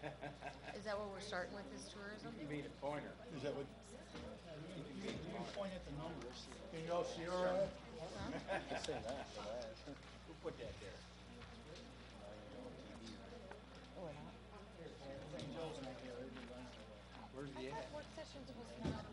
Is that what we're starting with, is tourism? You need a pointer. Is that what? You can point at the numbers. Can you all see all right? Who put that there? Where's he at? Work sessions was not.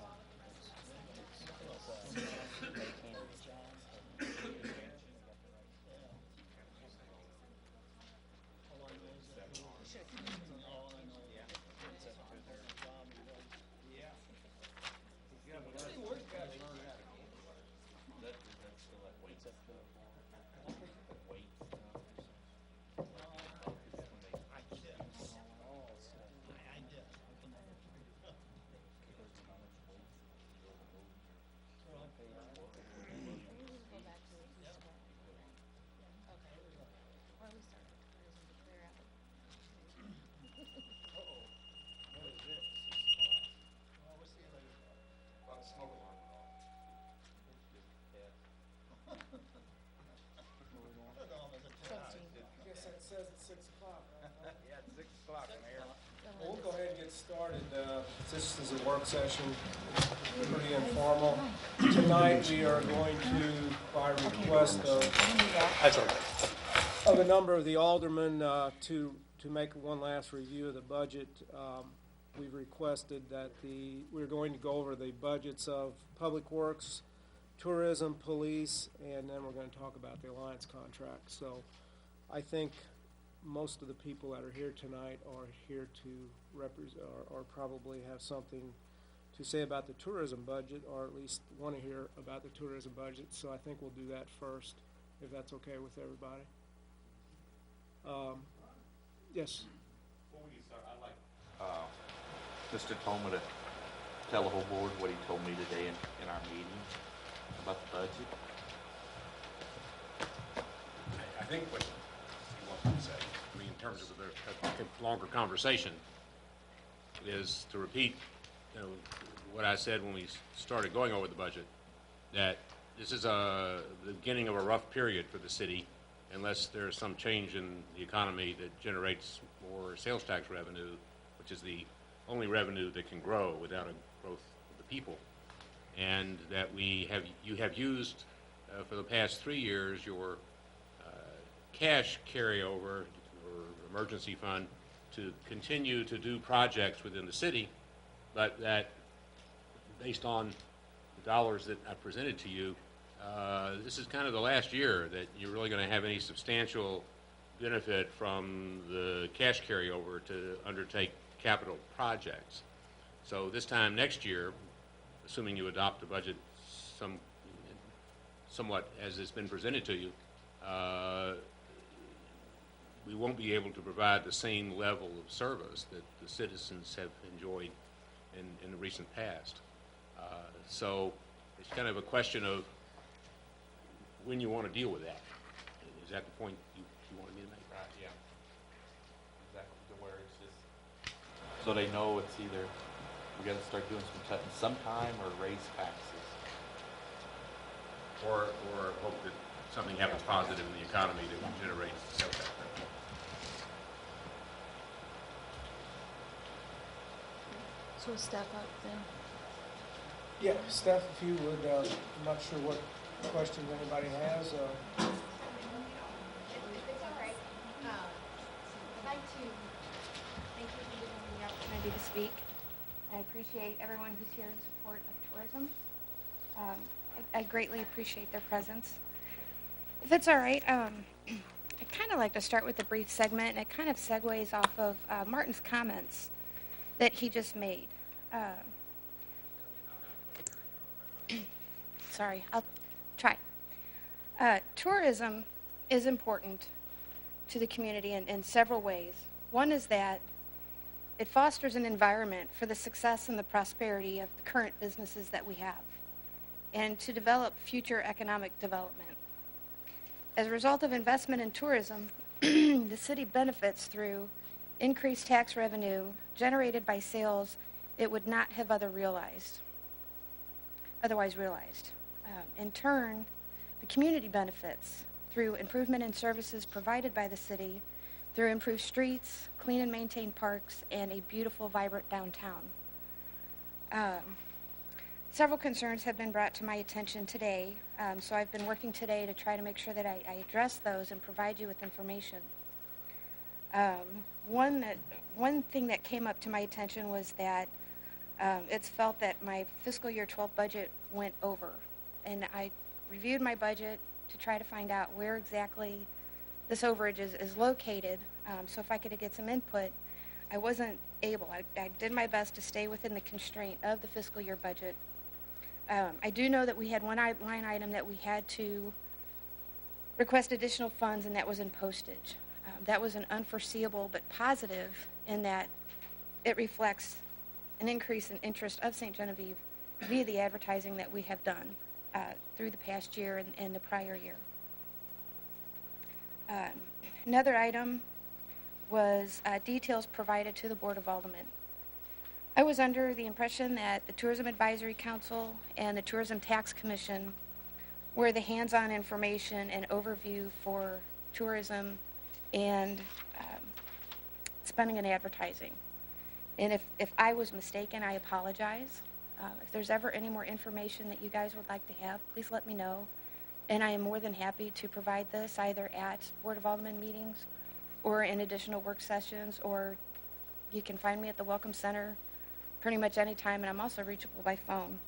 Yes, it says it's 6 o'clock. Yeah, it's 6 o'clock, Mayor. We'll go ahead and get started. This is a work session, pretty informal. Tonight, we are going to, by request of a number of the aldermen, to make one last review of the budget. We've requested that we're going to go over the budgets of Public Works, Tourism, Police, and then we're going to talk about the Alliance contract. So I think most of the people that are here tonight are here to represent, or probably have something to say about the tourism budget, or at least want to hear about the tourism budget. So I think we'll do that first, if that's okay with everybody. Yes. Before we start, I'd like Mr. Toma to tell the whole board what he told me today in our meeting about the budget. I think what he wants to say, I mean, in terms of the longer conversation, is to repeat, what I said when we started going over the budget, that this is the beginning of a rough period for the city, unless there's some change in the economy that generates more sales tax revenue, which is the only revenue that can grow without a growth of the people. And that you have used for the past 3 years your cash carryover or emergency fund to continue to do projects within the city, but that based on the dollars that I presented to you, this is kind of the last year that you're really going to have any substantial benefit from the cash carryover to undertake capital projects. So this time next year, assuming you adopt the budget somewhat as it's been presented to you, we won't be able to provide the same level of service that the citizens have enjoyed in the recent past. So it's kind of a question of when you want to deal with that. Is that the point you wanted me to make? Right, yeah. Exactly, to where it's just, so they know it's either we got to start doing some cutting sometime or raise taxes. Or hope that something happens positive in the economy that will generate sales tax revenue. So step up then. Yeah, Steph, if you would, I'm not sure what questions anybody has. If it's all right, I'd like to thank you for giving me the opportunity to speak. I appreciate everyone who's here in support of tourism. I greatly appreciate their presence. If it's all right, I'd kind of like to start with a brief segment, and it kind of segues off of Martin's comments that he just made. Sorry, I'll try. Tourism is important to the community in several ways. One is that it fosters an environment for the success and the prosperity of the current businesses that we have, and to develop future economic development. As a result of investment in tourism, the city benefits through increased tax revenue generated by sales it would not have otherwise realized. In turn, the community benefits through improvement in services provided by the city, through improved streets, clean and maintained parks, and a beautiful, vibrant downtown. Several concerns have been brought to my attention today, so I've been working today to try to make sure that I address those and provide you with information. One thing that came up to my attention was that it's felt that my fiscal year 12 budget went over, and I reviewed my budget to try to find out where exactly this overage is located, so if I could get some input. I wasn't able. I did my best to stay within the constraint of the fiscal year budget. I do know that we had one line item that we had to request additional funds, and that was in postage. That was an unforeseeable but positive in that it reflects an increase in interest of St. Genevieve via the advertising that we have done through the past year and the prior year. Another item was details provided to the Board of Aldermen. I was under the impression that the Tourism Advisory Council and the Tourism Tax Commission were the hands-on information and overview for tourism and spending and advertising. And if I was mistaken, I apologize. If there's ever any more information that you guys would like to have, please let me know. And I am more than happy to provide this either at Board of Aldermen meetings or in additional work sessions, or you can find me at the Welcome Center pretty much any time, and I'm also reachable by phone.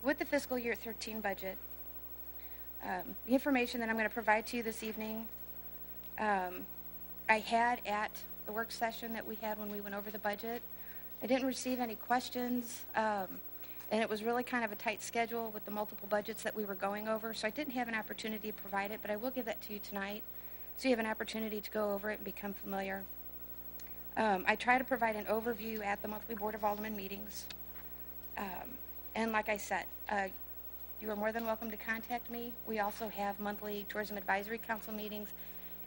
With the fiscal year 13 budget, the information that I'm going to provide to you this evening, I had at the work session that we had when we went over the budget. I didn't receive any questions, and it was really kind of a tight schedule with the multiple budgets that we were going over, so I didn't have an opportunity to provide it, but I will give that to you tonight, so you have an opportunity to go over it and become familiar. I try to provide an overview at the monthly Board of Aldermen meetings, and like I said, you are more than welcome to contact me. We also have monthly Tourism Advisory Council meetings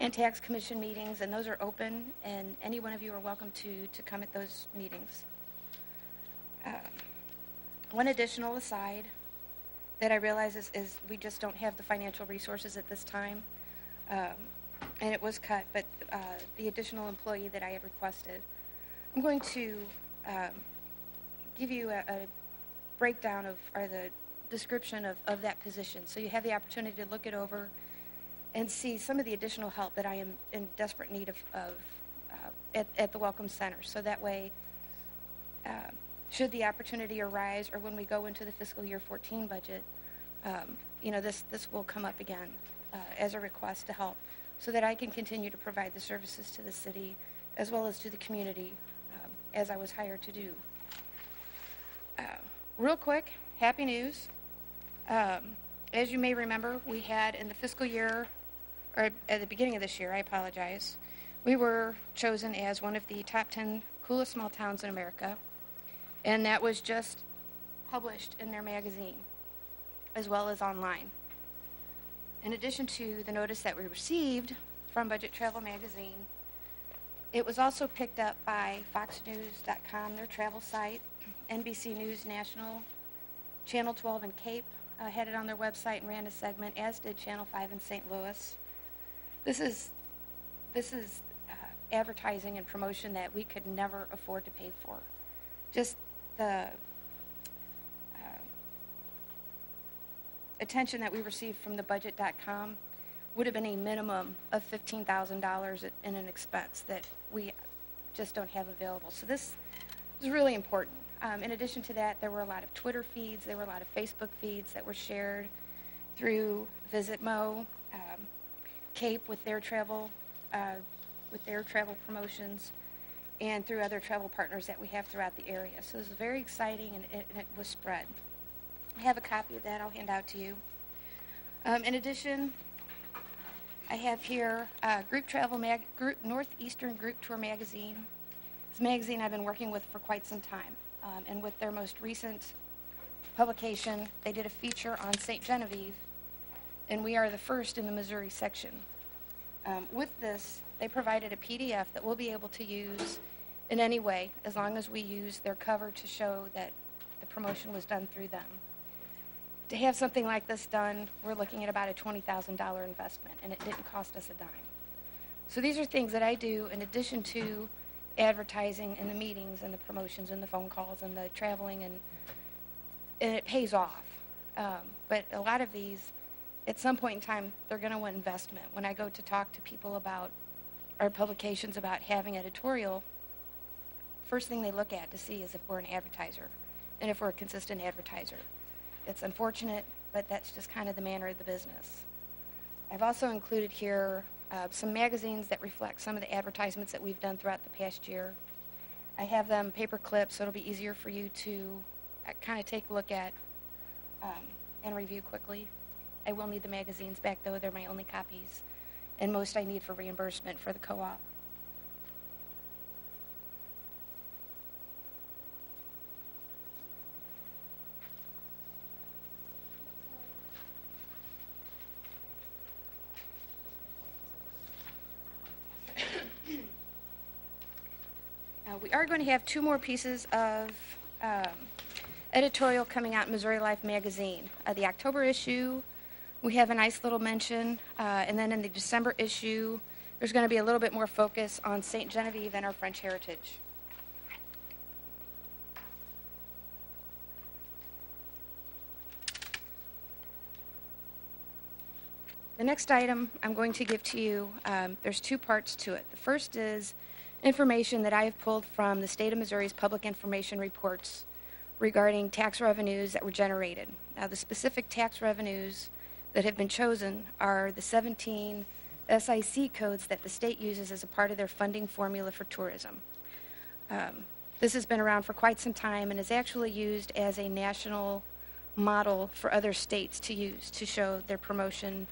and Tax Commission meetings, and those are open, and any one of you are welcome to come at those meetings. One additional aside that I realize is we just don't have the financial resources at this time, and it was cut, but the additional employee that I had requested, I'm going to give you a breakdown of, or the description of that position, so you have the opportunity to look it over and see some of the additional help that I am in desperate need of at the Welcome Center, so that way, should the opportunity arise, or when we go into the fiscal year 14 budget, this will come up again as a request to help, so that I can continue to provide the services to the city as well as to the community as I was hired to do. Real quick, happy news. As you may remember, we had in the fiscal year, or at the beginning of this year, I apologize, we were chosen as one of the top 10 coolest small towns in America, and that was just published in their magazine as well as online. In addition to the notice that we received from Budget Travel Magazine, it was also picked up by FoxNews.com, their travel site, NBC News National, Channel 12 in Cape had it on their website and ran a segment, as did Channel 5 in St. Louis. This is advertising and promotion that we could never afford to pay for. Just the attention that we received from the budget.com would have been a minimum of $15,000 in an expense that we just don't have available. So this is really important. In addition to that, there were a lot of Twitter feeds, there were a lot of Facebook feeds that were shared through Visit Mo, Cape with their travel promotions, and through other travel partners that we have throughout the area. So this is very exciting, and it was spread. I have a copy of that I'll hand out to you. In addition, I have here Northeastern Group Tour Magazine. It's a magazine I've been working with for quite some time. And with their most recent publication, they did a feature on St. Genevieve, and we are the first in the Missouri section. With this, they provided a PDF that we'll be able to use in any way, as long as we use their cover to show that the promotion was done through them. To have something like this done, we're looking at about a $20,000 investment, and it didn't cost us a dime. So these are things that I do in addition to advertising and the meetings and the promotions and the phone calls and the traveling, and it pays off. But a lot of these, at some point in time, they're going to want investment. When I go to talk to people about our publications about having editorial, first thing they look at to see is if we're an advertiser and if we're a consistent advertiser. It's unfortunate, but that's just kind of the manner of the business. I've also included here some magazines that reflect some of the advertisements that we've done throughout the past year. I have them paper clipped, so it'll be easier for you to kind of take a look at and review quickly. I will need the magazines back, though. They're my only copies, and most I need for reimbursement for the co-op. We are going to have 2 more pieces of editorial coming out in Missouri Life magazine. The October issue, we have a nice little mention, and then in the December issue, there's going to be a little bit more focus on St. Genevieve and our French heritage. The next item I'm going to give to you, there's 2 parts to it. The first is information that I have pulled from the state of Missouri's public information reports regarding tax revenues that were generated. Now, the specific tax revenues that have been chosen are the 17 SIC codes that the state uses as a part of their funding formula for tourism. This has been around for quite some time and is actually used as a national model for other states to use to show their promotion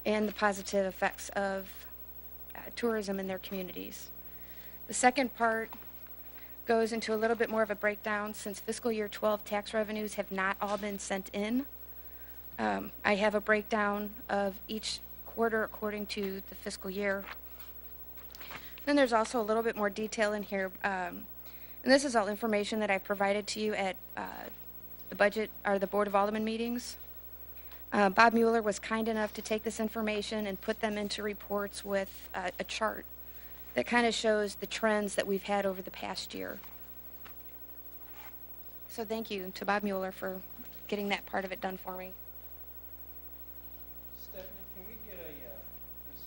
and the positive effects of tourism in their communities. The second part goes into a little bit more of a breakdown since fiscal year 12 tax revenues have not all been sent in. I have a breakdown of each quarter according to the fiscal year. Then there's also a little bit more detail in here. And this is all information that I provided to you at the budget or the Board of Aldermen meetings. Bob Mueller was kind enough to take this information and put them into reports with a chart that kind of shows the trends that we've had over the past year. So thank you to Bob Mueller for getting that part of it done for me. Stephanie, can we get a, this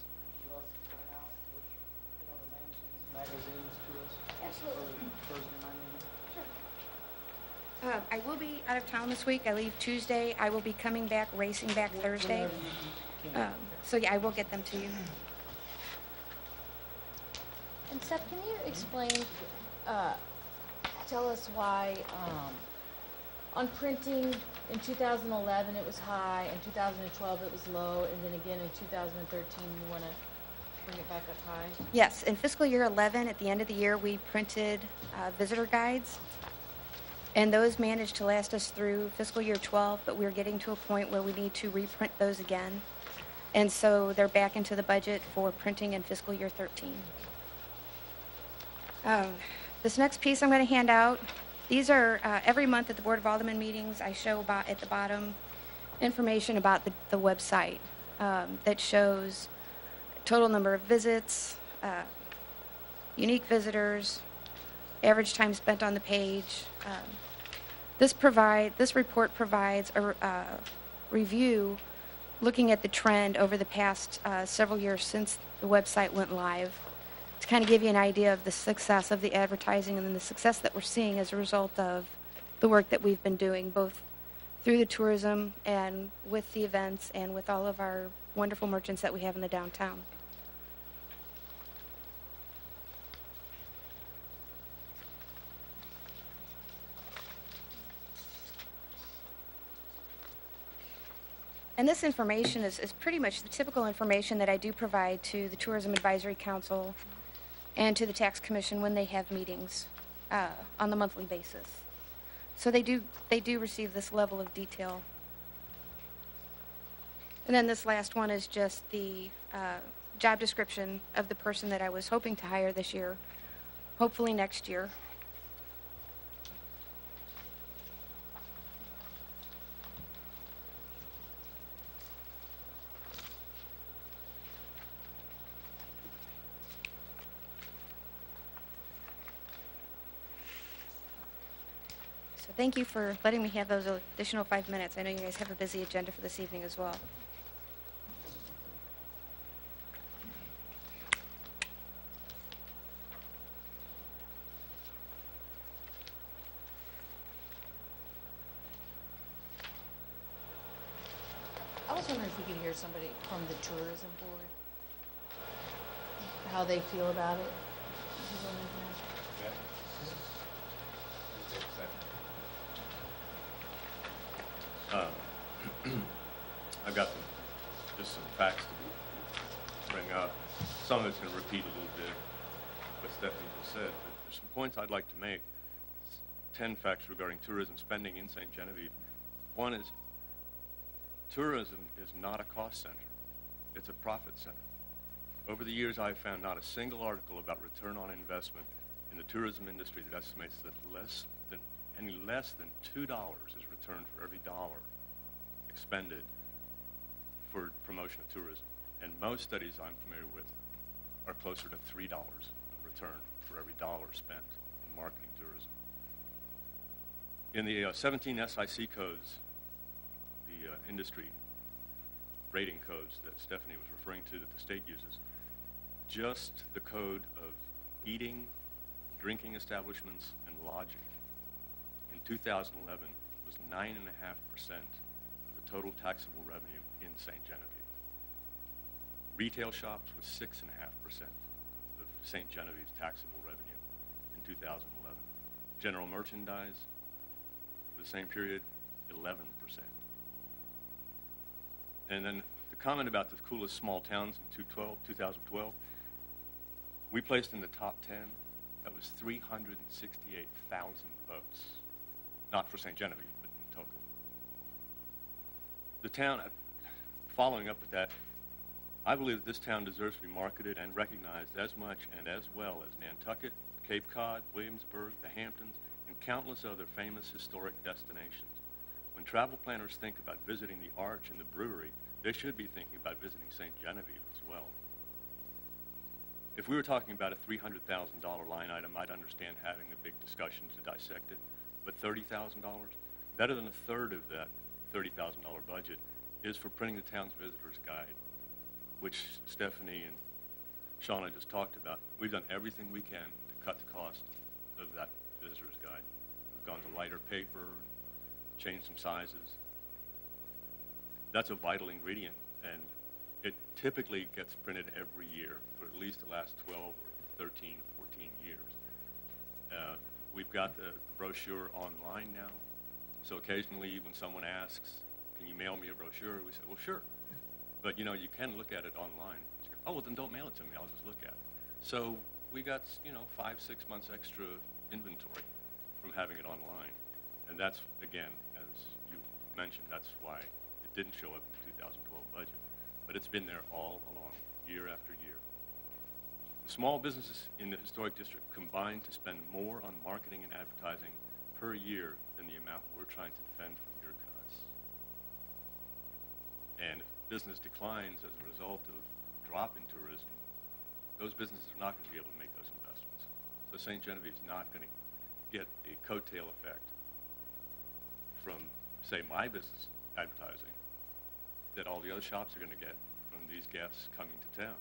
rough turnout, which, the names of these magazines to us? Absolutely. For Thursday night meeting? I will be out of town this week. I leave Tuesday. I will be coming back, racing back Thursday. Whenever you can. So yeah, I will get them to you. And Steph, can you explain, tell us why, on printing in 2011 it was high, in 2012 it was low, and then again in 2013 you want to bring it back up high? Yes, in fiscal year 11, at the end of the year, we printed visitor guides, and those managed to last us through fiscal year 12, but we're getting to a point where we need to reprint those again, and so they're back into the budget for printing in fiscal year 13. This next piece I'm going to hand out, these are every month at the Board of Aldermen meetings, I show about at the bottom information about the website that shows total number of visits, unique visitors, average time spent on the page. This report provides a review looking at the trend over the past several years since the website went live, to kind of give you an idea of the success of the advertising and then the success that we're seeing as a result of the work that we've been doing, both through the tourism and with the events and with all of our wonderful merchants that we have in the downtown. And this information is pretty much the typical information that I do provide to the Tourism Advisory Council and to the Tax Commission when they have meetings on the monthly basis. So they do receive this level of detail. And then this last one is just the job description of the person that I was hoping to hire this year, hopefully next year. So thank you for letting me have those additional 5 minutes. I know you guys have a busy agenda for this evening as well. I was wondering if we could hear somebody from the tourism board, how they feel about it. I've got just some facts to bring up. Some of it's going to repeat a little bit what Stephanie just said, but there's some points I'd like to make. 10 facts regarding tourism spending in St. Genevieve. One is tourism is not a cost center. It's a profit center. Over the years, I've found not a single article about return on investment in the tourism industry that estimates that any less than $2 is returned for every dollar expended for promotion of tourism. And most studies I'm familiar with are closer to $3 of return for every dollar spent in marketing tourism. In the 17 SIC codes, the industry rating codes that Stephanie was referring to that the state uses, just the code of eating, drinking establishments, and lodging in 2011 was 9.5% of the total taxable revenue in St. Genevieve. Retail shops was 6.5% of St. Genevieve's taxable revenue in 2011. General merchandise, for the same period, 11%. And then the comment about the coolest small towns in 2012, we placed in the top 10. That was 368,000 votes. Not for St. Genevieve, but in total. The town, following up with that, I believe that this town deserves to be marketed and recognized as much and as well as Nantucket, Cape Cod, Williamsburg, the Hamptons, and countless other famous historic destinations. When travel planners think about visiting the Arch and the brewery, they should be thinking about visiting St. Genevieve as well. If we were talking about a $300,000 line item, I'd understand having a big discussion to dissect it. But $30,000, better than a third of that $30,000 budget is for printing the town's visitor's guide, which Stephanie and Shauna just talked about. We've done everything we can to cut the cost of that visitor's guide. We've gone to lighter paper, changed some sizes. That's a vital ingredient, and it typically gets printed every year for at least the last 12 or 13 or 14 years. We've got the brochure online now, so occasionally when someone asks, can you mail me a brochure, we say, well, sure. But, you can look at it online. Oh, well, then don't mail it to me. I'll just look at it. So we got, 5-6 months extra inventory from having it online. And that's, again, as you mentioned, that's why it didn't show up in the 2012 budget. But it's been there all along, year after year. The small businesses in the historic district combine to spend more on marketing and advertising per year than the amount we're trying to defend from your cuts. And if business declines as a result of drop in tourism, those businesses are not going to be able to make those investments. So St. Genevieve is not going to get the coattail effect from, say, my business advertising that all the other shops are going to get from these guests coming to town.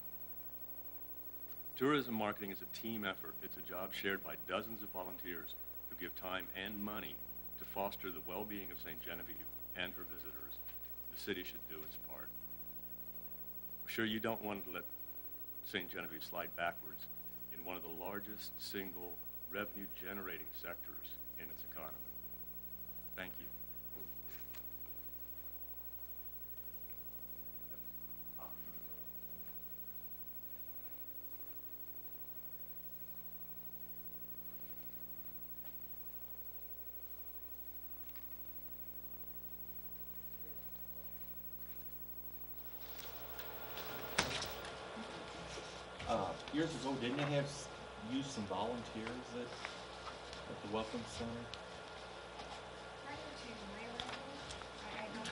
Tourism marketing is a team effort. It's a job shared by dozens of volunteers who give time and money to foster the well-being of St. Genevieve and her visitors. The city should do its part. I'm sure you don't want to let St. Genevieve slide backwards in one of the largest single revenue-generating sectors in its economy. Thank you. Years ago, didn't they have use some volunteers at the Welcome Center?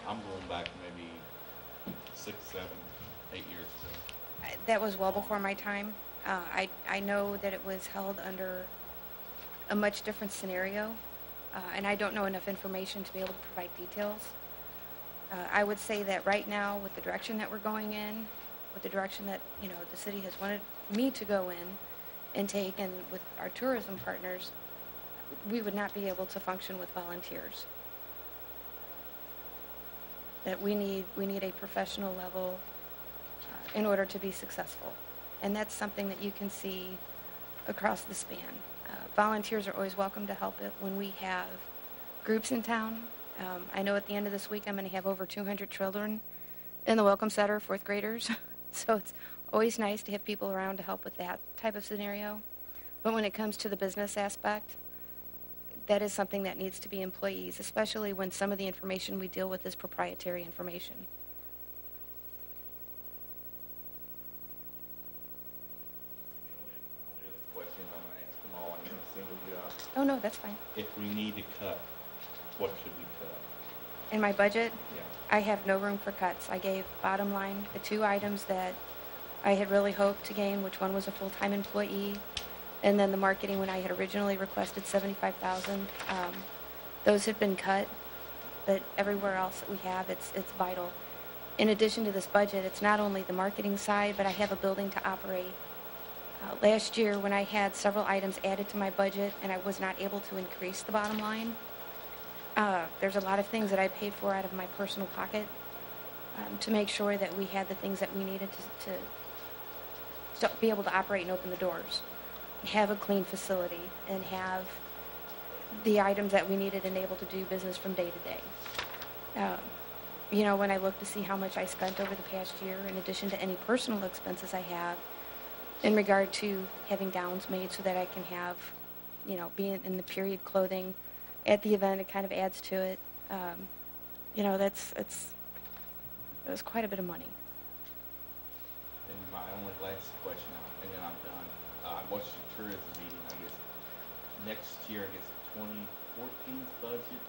I'm going back maybe 6, 7, 8 years ago. That was well before my time. I know that it was held under a much different scenario. and I don't know enough information to be able to provide details. I would say that right now, with the direction that we're going in, with the direction that, the city has wanted me to go in and take, and with our tourism partners, we would not be able to function with volunteers. That we need a professional level in order to be successful. And that's something that you can see across the span. Volunteers are always welcome to help it when we have groups in town. I know at the end of this week I'm going to have over 200 children in the Welcome Center, 4th graders. So it's always nice to have people around to help with that type of scenario. But when it comes to the business aspect, that is something that needs to be employees, especially when some of the information we deal with is proprietary information. The only other questions, I'm gonna ask them all, I'm gonna single you out. Oh, no, that's fine. If we need to cut, what should we cut? In my budget, Yeah. I have no room for cuts. I gave bottom line the 2 items that I had really hoped to gain, which one was a full-time employee, and then the marketing when I had originally requested $75,000. Those have been cut, but everywhere else that we have, it's vital. In addition to this budget, it's not only the marketing side, but I have a building to operate. Last year, when I had several items added to my budget and I was not able to increase the bottom line, there's a lot of things that I paid for out of my personal pocket to make sure that we had the things that we needed to be able to operate and open the doors, have a clean facility, and have the items that we needed and able to do business from day to day. When I look to see how much I spent over the past year, in addition to any personal expenses I have, in regard to having gowns made so that I can have, being in the period clothing at the event, it kind of adds to it. It was quite a bit of money. And my only last question, and then I'm done. What's your tourism meeting, I guess, next year, I guess, 2014's budget?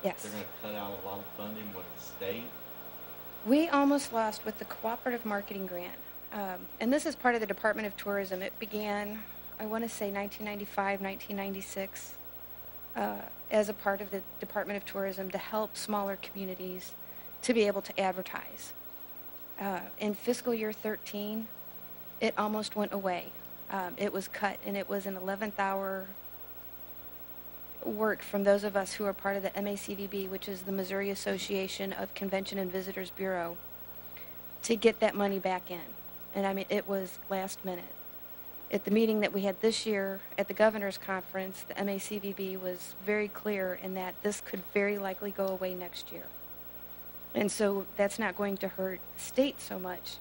Yes. They're gonna cut out a lot of funding with the state? We almost lost with the cooperative marketing grant. And this is part of the Department of Tourism. It began, I want to say 1995, 1996, as a part of the Department of Tourism to help smaller communities to be able to advertise. In fiscal year 13, it almost went away. It was cut, and it was an 11th hour work from those of us who are part of the MACVB, which is the Missouri Association of Convention and Visitors Bureau, to get that money back in. And I mean, it was last minute. At the meeting that we had this year at the governor's conference, the MACVB was very clear in that this could very likely go away next year. And so that's not going to hurt the state so much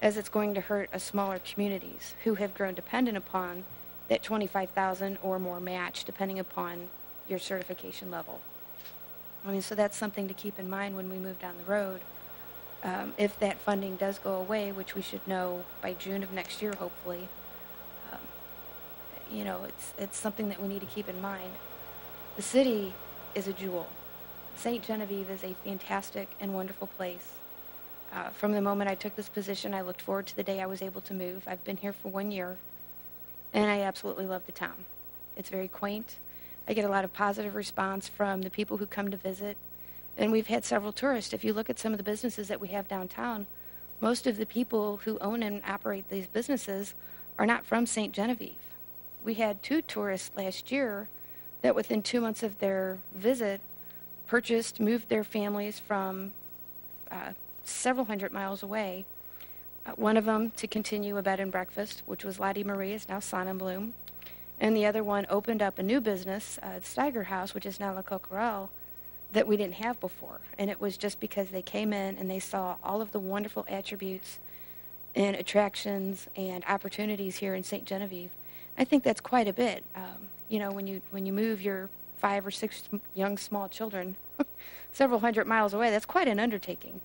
as it's going to hurt us smaller communities who have grown dependent upon that $25,000 or more match, depending upon your certification level. I mean, so that's something to keep in mind when we move down the road. If that funding does go away, which we should know by June of next year, hopefully, it's something that we need to keep in mind. The city is a jewel. St. Genevieve is a fantastic and wonderful place. From the moment I took this position, I looked forward to the day I was able to move. I've been here for 1 year, and I absolutely love the town. It's very quaint. I get a lot of positive response from the people who come to visit. And we've had several tourists. If you look at some of the businesses that we have downtown, most of the people who own and operate these businesses are not from St. Genevieve. We had 2 tourists last year that within 2 months of their visit moved their families from several hundred miles away. One of them to continue a bed and breakfast, which was Lottie Marie, is now Sonnenbloom. And the other one opened up a new business, the Steiger House, which is now La Coquerel, that we didn't have before. And it was just because they came in and they saw all of the wonderful attributes and attractions and opportunities here in St. Genevieve. I think that's quite a bit. When you move your 5 or 6 young small children several hundred miles away, that's quite an undertaking.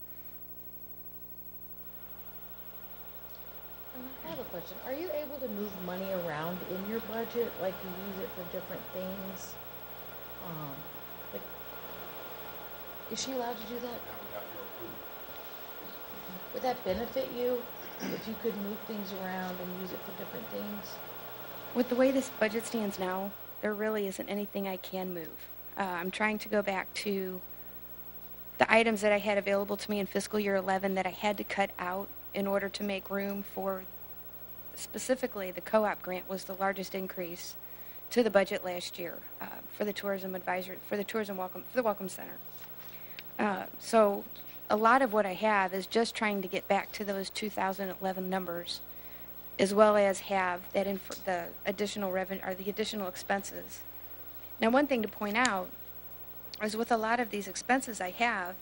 I have a question. Are you able to move money around in your budget, like you use it for different things? Like, is she allowed to do that? Now we got your approval. Would that benefit you if you could move things around and use it for different things? With the way this budget stands now, there really isn't anything I can move. I'm trying to go back to the items that I had available to me in fiscal year 11 that I had to cut out in order to make room for, specifically, the co-op grant was the largest increase to the budget last year for the tourism advisory, for the Welcome Center. So a lot of what I have is just trying to get back to those 2011 numbers, as well as have that the additional revenue or the additional expenses. Now, one thing to point out is with a lot of these expenses I have,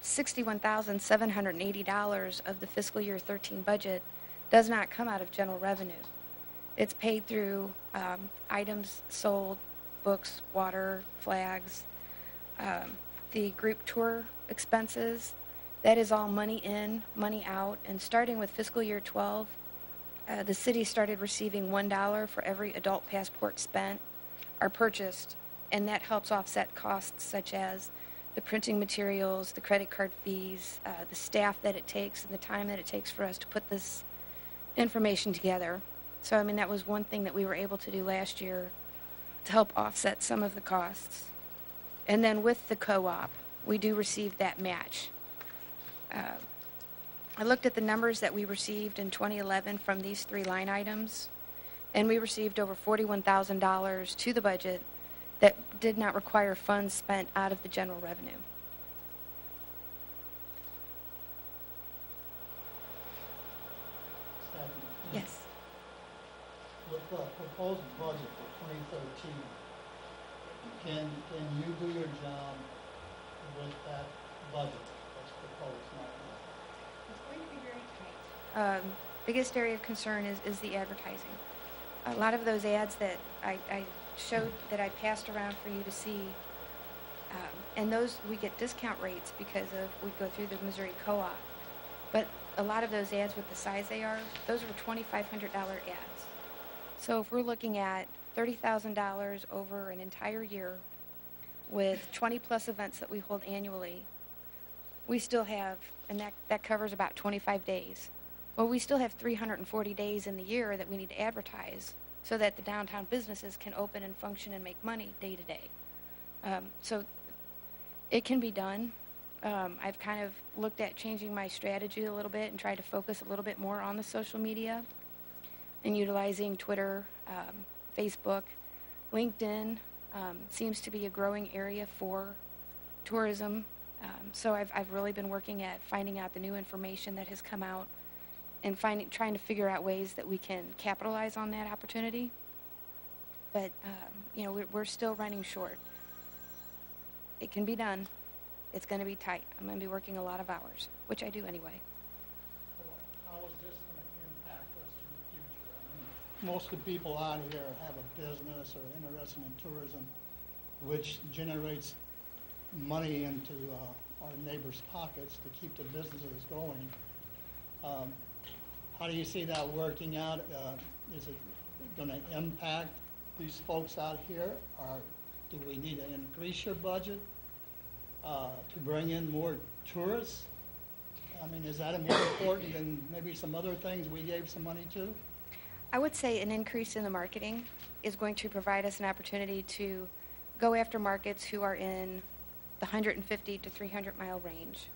$61,780 of the fiscal year 13 budget does not come out of general revenue. It's paid through items sold, books, water, flags, the group tour expenses. That is all money in, money out. And starting with fiscal year 12, the city started receiving $1 for every adult passport spent or purchased, and that helps offset costs such as the printing materials, the credit card fees, the staff that it takes, and the time that it takes for us to put this information together. So, I mean, that was one thing that we were able to do last year to help offset some of the costs. And then with the co-op, we do receive that match. I looked at the numbers that we received in 2011 from these three line items, and we received over $41,000 to the budget that did not require funds spent out of the general revenue. Stephanie, Yes. with the proposed budget for 2013, can you do your job with that budget that's proposed now? It's going to be very tight. Biggest area of concern is the advertising. A lot of those ads that I showed, that I passed around for you to see, and those, we get discount rates because of, we go through the Missouri Co-op. But a lot of those ads, with the size they are, those were $2,500 ads. So if we're looking at $30,000 over an entire year with 20-plus events that we hold annually, we still have, and that covers about 25 days. Well, we still have 340 days in the year that we need to advertise so that the downtown businesses can open and function and make money day to day. So it can be done. I've kind of looked at changing my strategy a little bit and tried to focus a little bit more on the social media and utilizing Twitter, Facebook, LinkedIn seems to be a growing area for tourism. So I've really been working at finding out the new information that has come out and trying to figure out ways that we can capitalize on that opportunity. But, we're still running short. It can be done. It's going to be tight. I'm going to be working a lot of hours, which I do anyway. How is this going to impact us in the future? I mean, most of the people out here have a business or interested in tourism, which generates money into our neighbors' pockets to keep the businesses going. How do you see that working out? Is it going to impact these folks out here, or do we need to increase your budget to bring in more tourists? I mean, is that more important than maybe some other things we gave some money to? I would say an increase in the marketing is going to provide us an opportunity to go after markets who are in the 150 to 300 mile range.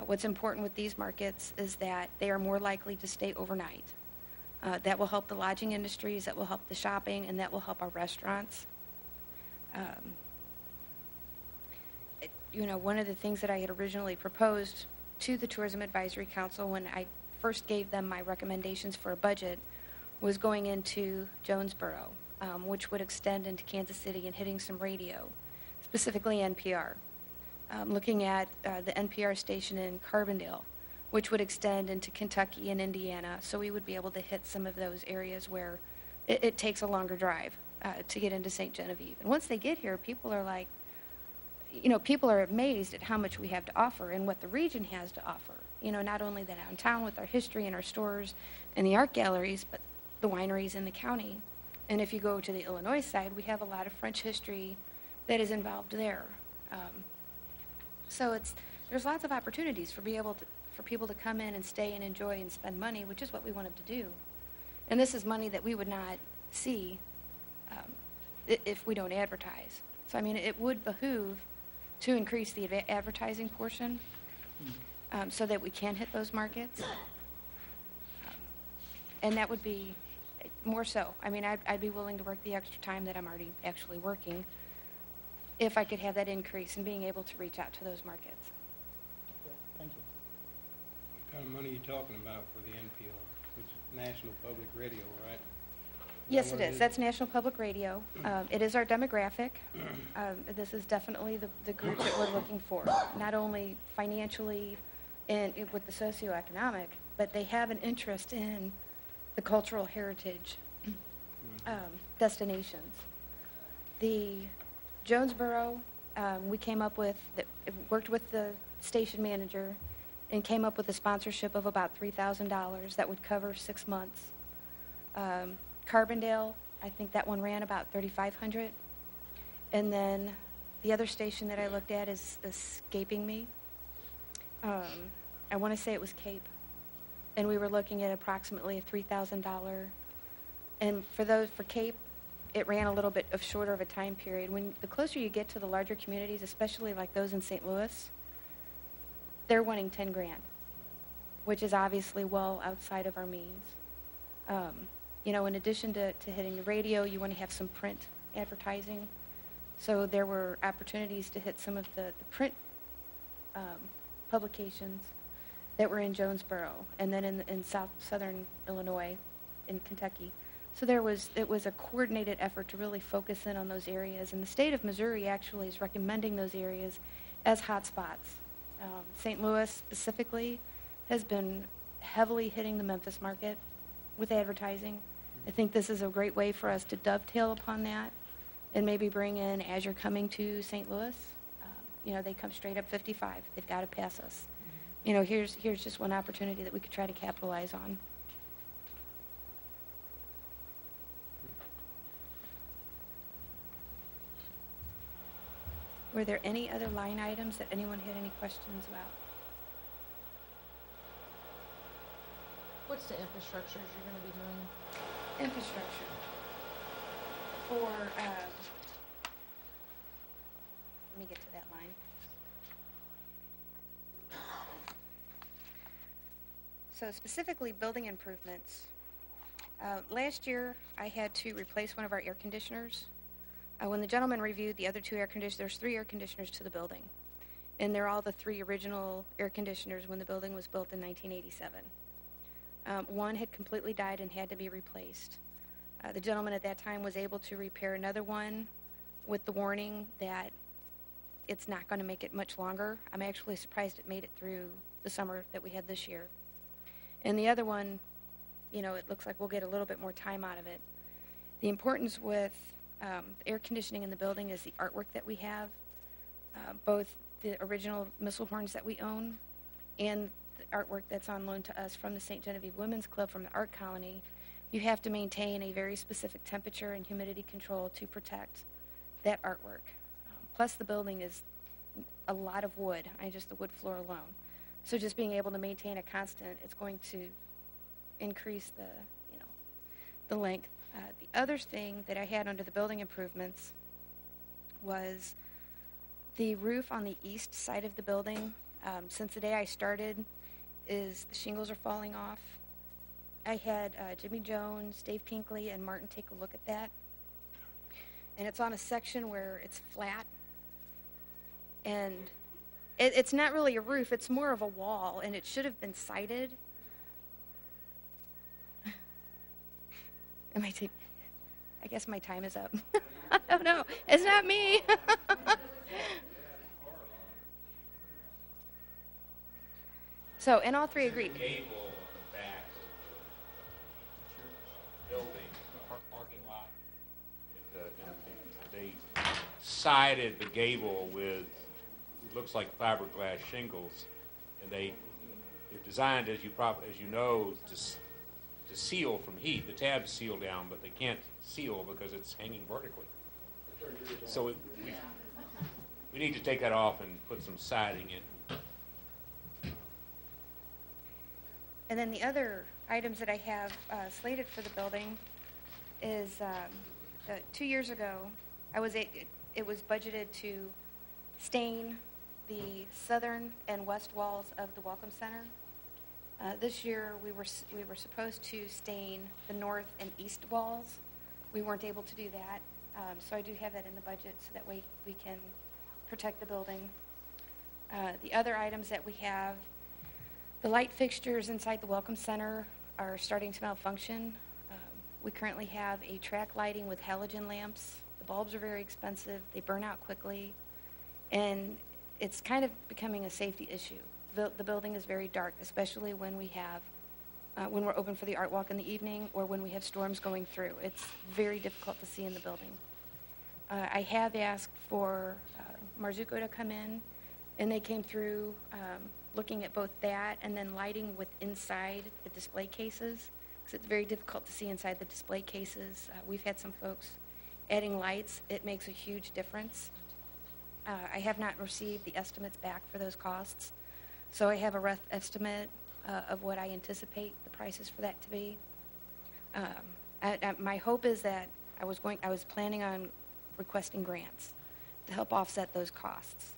What's important with these markets is that they are more likely to stay overnight. That will help the lodging industries, that will help the shopping, and that will help our restaurants. One of the things that I had originally proposed to the Tourism Advisory Council when I first gave them my recommendations for a budget was going into Jonesboro, which would extend into Kansas City and hitting some radio, specifically NPR. Looking at the NPR station in Carbondale, which would extend into Kentucky and Indiana, so we would be able to hit some of those areas where it takes a longer drive to get into St. Genevieve. And once they get here, people are like, people are amazed at how much we have to offer and what the region has to offer. Not only the downtown with our history and our stores and the art galleries, but the wineries in the county. And if you go to the Illinois side, we have a lot of French history that is involved there. So there's lots of opportunities for people to come in and stay and enjoy and spend money, which is what we want them to do. And this is money that we would not see if we don't advertise. So, I mean, it would behoove to increase the advertising portion so that we can hit those markets. And that would be more so. I mean, I'd be willing to work the extra time that I'm already actually working if I could have that increase in being able to reach out to those markets. Okay, thank you. What kind of money are you talking about for the NPR? It's National Public Radio, right? Yes, that it what is. That's National Public Radio. It is our demographic. This is definitely the group that we're looking for, not only financially and with the socioeconomic, but they have an interest in the cultural heritage destinations. The Jonesboro, we came up with, worked with the station manager and came up with a sponsorship of about $3,000 that would cover 6 months. Carbondale, I think that one ran about $3,500. And then the other station that I looked at is escaping me. I want to say it was Cape. And we were looking at approximately a $3,000. And for Cape, it ran a little bit of shorter of a time period. When the closer you get to the larger communities, especially like those in St. Louis, they're wanting 10 grand, which is obviously well outside of our means. You know, in addition to hitting the radio, you want to have some print advertising. So there were opportunities to hit some of the print publications that were in Jonesboro and then in southern Illinois, in Kentucky. So it was a coordinated effort to really focus in on those areas. And the state of Missouri actually is recommending those areas as hot spots. St. Louis specifically has been heavily hitting the Memphis market with advertising. I think this is a great way for us to dovetail upon that and maybe bring in, as you're coming to St. Louis, you know, they come straight up 55. They've got to pass us. You know, here's just one opportunity that we could try to capitalize on. Were there any other line items that anyone had any questions about? What's the infrastructures you're gonna be doing? Infrastructure. For, let me get to that line. So specifically, building improvements. Last year, I had to replace one of our air conditioners. When the gentleman reviewed the other 2 air conditioners, there's 3 air conditioners to the building. And they're all the 3 original air conditioners when the building was built in 1987. One had completely died and had to be replaced. The gentleman at that time was able to repair another one with the warning that it's not going to make it much longer. I'm actually surprised it made it through the summer that we had this year. And the other one, you know, it looks like we'll get a little bit more time out of it. The importance with air conditioning in the building is the artwork that we have, both the original missile horns that we own and the artwork that's on loan to us from the St. Genevieve Women's Club from the Art Colony. You have to maintain a very specific temperature and humidity control to protect that artwork. Plus the building is a lot of wood, just the wood floor alone. So just being able to maintain a constant, it's going to increase the, you know, the length. The other thing that I had under the building improvements was the roof on the east side of the building. Since the day I started, the shingles are falling off. I had Jimmy Jones, Dave Pinkley, and Martin take a look at that. And it's on a section where it's flat. And it's not really a roof, it's more of a wall, and it should have been sided. I guess my time is up. I don't know. It's not me. So, and all 3 agreed. Gable on the back of the building, parking lot. They sided the gable with, it looks like fiberglass shingles, and they're designed, as you know, to seal from heat. The tabs seal down, but they can't seal because it's hanging vertically. So we need to take that off and put some siding in. And then the other items that I have slated for the building is 2 years ago, it was budgeted to stain the southern and west walls of the Welcome Center. This year, we were supposed to stain the north and east walls. We weren't able to do that, so I do have that in the budget so that way we can protect the building. The other items that we have, the light fixtures inside the Welcome Center are starting to malfunction. We currently have a track lighting with halogen lamps. The bulbs are very expensive. They burn out quickly, and it's kind of becoming a safety issue. The building is very dark, especially when we're open for the art walk in the evening or when we have storms going through. It's very difficult to see in the building. I have asked for Marzuko to come in, and they came through looking at both that and then lighting with inside the display cases, because it's very difficult to see inside the display cases. We've had some folks adding lights. It makes a huge difference. I have not received the estimates back for those costs, so I have a rough estimate of what I anticipate the prices for that to be. My hope is that I was planning on requesting grants to help offset those costs.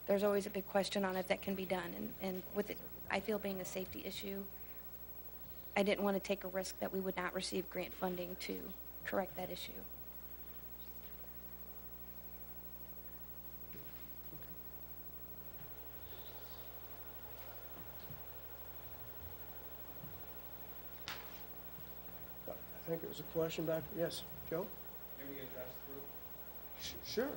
There's always a big question on if that can be done, and with it, I feel being a safety issue, I didn't want to take a risk that we would not receive grant funding to correct that issue. I think it was a question back, yes, Joe? Maybe address the group? Sure.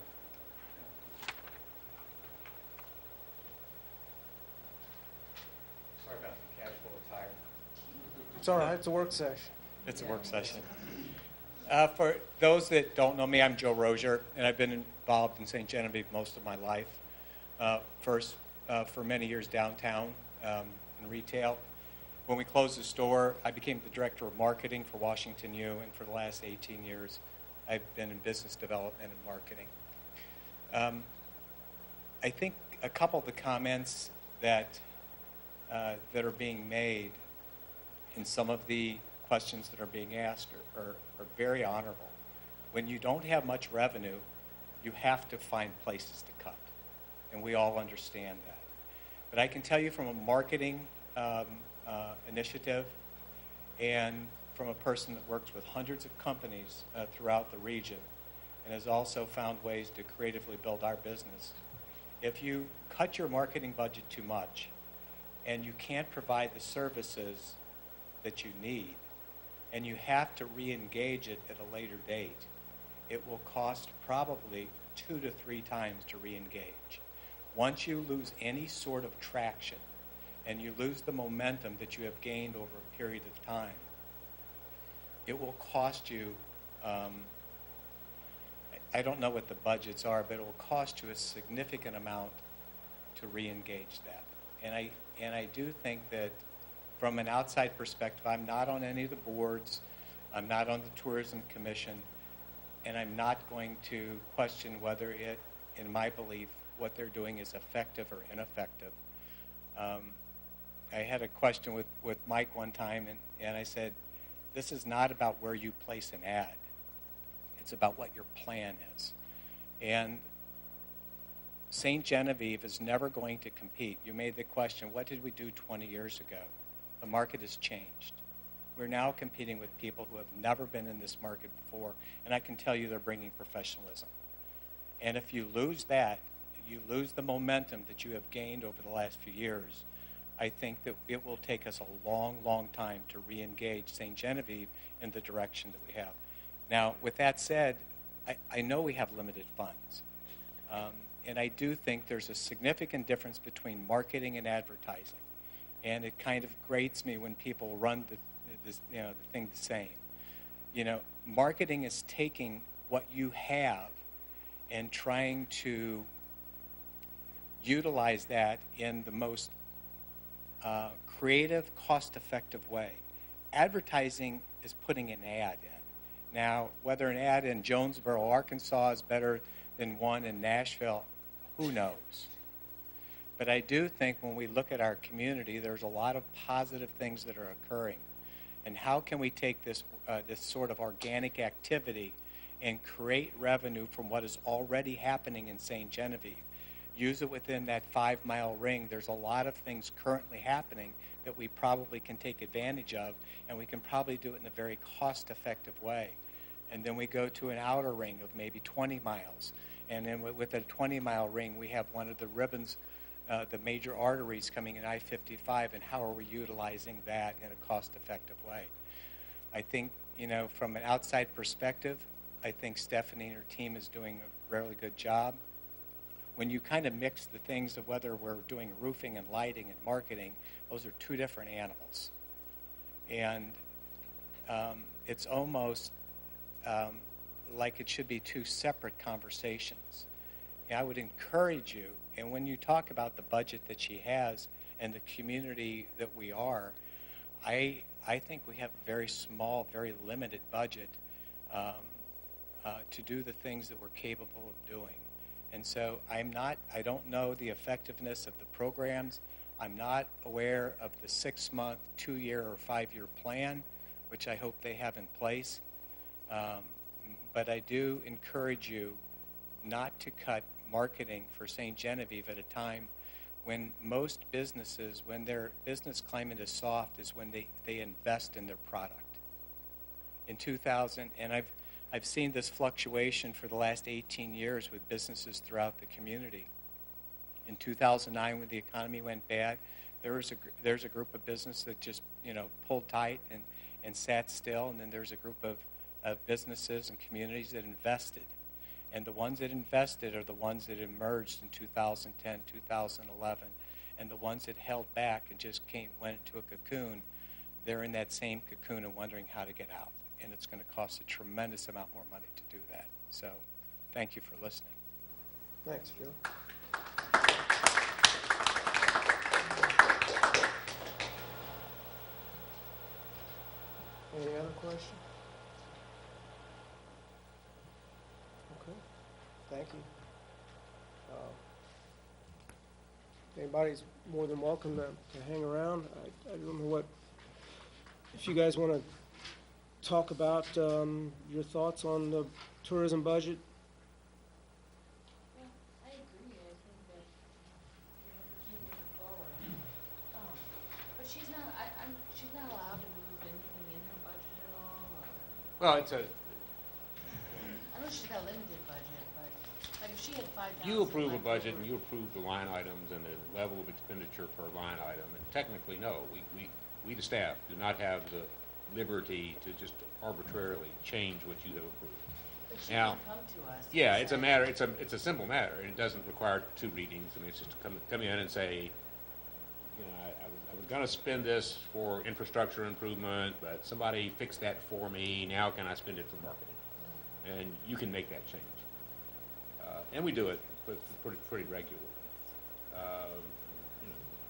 Sorry about the casual attire. It's all right, it's a work session. It's a work session. For those that don't know me, I'm Joe Rozier, and I've been involved in St. Genevieve most of my life. First, for many years downtown in retail. When we closed the store, I became the director of marketing for Washington U, and for the last 18 years, I've been in business development and marketing. I think a couple of the comments that are being made in some of the questions that are being asked are very honorable. When you don't have much revenue, you have to find places to cut, and we all understand that. But I can tell you from a marketing initiative and from a person that works with hundreds of companies throughout the region and has also found ways to creatively build our business, if you cut your marketing budget too much and you can't provide the services that you need and you have to re-engage it at a later date, it will cost probably 2 to 3 times to re-engage. Once you lose any sort of traction and you lose the momentum that you have gained over a period of time, it will cost you, I don't know what the budgets are, but it will cost you a significant amount to re-engage that. And I do think that from an outside perspective, I'm not on any of the boards, I'm not on the Tourism Commission, and I'm not going to question whether it, in my belief, what they're doing is effective or ineffective. I had a question with Mike one time, and I said, this is not about where you place an ad. It's about what your plan is. And St. Genevieve is never going to compete. You made the question, what did we do 20 years ago? The market has changed. We're now competing with people who have never been in this market before, and I can tell you they're bringing professionalism. And if you lose that, you lose the momentum that you have gained over the last few years. I think that it will take us a long, long time to re-engage St. Genevieve in the direction that we have. Now, with that said, I know we have limited funds. And I do think there's a significant difference between marketing and advertising. And it kind of grates me when people run the thing the same. Marketing is taking what you have and trying to utilize that in the most creative, cost-effective way. Advertising is putting an ad in. Now, whether an ad in Jonesboro, Arkansas is better than one in Nashville, who knows? But I do think when we look at our community, there's a lot of positive things that are occurring. And how can we take this sort of organic activity and create revenue from what is already happening in St. Genevieve. Use it within that 5-mile ring. There's a lot of things currently happening that we probably can take advantage of, and we can probably do it in a very cost-effective way. And then we go to an outer ring of maybe 20 miles. And then with a 20-mile ring, we have one of the ribbons, the major arteries coming in I-55, and how are we utilizing that in a cost-effective way? I think, from an outside perspective, I think Stephanie and her team is doing a really good job. When you kind of mix the things of whether we're doing roofing and lighting and marketing, those are two different animals. And it's almost like it should be two separate conversations. And I would encourage you, and when you talk about the budget that she has and the community that we are, I think we have a very small, very limited budget to do the things that we're capable of doing. And so I don't know the effectiveness of the programs. I'm not aware of the 6-month, 2-year, or 5-year plan, which I hope they have in place. But I do encourage you not to cut marketing for St. Genevieve at a time when most businesses, when their business climate is soft, is when they invest in their product. In 2000, and I've seen this fluctuation for the last 18 years with businesses throughout the community. In 2009, when the economy went bad, there's a group of businesses that just pulled tight and sat still, and then there's a group of businesses and communities that invested. And the ones that invested are the ones that emerged in 2010, 2011. And the ones that held back and just went into a cocoon, they're in that same cocoon and wondering how to get out. And it's going to cost a tremendous amount more money to do that. So thank you for listening. Thanks, Joe. Any other questions? Okay, thank you. Anybody's more than welcome to hang around. I don't know if you guys want to talk about your thoughts on the tourism budget. Yeah, I agree. I think that we have to keep moving forward. But she's not allowed to move anything in her budget at all. Well, it's I know she's got a limited budget, but like if she had 5,000. you approve a left budget over- and you approve the line items and the level of expenditure per line item. And technically, no, we the staff do not have the liberty to just arbitrarily change what you have approved. But she Now, can come to us. and yeah, it's a say- matter. It's a simple matter, and it doesn't require 2 readings. I mean, it's just to come in and say, I was going to spend this for infrastructure improvement, but somebody fixed that for me. Now can I spend it for marketing? And you can make that change. And we do it pretty regularly.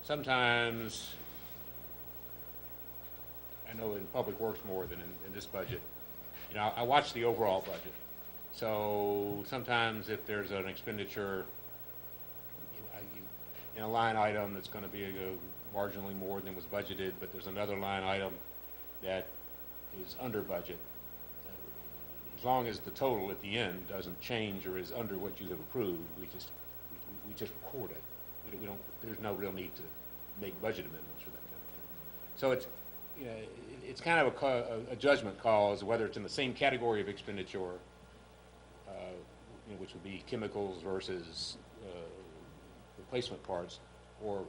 Sometimes, I know in Public Works more than in this budget, I watch the overall budget. So sometimes if there's an expenditure in a line item that's going to be marginally more than was budgeted, but there's another line item that is under budget, as long as the total at the end doesn't change or is under what you have approved, we just record it. We don't. There's no real need to make budget amendments for that kind of thing. So it's kind of a judgment call as to whether it's in the same category of expenditure, which would be chemicals versus replacement parts, or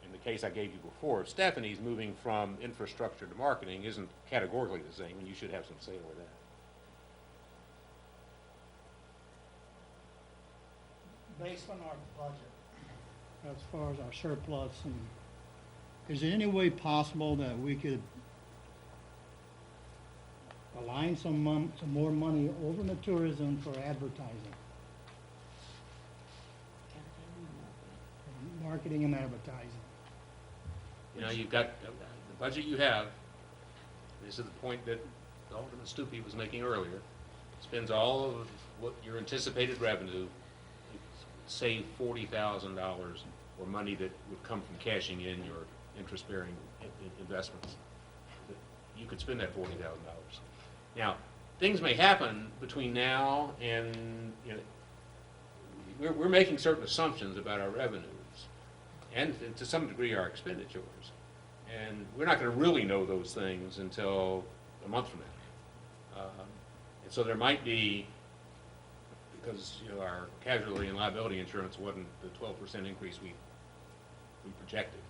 in the case I gave you before, if Stephanie's moving from infrastructure to marketing isn't categorically the same, and you should have some say over that. Based on our budget, as far as our surplus, and is there any way possible that we could align some more money over to tourism for advertising? Marketing and advertising. You've got the budget you have. This is the point that Alderman Stupi was making earlier. Spends all of what your anticipated revenue, save $40,000 or money that would come from cashing in your interest-bearing investments. You could spend that $40,000. Now, things may happen between now and, you know, we're making certain assumptions about our revenues and to some degree our expenditures. And we're not going to really know those things until a month from now. And so there might be, because, you know, our casualty and liability insurance wasn't the 12% increase we projected.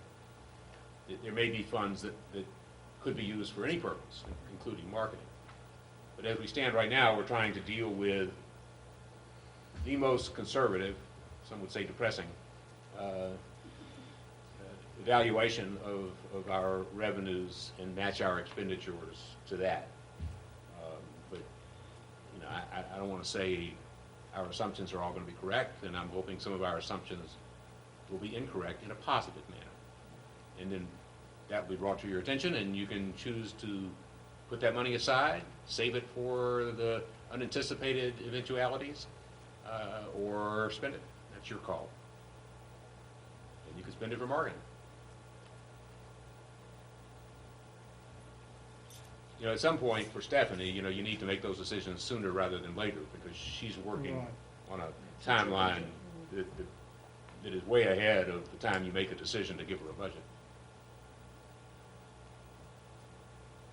There may be funds that could be used for any purpose, including marketing. But as we stand right now, we're trying to deal with the most conservative, some would say depressing, evaluation of our revenues and match our expenditures to that. But, you know, I don't want to say our assumptions are all going to be correct, and I'm hoping some of our assumptions will be incorrect in a positive manner. And then that will be brought to your attention, and you can choose to put that money aside, save it for the unanticipated eventualities, or spend it. That's your call. And you can spend it for marketing. You know, at some point for Stephanie, you know, you need to make those decisions sooner rather than later, because she's working on a timeline that is way ahead of the time you make a decision to give her a budget.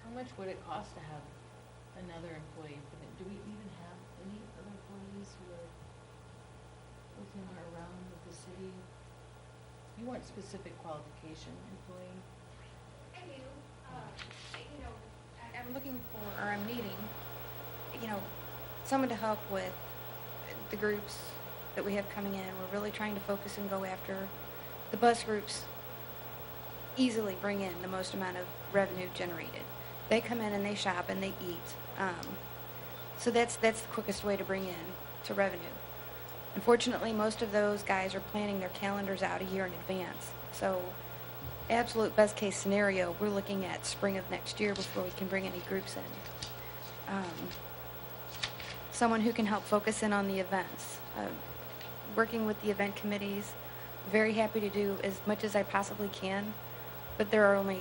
How much would it cost to have another employee for the, do we even have any other employees who are within or around the city? You want specific qualification employee? I do. You know, I'm looking for, or I'm needing, you know, someone to help with the groups that we have coming in. We're really trying to focus and go after the bus groups. Easily bring in the most amount of revenue generated. They come in and they shop and they eat. So that's the quickest way to bring in to revenue. Unfortunately, most of those guys are planning their calendars out a year in advance. So absolute best case scenario, we're looking at spring of next year before we can bring any groups in. Someone who can help focus in on the events. Working with the event committees, very happy to do as much as I possibly can, but there are only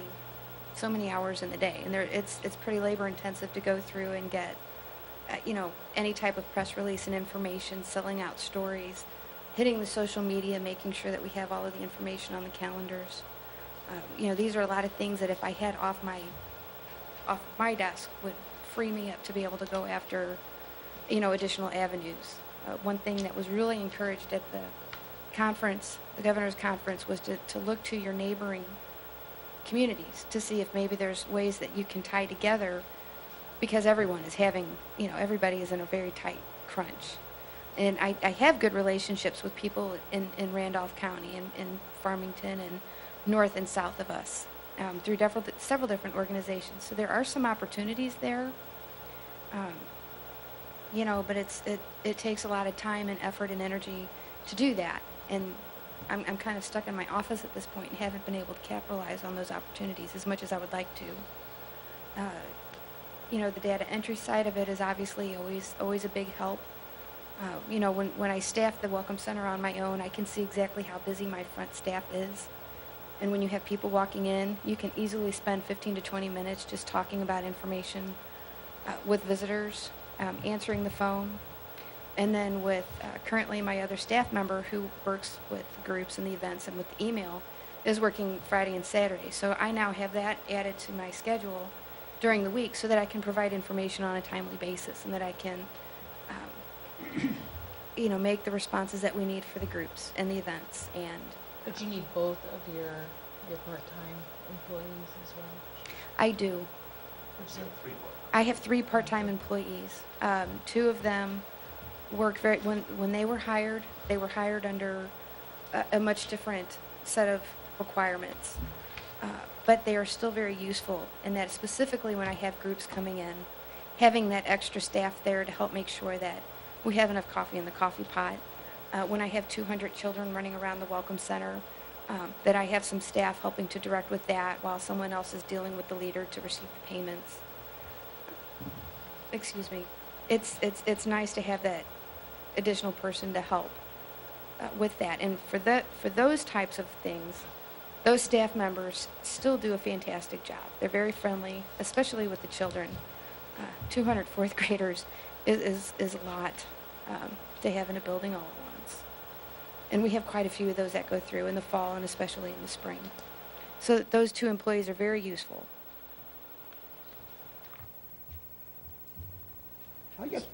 so many hours in the day, and it's pretty labor intensive to go through and get, you know, any type of press release and information, selling out stories, hitting the social media, making sure that we have all of the information on the calendars. You know, these are a lot of things that if I had off my desk would free me up to be able to go after, you know, additional avenues. One thing that was really encouraged at the conference, the governor's conference, was to look to your neighboring communities to see if maybe there's ways that you can tie together, because everyone is having, you know, everybody is in a very tight crunch. And I have good relationships with people in Randolph County and in Farmington and north and south of us through several different organizations. So there are some opportunities there. You know, but it takes a lot of time and effort and energy to do that. And I'm kind of stuck in my office at this point and haven't been able to capitalize on those opportunities as much as I would like to. You know, the data entry side of it is obviously always a big help. You know, when I staff the Welcome Center on my own, I can see exactly how busy my front staff is. And when you have people walking in, you can easily spend 15 to 20 minutes just talking about information with visitors, answering the phone. And then with currently my other staff member who works with groups and the events and with the email is working Friday and Saturday. So I now have that added to my schedule during the week so that I can provide information on a timely basis and that I can, you know, make the responses that we need for the groups and the events. And But you need both of your part-time employees as well? I do. I have 3 part-time employees. 2 of them work when they were hired under a much different set of requirements. But they are still very useful in that, specifically when I have groups coming in, having that extra staff there to help make sure that we have enough coffee in the coffee pot. When I have 200 children running around the Welcome Center, that I have some staff helping to direct with that while someone else is dealing with the leader to receive the payments. Excuse me. It's nice to have that additional person to help with that. And for those types of things, those staff members still do a fantastic job. They're very friendly, especially with the children. 200 fourth graders is a lot to have in a building all at once. And we have quite a few of those that go through in the fall and especially in the spring. So those 2 employees are very useful. I guess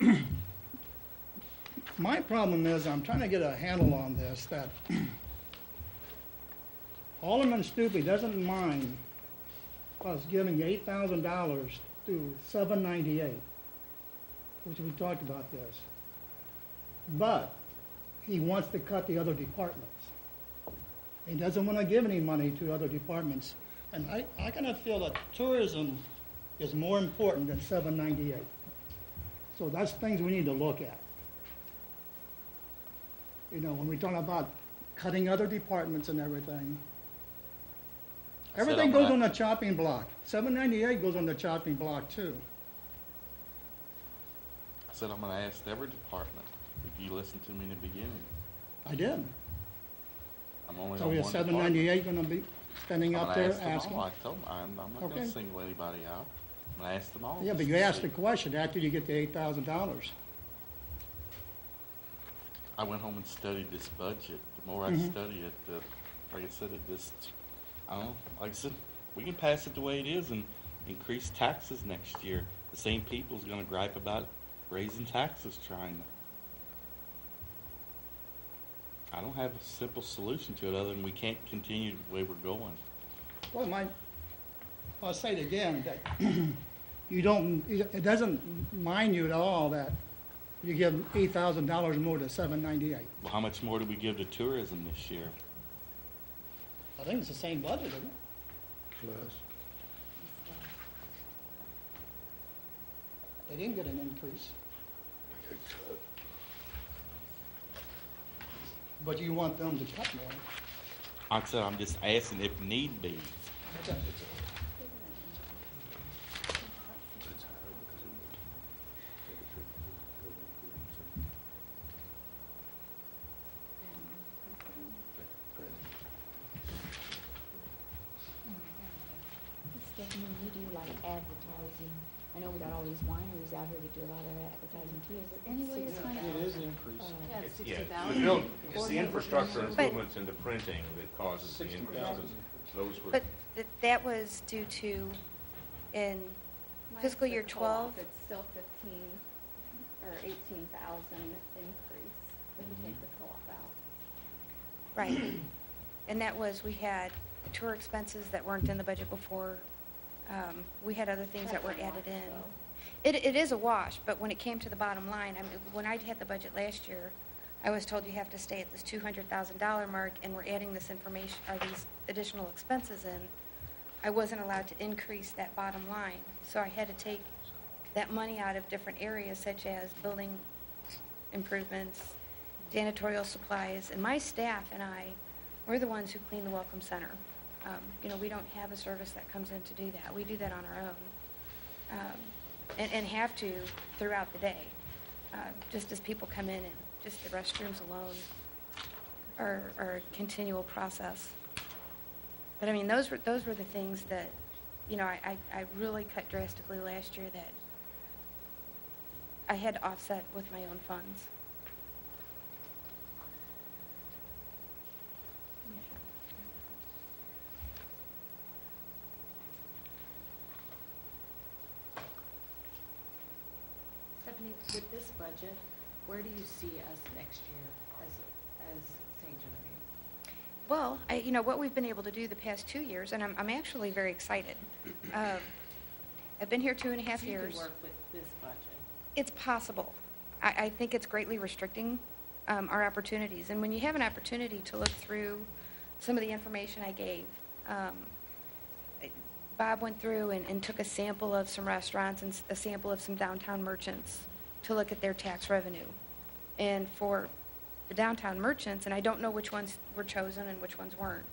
my problem is I'm trying to get a handle on this, that Alderman Stupi doesn't mind us giving $8,000 to 798, which we talked about this. But he wants to cut the other departments. He doesn't want to give any money to other departments. And I kind of feel that tourism is more important than 798. So that's things we need to look at. You know, when we talk about cutting other departments and everything, everything goes on the chopping block. 798 goes on the chopping block too. I said I'm gonna ask every department, if you listened to me in the beginning. I did. I'm only So on is one 798 going to be standing department. up I'm there gonna ask them asking? all. I told them, I'm not Okay. gonna single anybody out. I'm gonna ask them all. Yeah, but just you to asked see. the question after you get the $8,000. I went home and studied this budget. The more I Mhm. study it, like I said, it just, I don't know, like I said, we can pass it the way it is and increase taxes next year. The same people's gonna gripe about raising taxes trying to. I don't have a simple solution to it other than we can't continue the way we're going. Well, I'll say it again, that you don't, it doesn't mind you at all that you give $8,000 more to 798. Well, how much more do we give to tourism this year? I think it's the same budget, isn't it? Plus. They didn't get an increase. But you want them to cut more. Like I said, I'm just asking if need be. Stephanie, you do like advertising. I know we got all these wineries out here that do a lot of advertising too. Is there any way to kind of? It is increased. Yeah, it's Yeah, 60,000. it's the infrastructure improvements in the printing that causes the increases. Those were, But that was due to in fiscal year 12. It's still 15 or 18,000 increase if you take the co-op out. Right. And that was, we had the tour expenses that weren't in the budget before. We had other things that were added in. It is a wash, but when it came to the bottom line, I mean, when I had the budget last year, I was told you have to stay at this $200,000 mark, and we're adding this information, or these additional expenses in. I wasn't allowed to increase that bottom line, so I had to take that money out of different areas, such as building improvements, janitorial supplies, and my staff and I, we're the ones who clean the Welcome Center. You know, we don't have a service that comes in to do that. We do that on our own, and have to throughout the day, just as people come in, and just the restrooms alone are a continual process. But I mean, those were the things that, you know, I really cut drastically last year that I had to offset with my own funds. Stephanie, with this budget, where do you see us next year as St. Genevieve? Well, you know, what we've been able to do the past 2 years, and I'm actually very excited. I've been here 2.5 So years. you can work with this budget. It's possible. I think it's greatly restricting our opportunities. And when you have an opportunity to look through some of the information I gave, Bob went through and took a sample of some restaurants and a sample of some downtown merchants to look at their tax revenue. And for the downtown merchants, and I don't know which ones were chosen and which ones weren't,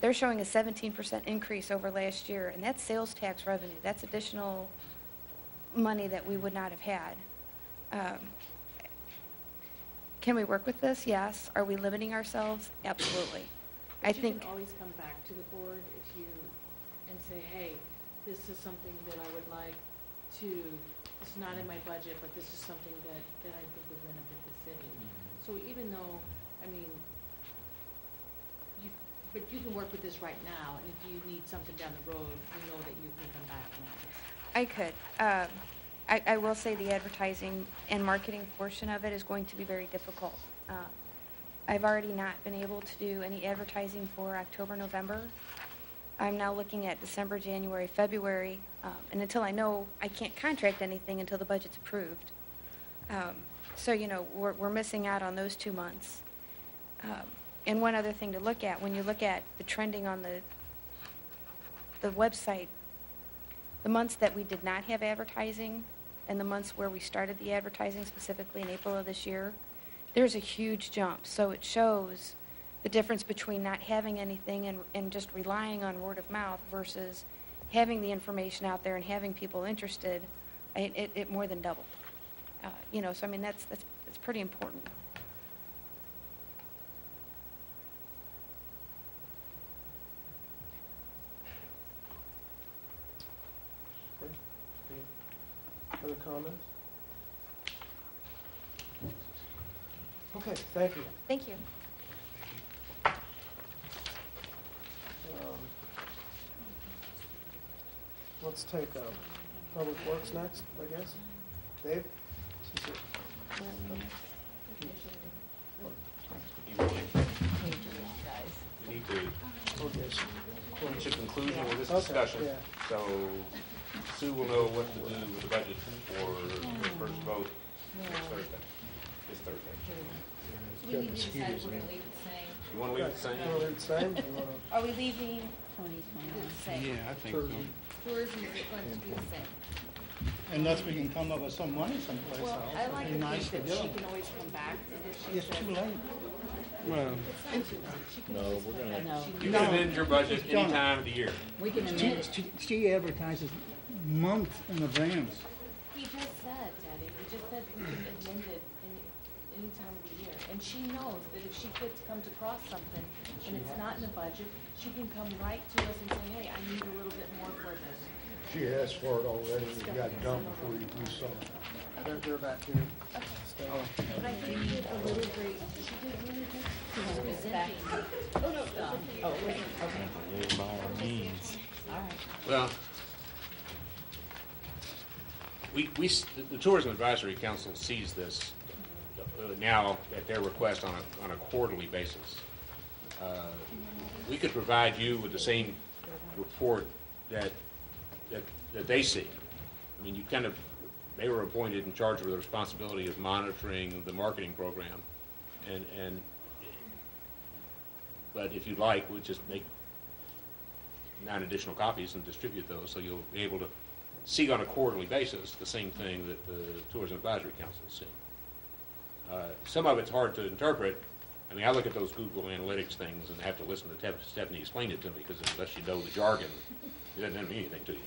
they're showing a 17% increase over last year, and that's sales tax revenue. That's additional money that we would not have had. Can we work with this? Yes. Are we limiting ourselves? Absolutely. But you can always come back to the board if you, and say, hey, this is something that I would like to, it's not in my budget, but this is something that I think would benefit the city. So even though, I mean, but you can work with this right now, and if you need something down the road, you know that you can come back and ask. I could. I will say the advertising and marketing portion of it is going to be very difficult. I've already not been able to do any advertising for October, November. I'm now looking at December, January, February, and until I know, I can't contract anything until the budget's approved. So, you know, we're missing out on those 2 months. And one other thing to look at, when you look at the trending on the website, the months that we did not have advertising and the months where we started the advertising, specifically in April of this year, there's a huge jump. So it shows the difference between not having anything and just relying on word of mouth versus having the information out there and having people interested. It more than doubled. You know, so I mean, that's pretty important. Other comments? Okay, thank you. Thank you. Let's take Public Works next, I guess. Dave? We need to Okay. reach a conclusion with this Okay, discussion, yeah. so Sue will know what to do with the budget for the first vote next Thursday. This Thursday. We need to decide if we're gonna leave it the same. You want to leave it the same? You want to leave it the same? You want to? Are we leaving Twenty it twenty-one. the same? Yeah, I think so. Tourism is going to be the same. Unless we can come up with some money someplace Well, else, I like it'd to be nice think to that do she it. can always come back if she It's says. too late. Well, She can always come back. No. She You can- can amend your budget any time of the year. We can amend it. She advertises months in advance. He just said, Daddy, he just said we can amend it any time of the year. And she knows that if she comes across something and it's not in the budget, she can come right to us and say, hey, I need a little bit more for this. She asked for it already, it got done before we saw it. They're back here. Stay. But I think she did a really great, she did really good. She was presenting stuff. Live by our means. All right. Well, the Tourism Advisory Council sees this now at their request on a quarterly basis. We could provide you with the same report that they see. I mean, they were appointed in charge of the responsibility of monitoring the marketing program, but if you'd like, we'll just make 9 additional copies and distribute those, so you'll be able to see on a quarterly basis the same thing that the Tourism Advisory Council is seeing. Some of it's hard to interpret. I mean, I look at those Google Analytics things and have to listen to Stephanie explain it to me, because unless you know the jargon, it doesn't mean anything to you.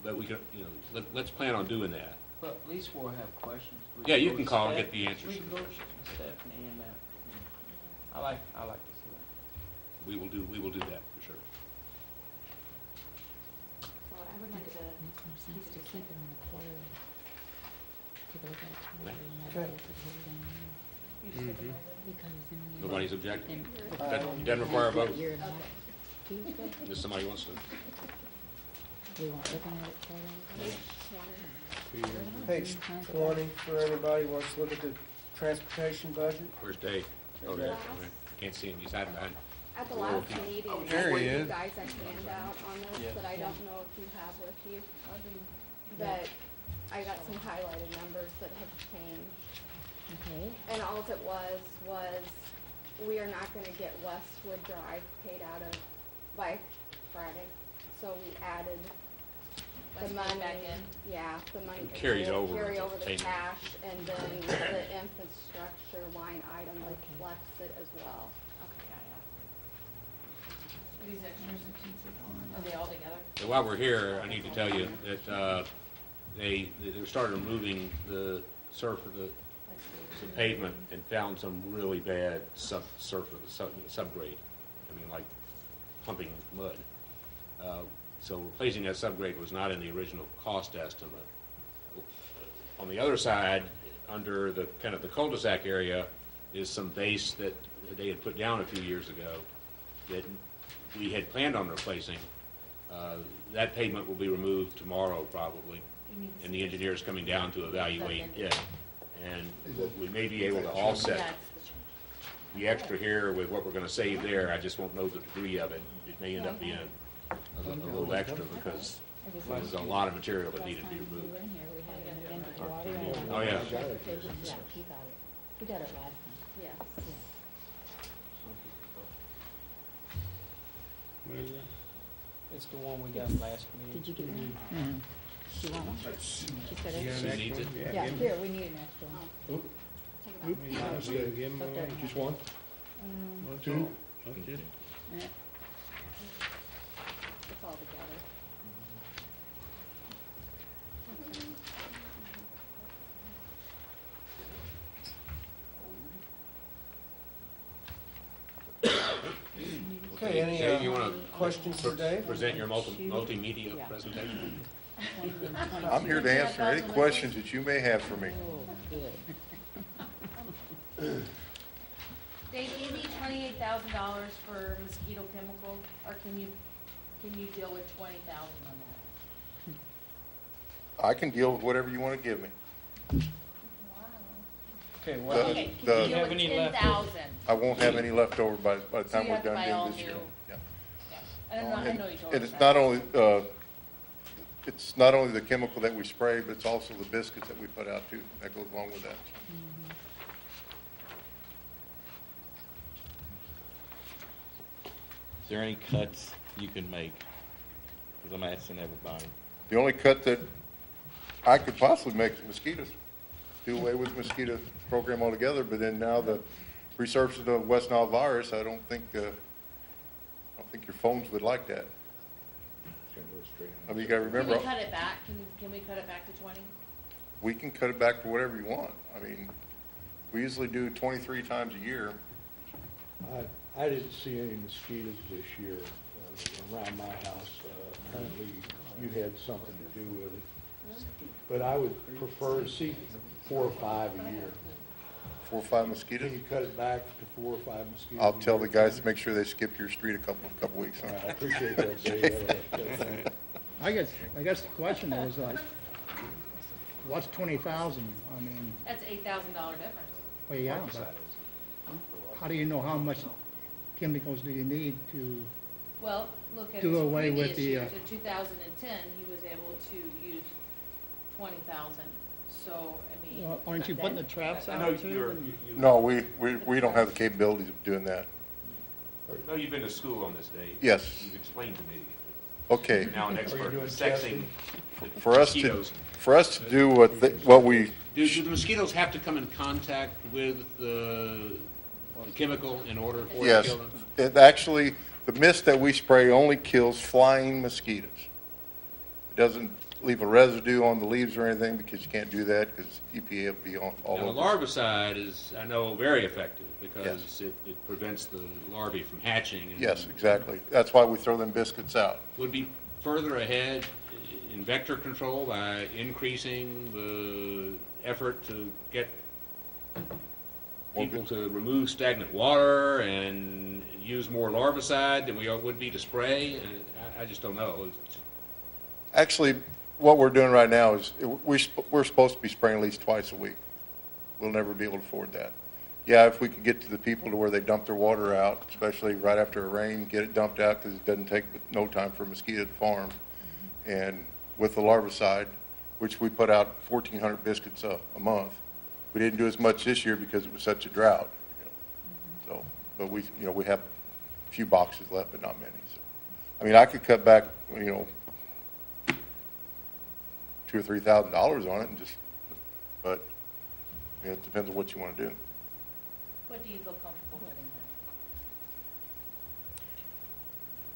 But we can, let's plan on doing that. But at least we'll have questions. We Yeah, you go can to call and Steph- get the answers. We can go to Stephanie and I like to see that. We will do that for sure. So I would like to Makes more sense to keep it on the quarter. Take a look at it. Okay. use for the moment. Because then we. Nobody's objecting? And- It doesn't require a vote? You're not Tuesday? If somebody wants to. We weren't looking at it quarterly? Page 20 for anybody who wants to look at the transportation budget. Where's Dave? Oh, there. Okay. Can't see him. He's hiding behind. At the Little last people. meeting, I there he gave you is. guys a handout on this Yeah. that I don't know if you have with you. That I got some highlighted numbers that have changed. Okay. And all it was we are not gonna get Westwood Drive paid out of by Friday. So we added the Westwood money. back in? Yeah, the money. It carries over Carry into over the payment. cash, and then the infrastructure line item reflects it as well. Okay, got it. These extras, are they all together? So while we're here, I need to tell you that they started removing the pavement and found some really bad subgrade. I mean, like pumping mud. So replacing that subgrade was not in the original cost estimate. On the other side, under the kind of the cul-de-sac area, is some base that they had put down a few years ago that we had planned on replacing. That pavement will be removed tomorrow probably, and the engineer's coming down to evaluate it. And we may be able to offset the extra here with what we're gonna save there. I just won't know the degree of it. It may end up being a little extra because there's a lot of material that needed to be removed. Oh, yeah. Yeah, you got it. We got it last time. Yes. What is that? It's the one we got last meeting. Did you get one? Mhm. Do you want one? She said You got it. an needs extra it? one? Yeah, give here, we need an extra one. Oop, Yeah. him Put one. that in. just one? What's Two? all? What's just- Yeah. It's all together. Okay, any Dave, you wanna questions for Dave? present your multimedia presentation? I'm here to answer any questions that you may have for me. Oh, good. Dave, do you need $28,000 for mosquito chemical, or can you deal with 20,000 on that? I can deal with whatever you want to give me. Okay, The- well, Okay, can the- you deal Have with any 10,000? I won't have any left over by the So time you we're have to done buy doing all this year. new. Yeah. Yeah. I know you told And us it's that. not only the chemical that we spray, but it's also the biscuits that we put out too. That goes along with that. Is there any cuts you can make? Because I'm asking everybody. The only cut that I could possibly make is mosquitoes. Do away with the mosquito program altogether, but then now the resurface of the West Nile virus, I don't think your phones would like that. I mean, you gotta Can remember, we cut it back? Can we cut it back to 20? we can cut it back to whatever you want. I mean, we usually do 23 times a year. I didn't see any mosquitoes this year around my house. Apparently, you had something to do with it. But I would prefer to see 4 or 5 a year. 4 or 5 mosquitoes. Can you cut it back to 4 or 5 mosquitoes? I'll a tell the year? guys to make sure they skip your street a couple weeks. All right, I appreciate that, Dave. I guess the question is like, what's 20,000? I mean, That's $8,000 difference. well, yeah, but how do you know how much chemicals do you need to, Well, look at Do his away with previous the, years. In 2010, he was able to use 20,000. So, I mean. well, aren't you putting the traps I know out too? No, we don't have the capabilities of doing that. I know you've been to school on this, Dave. Yes. You've explained to me. Okay. You're now an expert in sexing the For us mosquitoes. to do what we, Do the mosquitoes have to come in contact with the chemical in order for it to yes, kill them? it actually, the mist that we spray only kills flying mosquitoes. It doesn't leave a residue on the leaves or anything, because you can't do that, because EPA will be all Now, the over. larvicide is, I know, very effective because it prevents the larvae from hatching. And Yes, exactly. That's why we throw them biscuits out. Would be further ahead in vector control by increasing the effort to get people to remove stagnant water and use more larvicide than we would be to spray. And I just don't know. Actually, what we're doing right now is, we're supposed to be spraying at least twice a week. We'll never be able to afford that. Yeah, if we could get to the people to where they dump their water out, especially right after a rain, get it dumped out, because it doesn't take no time for a mosquito to farm. And with the larvicide, which we put out 1,400 biscuits a month. We didn't do as much this year because it was such a drought. So, but we have a few boxes left, but not many. So, I mean, I could cut back, $2,000 or $3,000 on it, and just, but it depends on what you want to do. What do you feel comfortable cutting that?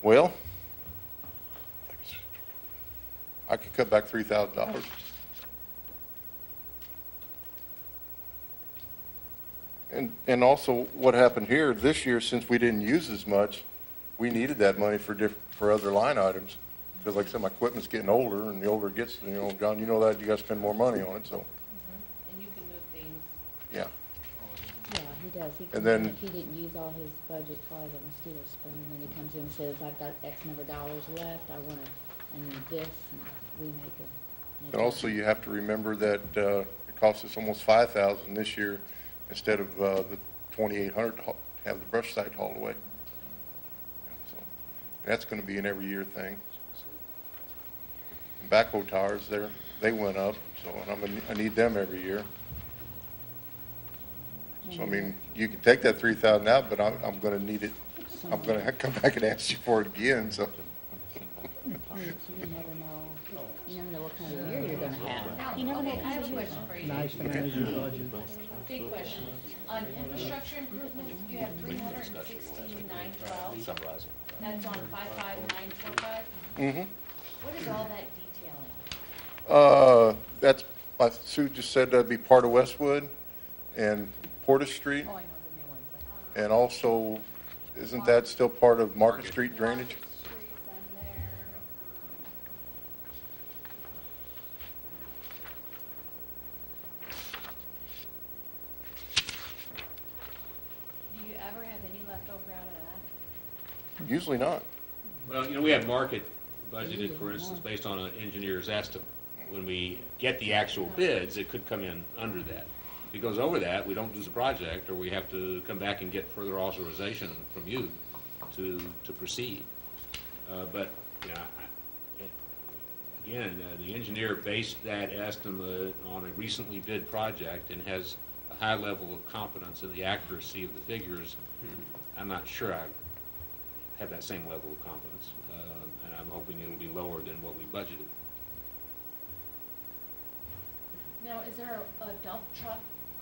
Well, I could cut back $3,000. And also, what happened here this year, since we didn't use as much, we needed that money for other line items. Because like I said, my equipment's getting older, and the older it gets, John, you know that, you gotta spend more money on it, so, And you can move things. yeah. Yeah, he does. He And comes then- in, if he didn't use all his budget for the mosquito spray, and then he comes in and says, I've got X number of dollars left, I need this, and we make a. And also, you have to remember that, it cost us almost 5,000 this year, instead of, the 2,800 to have the brush site hauled away. So, that's gonna be an every year thing. And backhoe tires, they went up, so, and I need them every year. So, I mean, you can take that 3,000 out, but I'm gonna need it, I'm gonna come back and ask you for it again, so. You never know, you never know what kind of year you're gonna have. You never know. Okay, I have a question for you. Nice to manage your budget. Big question. On infrastructure improvement, you have 316,912. That's on 55945. Mm-hmm. What is all that detailing? That's, like Sue just said, that'd be part of Westwood and Porter Street. Oh, I know the new one, but. And also, isn't that still part of Market Street drainage? Streets in there, Do you ever have any left over out of that? Usually not. Well, we have market budgeted, for instance, based on an engineer's estimate. When we get the actual bids, it could come in under that. If it goes over that, we don't do the project, or we have to come back and get further authorization from you to proceed. But, again, the engineer based that estimate on a recently bid project and has a high level of confidence in the accuracy of the figures. I'm not sure I have that same level of confidence, and I'm hoping it'll be lower than what we budgeted. Now, is there a dump truck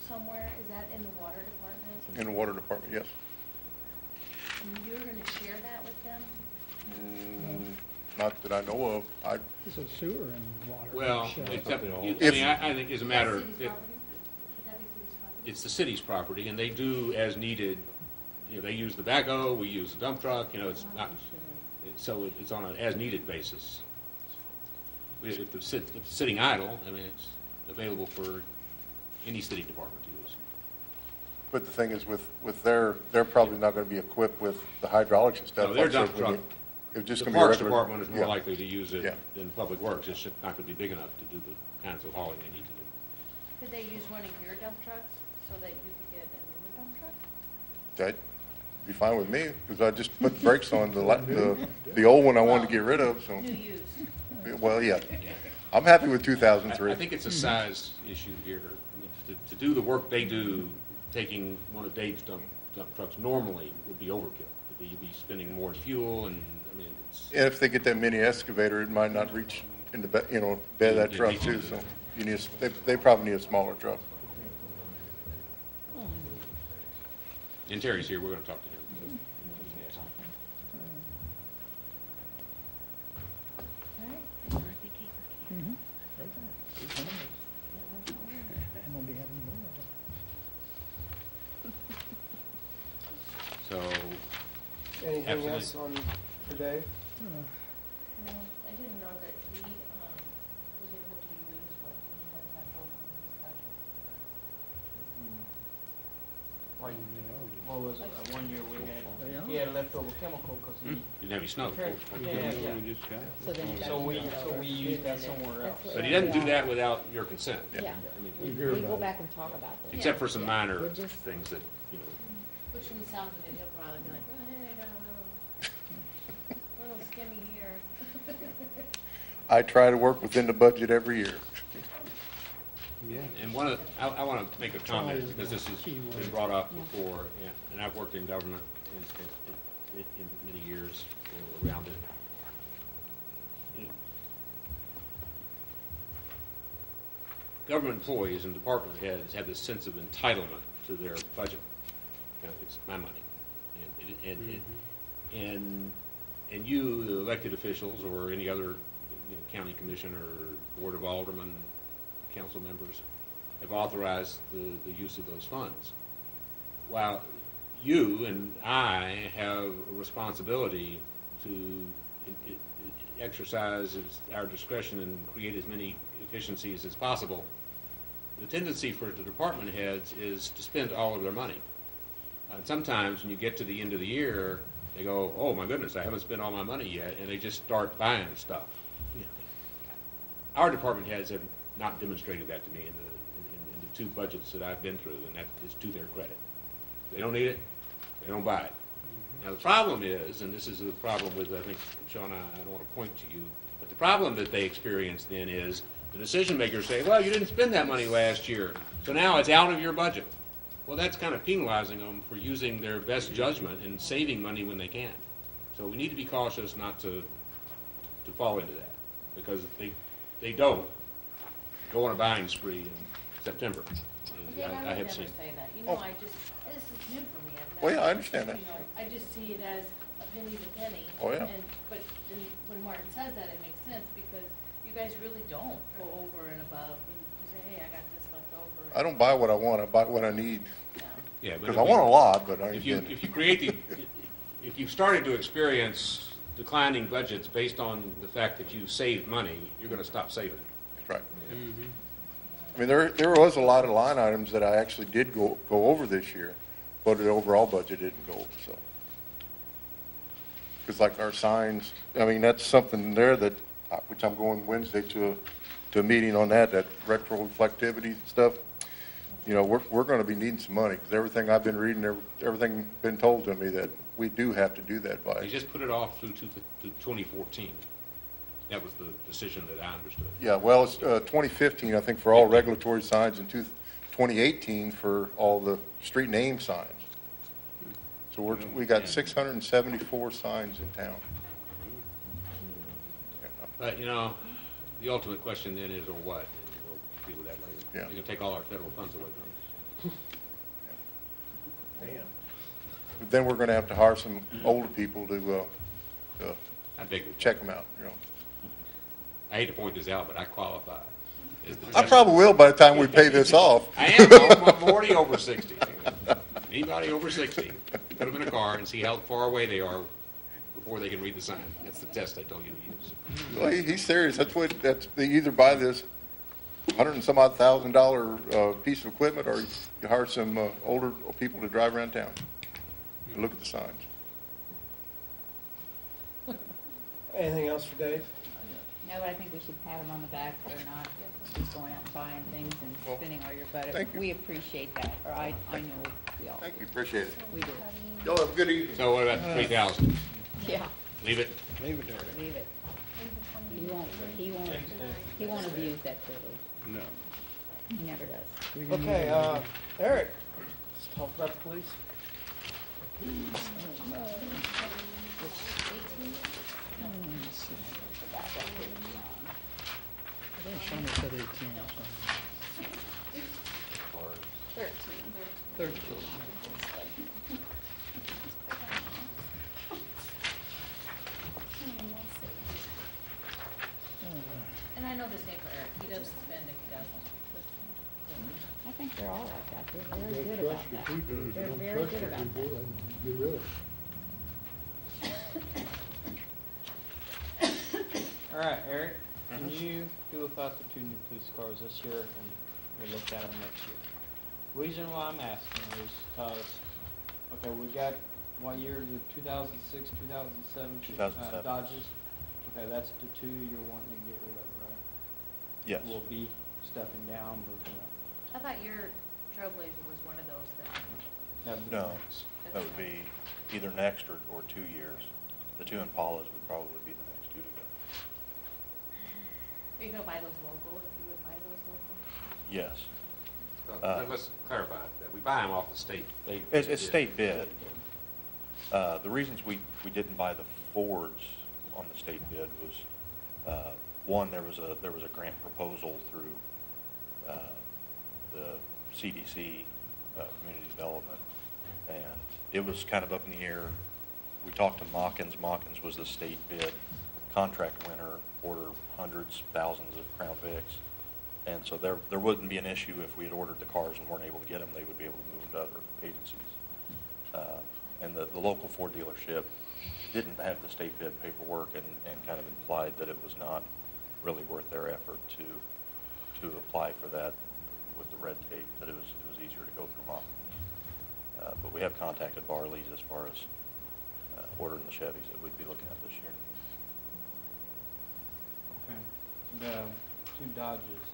somewhere? Is that in the water department? In the water department, yes. And you're gonna share that with them? Not that I know of. It's a sewer and water. Well, Sure. except, If- I think as a matter, City's property? Would that be city's property? it's the city's property, and they do as needed, they use the backhoe, we use the dump truck, it's not, so it's on an as-needed basis. If it's sitting idle, it's available for any city department to use. But the thing is, with they're probably not gonna be equipped with the hydraulics and stuff. No, their Like I said, dump truck, It's just the gonna be a Parks regular. Department is more Yeah. likely to use it Yeah. than Public Works, it's just not gonna be big enough to do the kinds of hauling they need to do. Could they use one of your dump trucks so that you could get a newer dump truck? That'd be fine with me, because I just put the brakes on the old one I wanted to get rid of, so. New use. Well, yeah. I'm happy with 2003. I think it's a size issue here. To do the work they do, taking one of Dave's dump trucks normally would be overkill. You'd be spending more in fuel, and, it's. And if they get that mini excavator, it might not reach in the, bed of that Yeah, truck me too, too. so they probably need a smaller truck. And Terry's here, we're gonna talk to him. I'm gonna be having more of it. So, Anything Absolutely. else for Dave? No, I didn't know that he, was able to use what he had left over in his budget. What was it, that one year he had leftover chemical, cause he. didn't have any snow. So then it got. So we used that somewhere else. But he doesn't do that without your consent. Yeah, we hear we about go it. back and talk about this. Except for some Yeah, minor we're just- things that, Which from the sound of it, he'll probably be like, oh, hey, I got a little skimmy here. I try to work within the budget every year. and I want to make a comment, because this has been brought up before, and I've worked in government in many years around it. Government employees and department heads have this sense of entitlement to their budget. It's my money. And you, the elected officials, or any other county commissioner, or board of aldermen, council members, have authorized the use of those funds. While you and I have a responsibility to exercise our discretion and create as many efficiencies as possible, the tendency for the department heads is to spend all of their money. And sometimes when you get to the end of the year, they go, oh my goodness, I haven't spent all my money yet, and they just start buying stuff. Our department heads have not demonstrated that to me in the two budgets that I've been through, and that is to their credit. They don't need it, they don't buy it. Now the problem is, and this is the problem with, I think, Sean, I don't want to point to you, but the problem that they experience then is the decision makers say, well, you didn't spend that money last year, so now it's out of your budget. Well, that's kind of penalizing them for using their best judgment and saving money when they can. So we need to be cautious not to fall into that, because they don't go on a buying spree in September. Again, I I would have never seen. say that. You know, this is new for me. I've Well, never- yeah, I understand that. You know, I just see it as a penny to penny. Oh, yeah. But then when Martin says that, it makes sense, because you guys really don't go over and above, and you say, hey, I got this left over. I don't buy what I want, I buy what I need. Yeah, but Because if I want a lot, but I If ain't you getting it. if you've started to experience declining budgets based on the fact that you saved money, you're going to stop saving. That's right. I mean, there was a lot of line items that I actually did go over this year, but the overall budget didn't go over, so. Because like our signs, I mean, that's something there that, which I'm going Wednesday to a meeting on that retroreflectivity stuff. You know, we're going to be needing some money, because everything I've been reading, everything been told to me that we do have to do that They by. just put it off through to 2014. That was the decision that I understood. Yeah, well, it's 2015, I think, for all regulatory signs, and 2018 for all the street name signs. So we got 674 signs in town. But, you know, the ultimate question then is, or what? And we'll deal with that later. Yeah. They're going to take all our federal funds away from us. But then we're going to have to hire some older people to I figured. check them out, you know. I hate to point this out, but I qualify. as the I test- probably will by the time we pay this off. I am. I'm already over 60. Anybody over 60, put them in a car and see how far away they are before they can read the sign. That's the test I told you to use. Well, he's serious. They either buy this $100,000 piece of equipment, or you hire some older people to drive around town and look at the signs. Anything else for Dave? No, but I think we should pat them on the back for not just going out and buying things and Well, spending all your budget. thank you. We appreciate that, or I know we all Thank do. you, appreciate it. We do. Y'all have a good evening. So what about the 3,000? Yeah, Leave it? Leave it there. leave it. He won't abuse that privilege. No. He never does. Okay, Eric, let's talk about the police. I think Shawna said 18 or something. 13. And I know the same for Eric, he doesn't spend if he doesn't. I think they're all like that. They're very Don't good trust about your that. people. If you They're don't very trust good your about people, that. then get rid of them. All right, Eric, can you do without the 2 new police cars this year, and we'll look at them next year? Reason why I'm asking is because, okay, we got, what year, the 2006, 2007 2007. Dodges? Okay, that's the 2 you're wanting to get rid of, right? Yes. We'll be stepping down, moving up. I thought your Trailblazer was one of those that. That'd be No, next. that would be either next or 2 years. The 2 Impalas would probably be the next 2 to go. Are you gonna buy those local, if you would buy those local? Yes. Let's clarify that. We buy them off the state. It's state bid. The reasons we didn't buy the Fords on the state bid was, one, there was a grant proposal through the CDC, Community Development, and it was kind of up in the air. We talked to Mawkins. Mawkins was the state bid contract winner, order hundreds, thousands of Crown Vics. And so there wouldn't be an issue if we had ordered the cars and weren't able to get them. They would be able to move them to other agencies. And the local Ford dealership didn't have the state bid paperwork and kind of implied that it was not really worth their effort to apply for that with the red tape, that it was easier to go through Moffett. But we have contacted Barley's as far as ordering the Chevys that we'd be looking at this year. Okay. The two Dodges,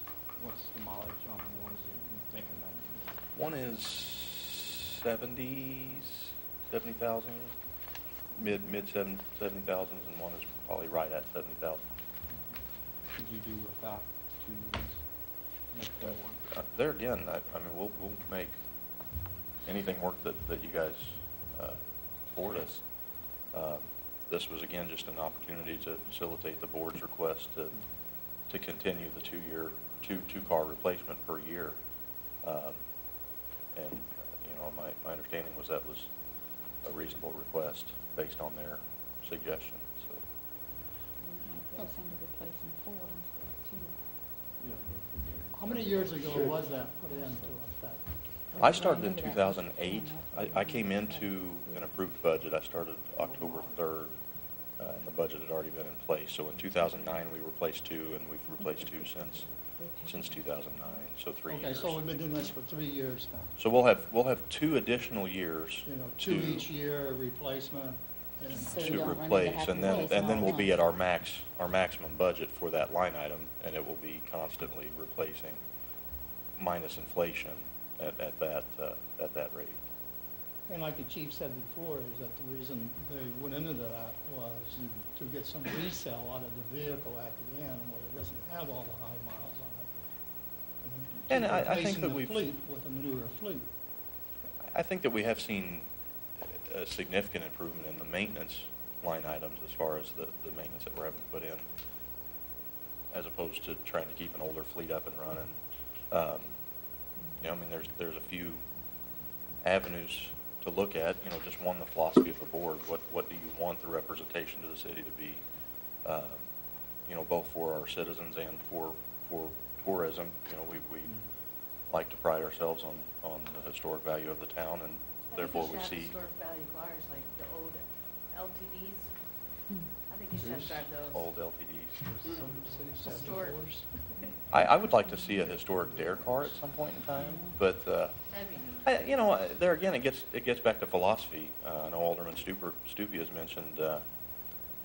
what's the mileage on the ones that you're thinking about? One is 70,000, mid 70,000s, and one is probably right at 70,000. Could you do about two units? Make them one? There again, I mean, we'll make anything work that you guys afford us. This was again just an opportunity to facilitate the board's request to continue the two-car replacement per year. And you know, my understanding was that was a reasonable request based on their suggestion. So. They're saying to replace them 4 instead of 2. How many years ago was that put into effect? I started in 2008. I came into an approved budget. I started October 3rd, and the budget had already been in place. So in 2009, we replaced 2, and we've replaced 2 since 2009. So 3 years. Okay, so we've been doing this for 3 years now. So we'll have 2 additional years. You know, 2 each year replacement. And So you to don't run into replace, having and to replace then them all we'll be at at our maximum budget for that line item, and it will be constantly replacing minus inflation at that rate. And like the chief said before, is that the reason they went into that was to get some resale out of the vehicle at the end where it doesn't have all the high miles on it. And I think replacing that the we've fleet with a newer fleet. I think that we have seen a significant improvement in the maintenance line items as far as the maintenance that we're having to put in, as opposed to trying to keep an older fleet up and running. You know, I mean, there's a few avenues to look at. You know, just one, the philosophy of the board. What do you want the representation to the city to be? You know, both for our citizens and for tourism. You know, we like to pride ourselves on the historic value of the town, and therefore we see. Historic value cars like the old LTDs. I think you should have to drive those. Old LTDs. Historic. I would like to see a historic dare car at some point in time, but That'd be neat. you know, there again, it gets back to philosophy. I know Alderman Stupi has mentioned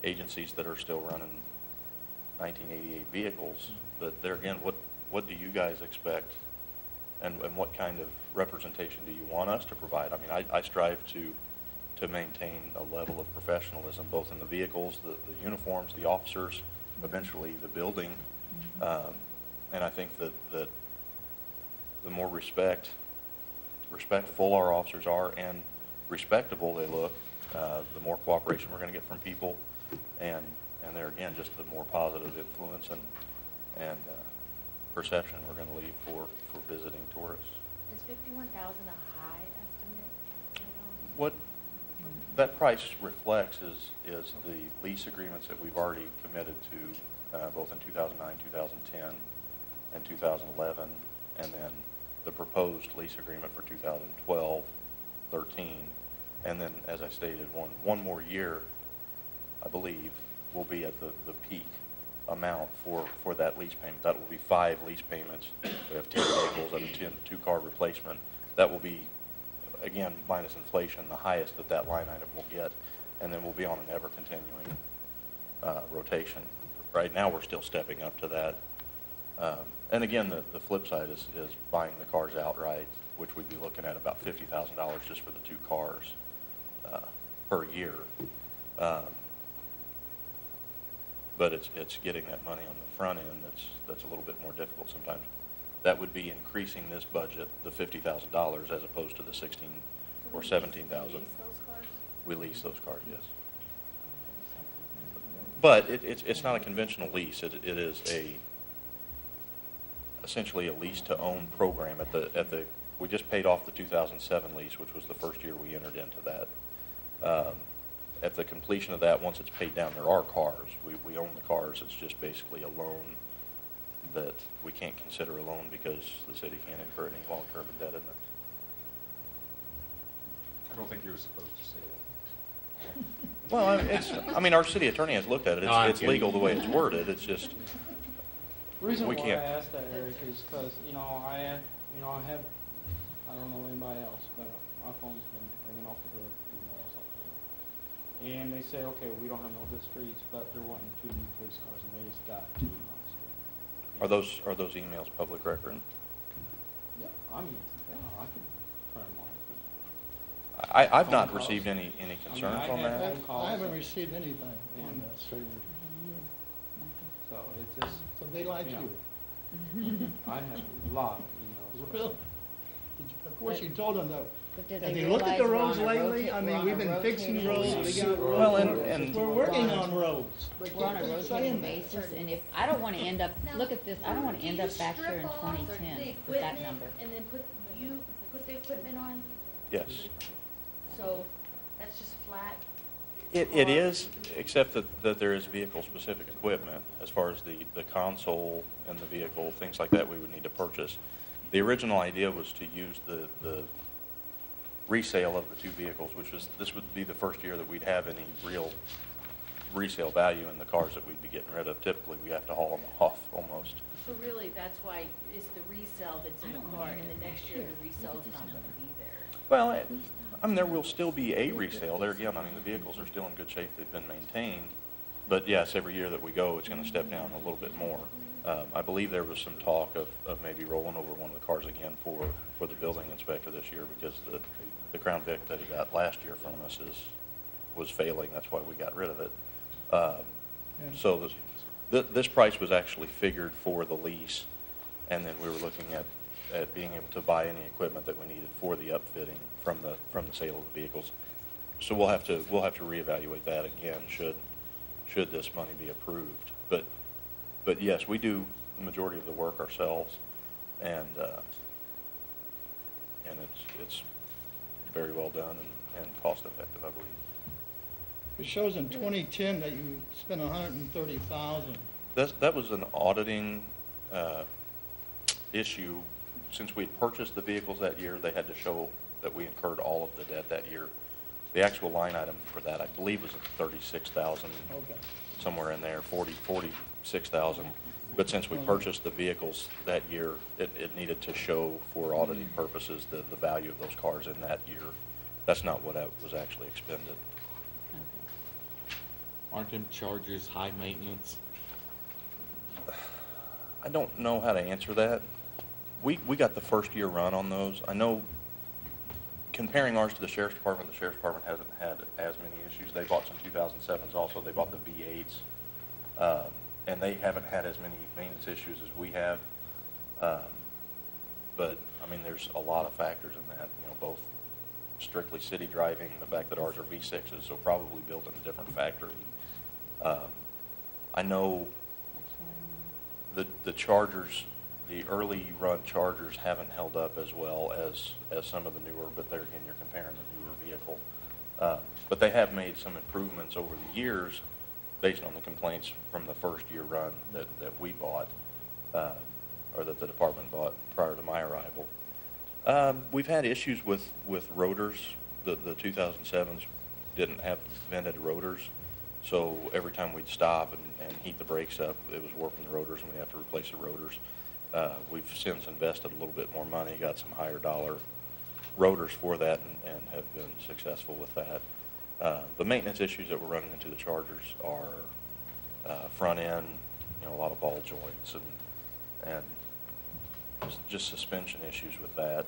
agencies that are still running 1988 vehicles, but there again, what do you guys expect, and what kind of representation do you want us to provide? I mean, I strive to maintain a level of professionalism, both in the vehicles, the uniforms, the officers, eventually the building, and I think that the more respectful our officers are and respectable they look, the more cooperation we're going to get from people, and there again, just the more positive influence and perception we're going to leave for visiting tourists. Is 51,000 a high estimate? What that price reflects is the lease agreements that we've already committed to, both in 2009, 2010, and 2011, and then the proposed lease agreement for 2012, 13, and then, as I stated, one more year, I believe, will be at the peak amount for that lease payment. That will be 5 lease payments. We have 10 vehicles and a 2-car replacement. That will be, again, minus inflation, the highest that line item will get, and then we'll be on an ever-continuing rotation. Right now, we're still stepping up to that. And again, the flip side is buying the cars outright, which we'd be looking at about $50,000 just for the 2 cars per year. But it's getting that money on the front end that's a little bit more difficult sometimes. That would be increasing this budget, the $50,000, as opposed to the 16 or 17,000. We lease those cars, yes. But it's not a conventional lease. It is essentially a lease-to-own program. We just paid off the 2007 lease, which was the first year we entered into that. At the completion of that, once it's paid down, there are cars. We own the cars. It's just basically a loan that we can't consider a loan because the city can't incur any long-term indebtedness. I don't think you were supposed to say that. Well, I mean, our city attorney has looked at it. No, I'm It's kidding. legal the way it's worded. It's just, Reason we why can't. I asked that, Eric, is because, I have, I don't know anybody else, but my phone's been ringing off the hook, emails off the hook. And they say, okay, we don't have no good streets, but they're wanting 2 new police cars, and they just got 2 on the street. Are those emails public record? Yeah, I mean, yeah, I can print them off. I've Phone not calls. received any concerns I on have that. phone calls I haven't and- received anything on and this, So it's just, so they like Yeah. you. I have a lot of emails. Really? Of course, you told them that. But did Have they they looked at the realize roads we're on a lately? I we're mean, on we've a been fixing rotating roads, we got roads. Well, and We're working on roads. They We're on a keep rotating saying that. basis, and if, I don't wanna end up, look at this, I don't wanna end up back here in 2010 with that number. And then put the equipment on, Yes. so that's just flat. It is, except that there is vehicle-specific equipment, as far as the console and the vehicle, things like that we would need to purchase. The original idea was to use the resale of the 2 vehicles, this would be the first year that we'd have any real resale value in the cars that we'd be getting rid of. Typically, we have to haul them off almost. So really, that's why it's the resale that's in the car, and the next year the resale is not gonna be there. Well, I mean, there will still be a resale. There again, I mean, the vehicles are still in good shape. They've been maintained. But yes, every year that we go, it's going to step down a little bit more. I believe there was some talk of maybe rolling over one of the cars again for the building inspector this year, because the Crown Vic that he got last year from us was failing. That's why we got rid of it. So this price was actually figured for the lease, and then we were looking at being able to buy any equipment that we needed for the upfitting from the sale of the vehicles. So we'll have to reevaluate that again should this money be approved. But yes, we do the majority of the work ourselves, and it's very well done and cost effective, I believe. It shows in 2010 that you spent 130,000. That was an auditing issue. Since we had purchased the vehicles that year, they had to show that we incurred all of the debt that year. The actual line item for that, I believe, was at 36,000, Okay. somewhere in there, 46,000. But since we purchased the vehicles that year, it needed to show for auditing purposes the value of those cars in that year. That's not what was actually expended. Aren't them chargers high maintenance? I don't know how to answer that. We got the first year run on those. I know, comparing ours to the sheriff's department hasn't had as many issues. They bought some 2007s also. They bought the V8s. And they haven't had as many maintenance issues as we have. But, I mean, there's a lot of factors in that, both strictly city driving, the fact that ours are V6s, so probably built in a different factory. I know the Chargers, the early run Chargers haven't held up as well as some of the newer, but there again, you're comparing the newer vehicle. But they have made some improvements over the years based on the complaints from the first year run that we bought, or that the department bought prior to my arrival. We've had issues with rotors. The 2007s didn't have vented rotors, so every time we'd stop and heat the brakes up, it was warping the rotors, and we'd have to replace the rotors. We've since invested a little bit more money, got some higher dollar rotors for that, and have been successful with that. The maintenance issues that we're running into the Chargers are front end, a lot of ball joints and just suspension issues with that.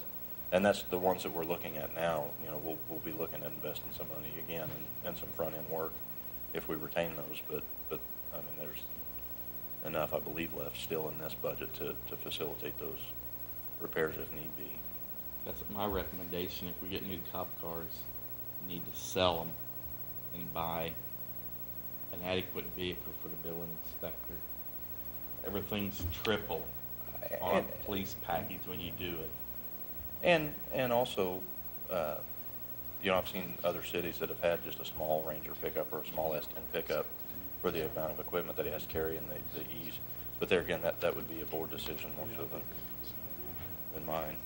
And that's the ones that we're looking at now. We'll be looking at investing some money again in some front end work if we retain those. But I mean, there's enough, I believe, left still in this budget to facilitate those repairs if need be. That's my recommendation. If we get new cop cars, we need to sell them and buy an adequate vehicle for the building inspector. Everything's triple on a police package when you do it. And also, I've seen other cities that have had just a small Ranger pickup or a small S10 pickup for the amount of equipment that it has to carry and the ease. But there again, that would be a board decision more so than mine.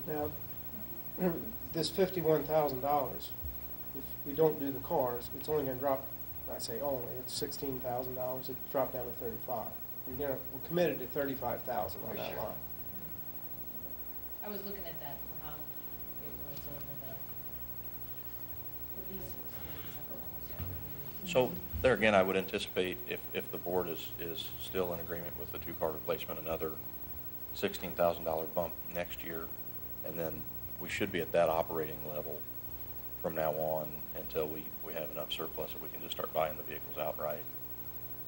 Now, this $51,000, if we don't do the cars, it's only gonna drop, I say only, it's $16,000, it dropped down to 35. We're committed to 35,000 on For that sure. line. I was looking at that for how it was over the lease expense of almost every year. So there again, I would anticipate if the board is still in agreement with the two-car replacement, another $16,000 bump next year, and then we should be at that operating level from now on until we have enough surplus that we can just start buying the vehicles outright.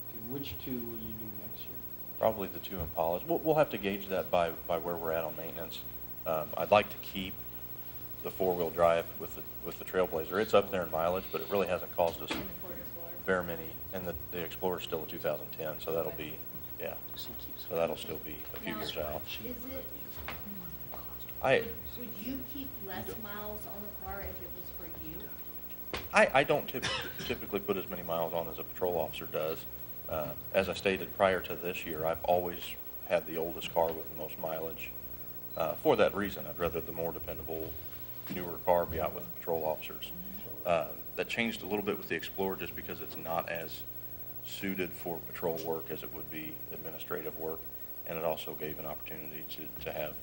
Okay, which two will you do next year? Probably the two Impalas. We'll have to gauge that by where we're at on maintenance. I'd like to keep the four-wheel drive with the Trailblazer. It's up there in mileage, but it really hasn't caused us very many. And the Explorer's still a 2010, so that'll be, yeah. So that'll still be a few years out. Is it, would you keep less miles on the car if it was for you? I don't typically put as many miles on as a patrol officer does. As I stated prior to this year, I've always had the oldest car with the most mileage. For that reason, I'd rather the more dependable, newer car be out with patrol officers. That changed a little bit with the Explorer just because it's not as suited for patrol work as it would be administrative work, and it also gave an opportunity to have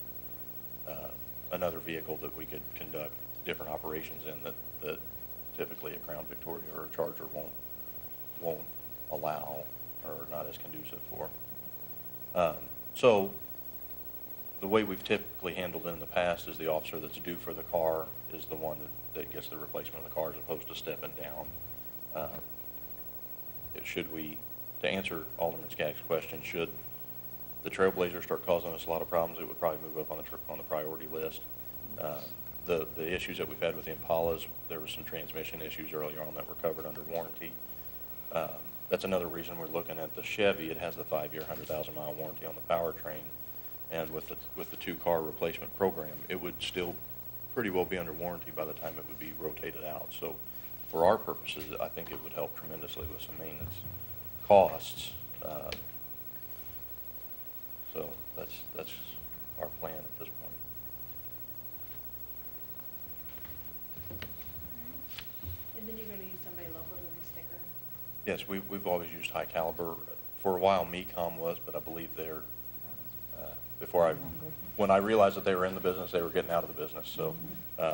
another vehicle that we could conduct different operations in that typically a Crown Victoria or a Charger won't allow or not as conducive for. So the way we've typically handled it in the past is the officer that's due for the car is the one that gets the replacement of the car as opposed to stepping down. To answer Alderman Skaggs' question, should the Trailblazer start causing us a lot of problems, it would probably move up on the priority list. The issues that we've had with the Impalas, there were some transmission issues earlier on that were covered under warranty. That's another reason we're looking at the Chevy. It has the 5-year, 100,000-mile warranty on the powertrain, and with the two-car replacement program, it would still pretty well be under warranty by the time it would be rotated out. So for our purposes, I think it would help tremendously with some maintenance costs. So that's our plan at this point. And then you're gonna use somebody local to re-sticker? Yes, we've always used High Caliber. For a while, MECOM was, but I believe they're, when I realized that they were in the business, they were getting out of the business. So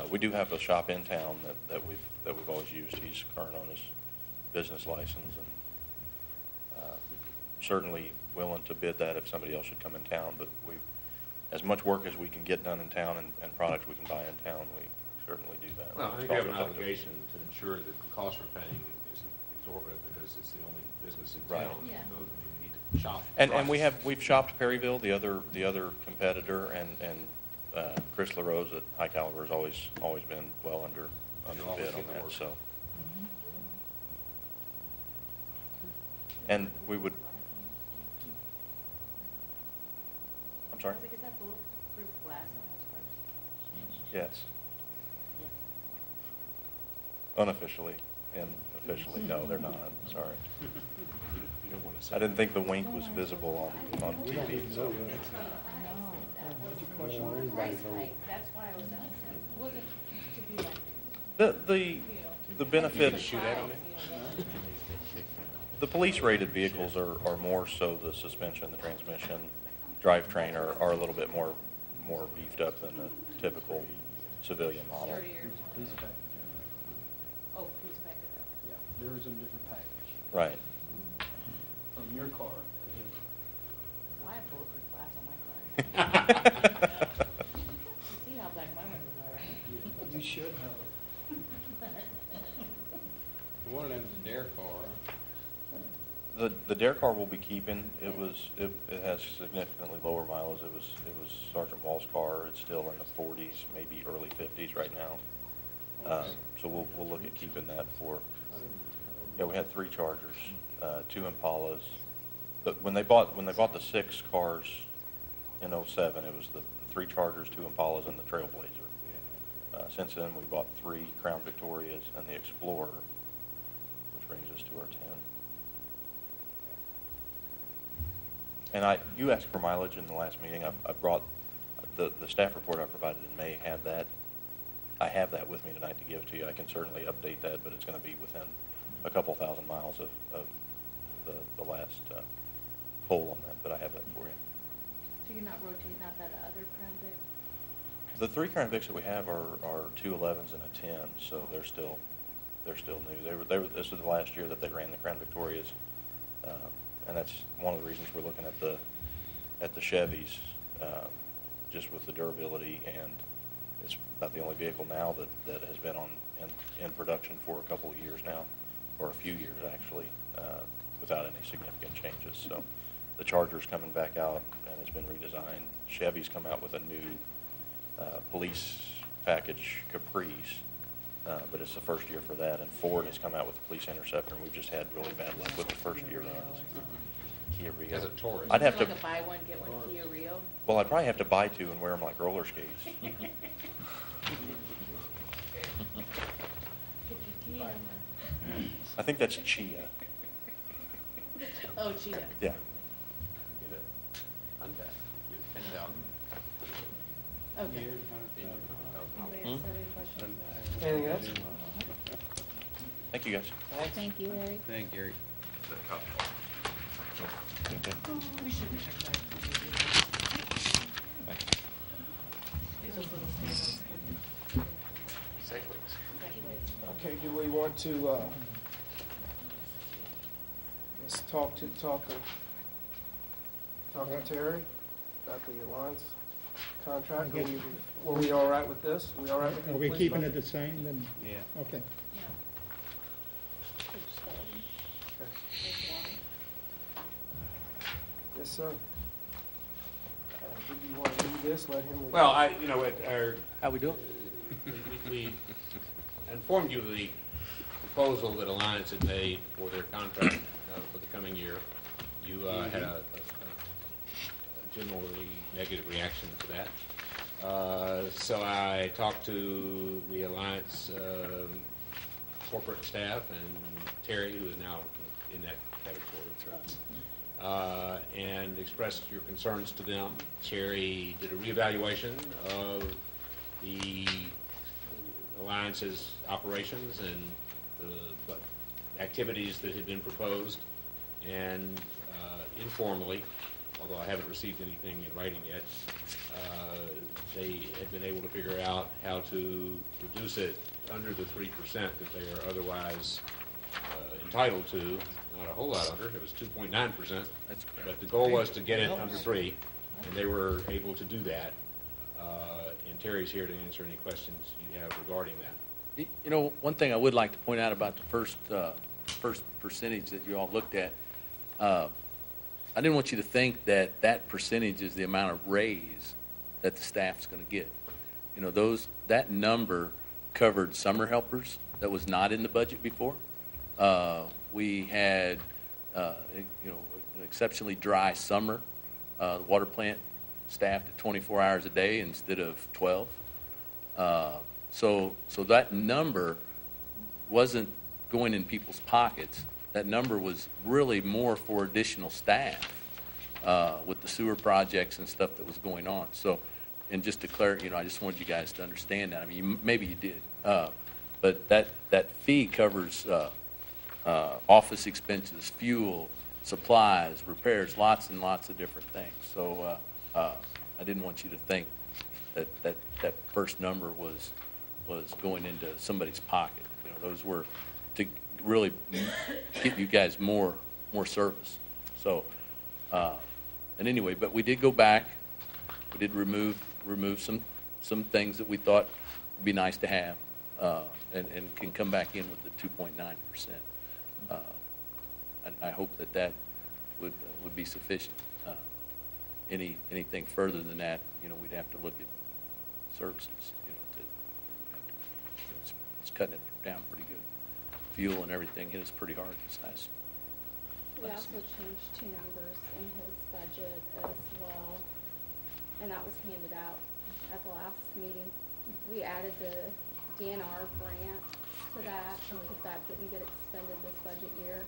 we do have a shop in town that we've always used. He's current on his business license, and certainly willing to bid that if somebody else should come in town. But as much work as we can get done in town and products we can buy in town, we certainly do that. Well, I It's think we have an cost-effective. obligation to ensure that the cost we're paying isn't exorbitant because it's the only business in Right. town. Yeah. So we need to shop. And price. we've shopped Perryville, the other competitor, and Chris LaRose at High Caliber has always been well under You'll always bid on get the that. work. So, and we would. I'm sorry. I was like, is that bulletproof glass on those cars? Yes. Unofficially and officially, no, they're not. Sorry. You don't want to say. I didn't think the wink was visible on We don't TV. even know that. That was Well, everybody price knows. hike, that's why I was asking. It wasn't to be like, The benefit. Shoot at 'em then? The police-rated vehicles are more so the suspension, the transmission, drivetrain are a little bit more beefed up than the typical civilian model. sturdier. Please back. Oh, please back it up. Yeah, there is a different package Right. from your car. Well, I have bulletproof glass on my car. You see how black my windows are, right? You should have. One of them's a dare car. The Dare car we'll be keeping. It has significantly lower mileage. It was Sergeant Wall's car. It's still in the 40s, maybe early 50s right now. So we'll look at keeping that for. Yeah, we had 3 Chargers, 2 Impalas. But when they bought the 6 cars in '07, it was the 3 Chargers, 2 Impalas, and the Trailblazer. Since then, we bought 3 Crown Victorias and the Explorer, which brings us to our 10. And you asked for mileage in the last meeting. I brought the staff report I provided in May had that. I have that with me tonight to give to you. I can certainly update that, but it's going to be within a couple thousand miles of the last poll on that, but I have that for you. So you're not rotating out that other Crown Vic? The 3 Crown Vics that we have are 2 11s and a 10, so they're still new. This is the last year that they ran the Crown Victorias, and that's one of the reasons we're looking at the Chevys, just with the durability, and it's about the only vehicle now that has been in production for a couple of years now, or a few years actually, without any significant changes. So the Charger's coming back out and it's been redesigned. Chevy's come out with a new police package Caprice, but it's the first year for that. And Ford has come out with the Police Interceptor, and we've just had really bad luck with the first year runs. Kia Rio. As a tourist. I'd have Is to. it like a buy one, get one Kia Rio? Well, I'd probably have to buy 2 and wear them like roller skates. I think that's Chia. Oh, Chia. Yeah. Okay. Anybody else have any questions? Anything else? Thank you, guys. Thank you, Eric. Thank you, Eric. Okay. We should return back to These are little statements. Okay, do we want to, let's talk to Terry about the Alliance contract? Were we all right with this? We all right with the Are we police keeping budget? it the same then? Yeah. Okay. Yes, sir. Did you want to read this? Let him read it. Well, How we doing? we informed you of the proposal that Alliance had made for their contract for the coming year. You had a generally negative reaction to that. So I talked to the Alliance corporate staff and Terry, who is now in that category, and expressed your concerns to them. Terry did a reevaluation of the Alliance's operations and the activities that had been proposed, and informally, although I haven't received anything in writing yet, they had been able to figure out how to reduce it under the 3% that they are otherwise entitled to. Not a whole lot under, it was 2.9%. But the goal was to get it under 3, and they were able to do that. And Terry's here to answer any questions you have regarding that. You know, one thing I would like to point out about the first percentage that you all looked at, I didn't want you to think that that percentage is the amount of raise that the staff's going to get. You know, that number covered summer helpers that was not in the budget before. We had, an exceptionally dry summer. The water plant staffed at 24 hours a day instead of 12. So that number wasn't going in people's pockets. That number was really more for additional staff with the sewer projects and stuff that was going on. So, and just to clarify, I just wanted you guys to understand that. I mean, maybe you did, but that fee covers office expenses, fuel, supplies, repairs, lots and lots of different things. So I didn't want you to think that first number was going into somebody's pocket. Those were to really get you guys more service. So, and anyway, but we did go back. We did remove some things that we thought would be nice to have, and can come back in with the 2.9%. I hope that would be sufficient. Anything further than that, we'd have to look at services. It's cutting it down pretty good. Fuel and everything hit us pretty hard this last. We also changed 2 numbers in his budget as well, and that was handed out at the last meeting. We added the DNR grant to that because that didn't get expended this budget year.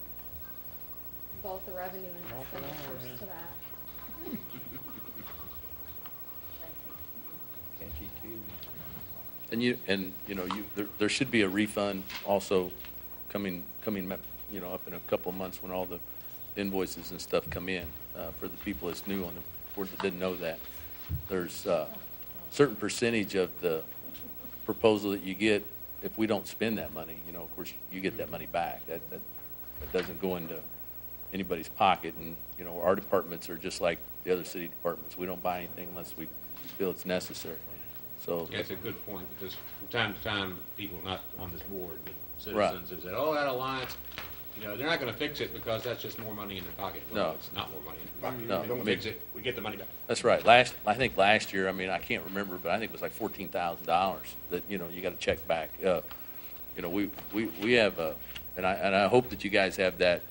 Both the revenue and expenditures to that. And you know, there should be a refund also coming, you know, up in a couple of months when all the invoices and stuff come in, for the people that's new on the board that didn't know that. There's a certain percentage of the proposal that you get, if we don't spend that money, you know, of course, you get that money back. That doesn't go into anybody's pocket. And, you know, our departments are just like the other city departments. We don't buy anything unless we feel it's necessary. So Yeah, it's a good point, because from time to time, people not on this board, but Right. citizens have said, oh, that alliance, you know, they're not gonna fix it because that's just more money in their pocket. No. Well, it's not more money in their pocket. No, They don't I mean- fix it, we get the money back. that's right. I think last year, I mean, I can't remember, but I think it was like $14,000 that, you know, you got to check back. You know, we have, and I hope that you guys have that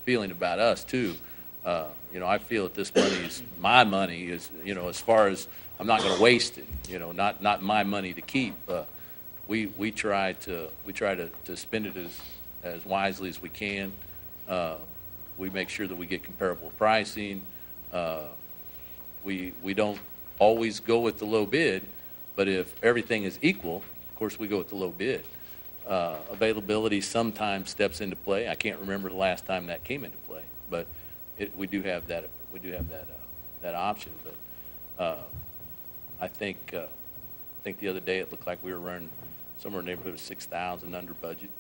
feeling about us too. You know, I feel that this money is my money, is, you know, as far as I'm not going to waste it, you know, not my money to keep. We try to spend it as wisely as we can. We make sure that we get comparable pricing. We don't always go with the low bid, but if everything is equal, of course, we go with the low bid. Availability sometimes steps into play. I can't remember the last time that came into play, but we do have that option. But I think the other day it looked like we were running somewhere in the neighborhood of 6,000 under budget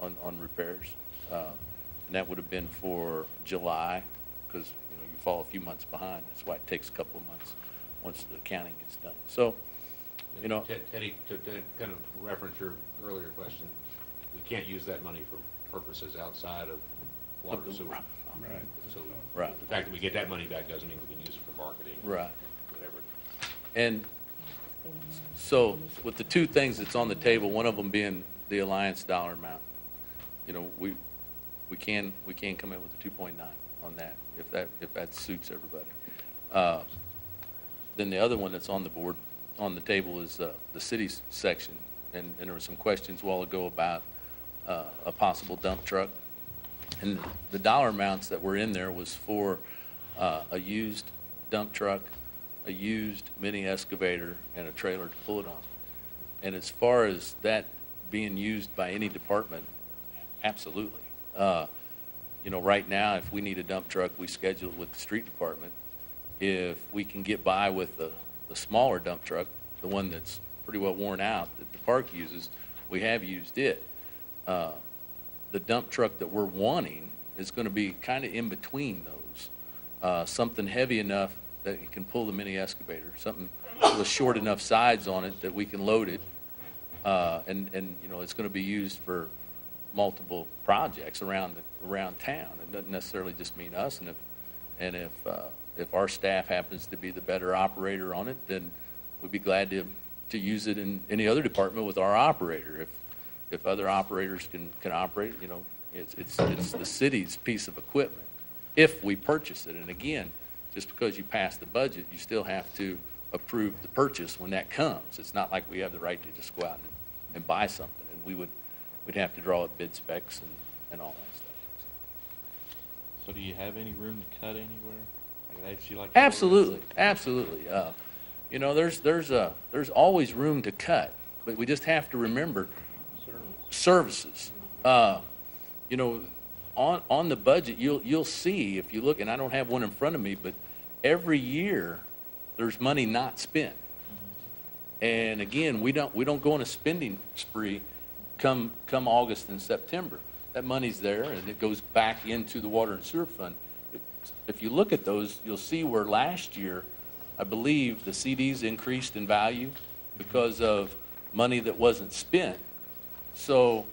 on repairs, and that would have been for July, because you know you fall a few months behind. That's why it takes a couple of months once the accounting gets done. So, you know, Teddy, to kind of reference your earlier question, we can't use that money for purposes outside of water and sewer. Right. So Right. the fact that we get that money back doesn't mean we can use it for marketing. Right. Whatever. And so with the two things that's on the table, one of them being the alliance dollar amount, you know, we can come in with a 2.9 on that if that suits everybody. Then the other one that's on the table is the city's section, and there were some questions a while ago about a possible dump truck, and the dollar amounts that were in there was for a used dump truck, a used mini excavator, and a trailer to pull it on. And as far as that being used by any department, absolutely. You know, right now, if we need a dump truck, we schedule it with the street department. If we can get by with the smaller dump truck, the one that's pretty well worn out that the park uses, we have used it. The dump truck that we're wanting is going to be kind of in between those. Something heavy enough that it can pull the mini excavator, something with short enough sides on it that we can load it, and you know, it's going to be used for multiple projects around town. It doesn't necessarily just mean us, and if our staff happens to be the better operator on it, then we'd be glad to use it in any other department with our operator. If other operators can operate, you know, it's the city's piece of equipment if we purchase it. And again, just because you pass the budget, you still have to approve the purchase when that comes. It's not like we have the right to just go out and buy something, and we'd have to draw up bid specs and all that stuff. So do you have any room to cut anywhere? I could ask you like. Absolutely. You know, there's always room to cut, but we just have to remember services. You know, on the budget, you'll see if you look, and I don't have one in front of me, but every year there's money not spent. And again, we don't go on a spending spree come August and September. That money's there, and it goes back into the water and sewer fund. If you look at those, you'll see where last year, I believe the CDs increased in value because of money that wasn't spent. So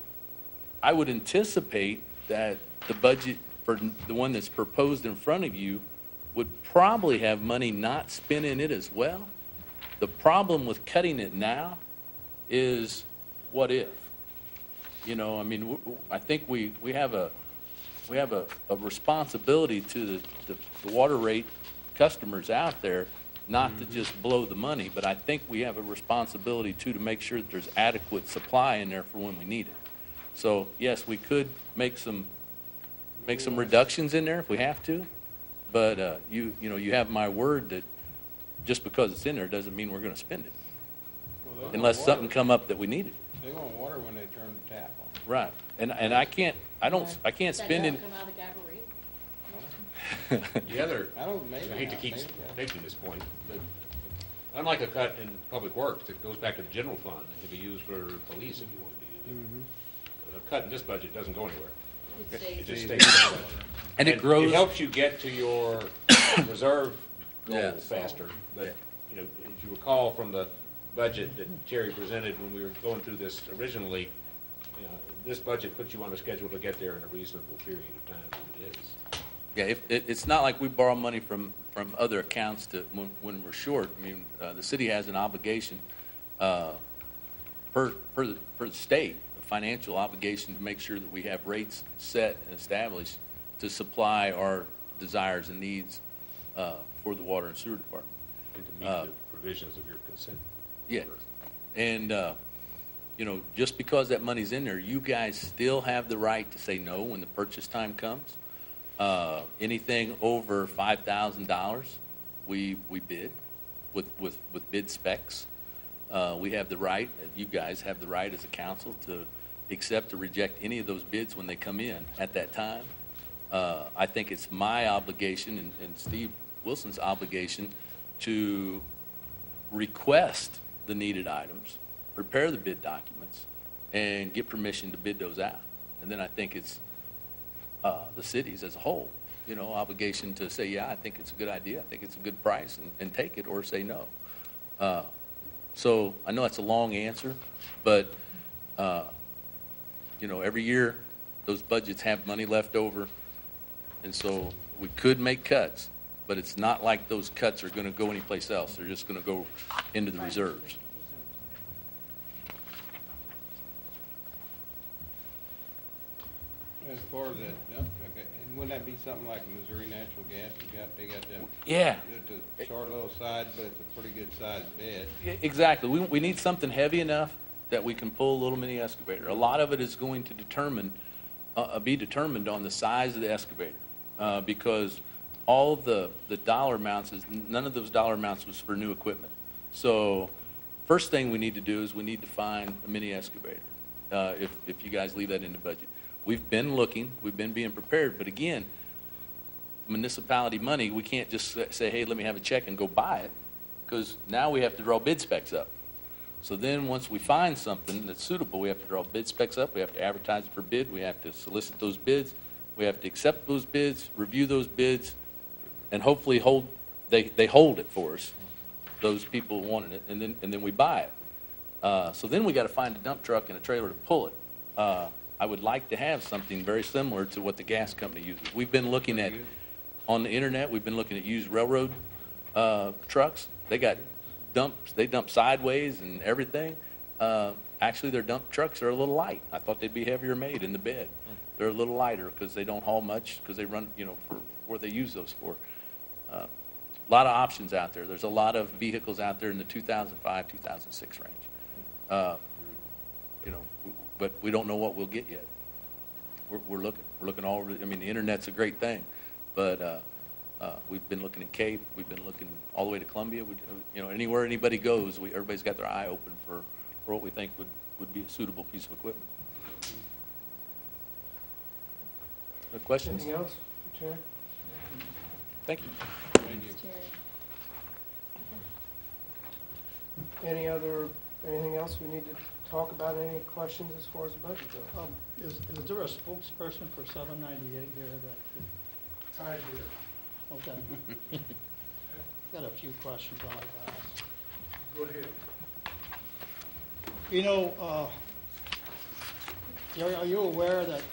I would anticipate that the budget for the one that's proposed in front of you would probably have money not spent in it as well. The problem with cutting it now is what if? You know, I mean, I think we have a responsibility to the water rate customers out there not to just blow the money, but I think we have a responsibility too to make sure that there's adequate supply in there for when we need it. So yes, we could make some reductions in there if we have to, but you know, you have my word that just because it's in there doesn't mean we're going to spend it. Well, unless something come up that we needed. They want water when they turn the tap on. Right, and I can't spend any. Come out of Gabourey? The other, I don't, maybe I hate to not, keep maybe not. making this point, but unlike a cut in public works, it goes back to the general fund, it can be used for police if you want to use it. But a cut in this budget doesn't go anywhere. It just stays in the budget. And it grows. It helps you get to your reserve goal Yes. faster, but, you know, as you recall from the budget that Terry presented when we were going through this originally, you know, this budget puts you on a schedule to get there in a reasonable period of time, and it is. Yeah, it's not like we borrow money from other accounts to, when we're short. I mean, the city has an obligation, per the state, a financial obligation to make sure that we have rates set and established to supply our desires and needs, for the water and sewer department. And to meet the provisions of your consent. Yeah, and, you know, just because that money's in there, you guys still have the right to say no when the purchase time comes. Anything over $5,000, we bid with bid specs. We have the right, you guys have the right as a council to accept or reject any of those bids when they come in at that time. I think it's my obligation and Steve Wilson's obligation to request the needed items, prepare the bid documents, and get permission to bid those out. And then I think it's the cities as a whole, you know, obligation to say, yeah, I think it's a good idea, I think it's a good price, and take it, or say no. So I know that's a long answer, but, you know, every year those budgets have money left over, and so we could make cuts, but it's not like those cuts are going to go anyplace else. They're just going to go into the reserves. As far as that dump truck, and wouldn't that be something like Missouri Natural Gas? They got them. Yeah. It's a short little side, but it's a pretty good sized bed. Exactly. We need something heavy enough that we can pull a little mini excavator. A lot of it is going to be determined on the size of the excavator, because all of the dollar amounts, none of those dollar amounts was for new equipment. So first thing we need to do is we need to find a mini excavator, if you guys leave that in the budget. We've been looking, we've been being prepared, but again, municipality money, we can't just say, hey, let me have a check and go buy it, because now we have to draw bid specs up. So then once we find something that's suitable, we have to draw bid specs up, we have to advertise it for bid, we have to solicit those bids, we have to accept those bids, review those bids, and hopefully they hold it for us, those people wanting it, and then we buy it. So then we got to find a dump truck and a trailer to pull it. I would like to have something very similar to what the gas company uses. We've been looking at, on the internet, we've been looking at used railroad trucks. They got dumps, they dump sideways and everything. Actually, their dump trucks are a little light. I thought they'd be heavier made in the bed. They're a little lighter because they don't haul much, because they run, you know, for what they use those for. A lot of options out there. There's a lot of vehicles out there in the 2005, 2006 range. You know, but we don't know what we'll get yet. We're looking all over. I mean, the internet's a great thing, but we've been looking in Cape. We've been looking all the way to Columbia. You know, anywhere anybody goes, everybody's got their eye open for what we think would be a suitable piece of equipment. Other questions? Anything else, Terry? Thank you. Thank you. Anything else we need to talk about? Any questions as far as the budget goes? Is there a spokesperson for 798 here that could? Okay. Got a few questions I'd like to ask. Go ahead. You know, are you aware that,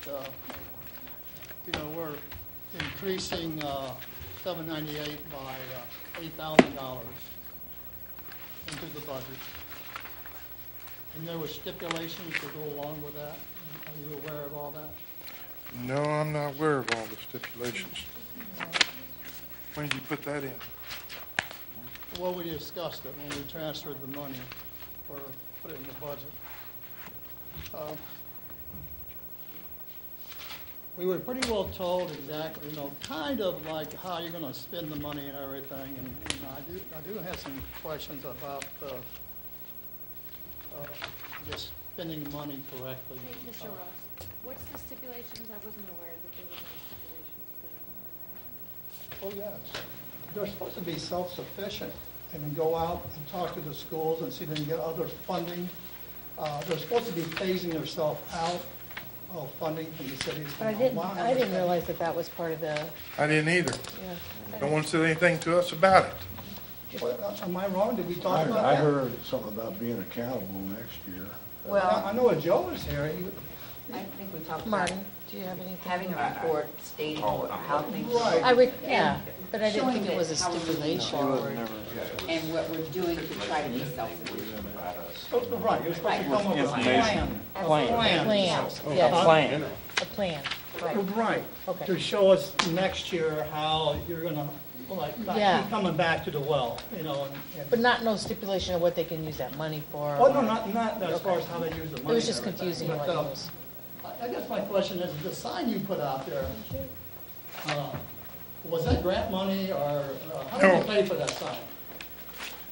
you know, we're increasing 798 by $8,000 into the budget? And there were stipulations to go along with that? Are you aware of all that? No, I'm not aware of all the stipulations. When did you put that in? Well, we discussed it when we transferred the money or put it in the budget. We were pretty well told exactly, you know, kind of like how you're going to spend the money and everything. And I do have some questions about just spending the money correctly. Hey, Mr. Ross, what's the stipulations? I wasn't aware that there was any stipulations put in on that. Oh, yes. They're supposed to be self-sufficient and then go out and talk to the schools and see if they can get other funding. They're supposed to be phasing themselves out of funding from the city. It's But been a lot. I didn't realize that that was part of the, I didn't either. yeah. No one said anything to us about it. Am I wrong? Did we talk about I that? heard something about being accountable next year. I know when Joe was here, I think we talked about Martin, do you have anything? having a report stating how things. Right. Yeah, but I didn't Showing think it that was a how we're moving stipulation. forward And what we're doing to try to be self-sufficient. Right, you're supposed to come up with a plan. A Plan, plan. yes. A plan, right. Right, Okay. to show us next year how you're gonna, like, not Yeah. keep coming back to the well, you know, and. But not no stipulation of what they can use that money for. Oh, no, not as far as how they use the money. It was just and everything, confusing but, what it was. I guess my question is, the sign you put out there, was that grant money, or how did you No. pay for that sign?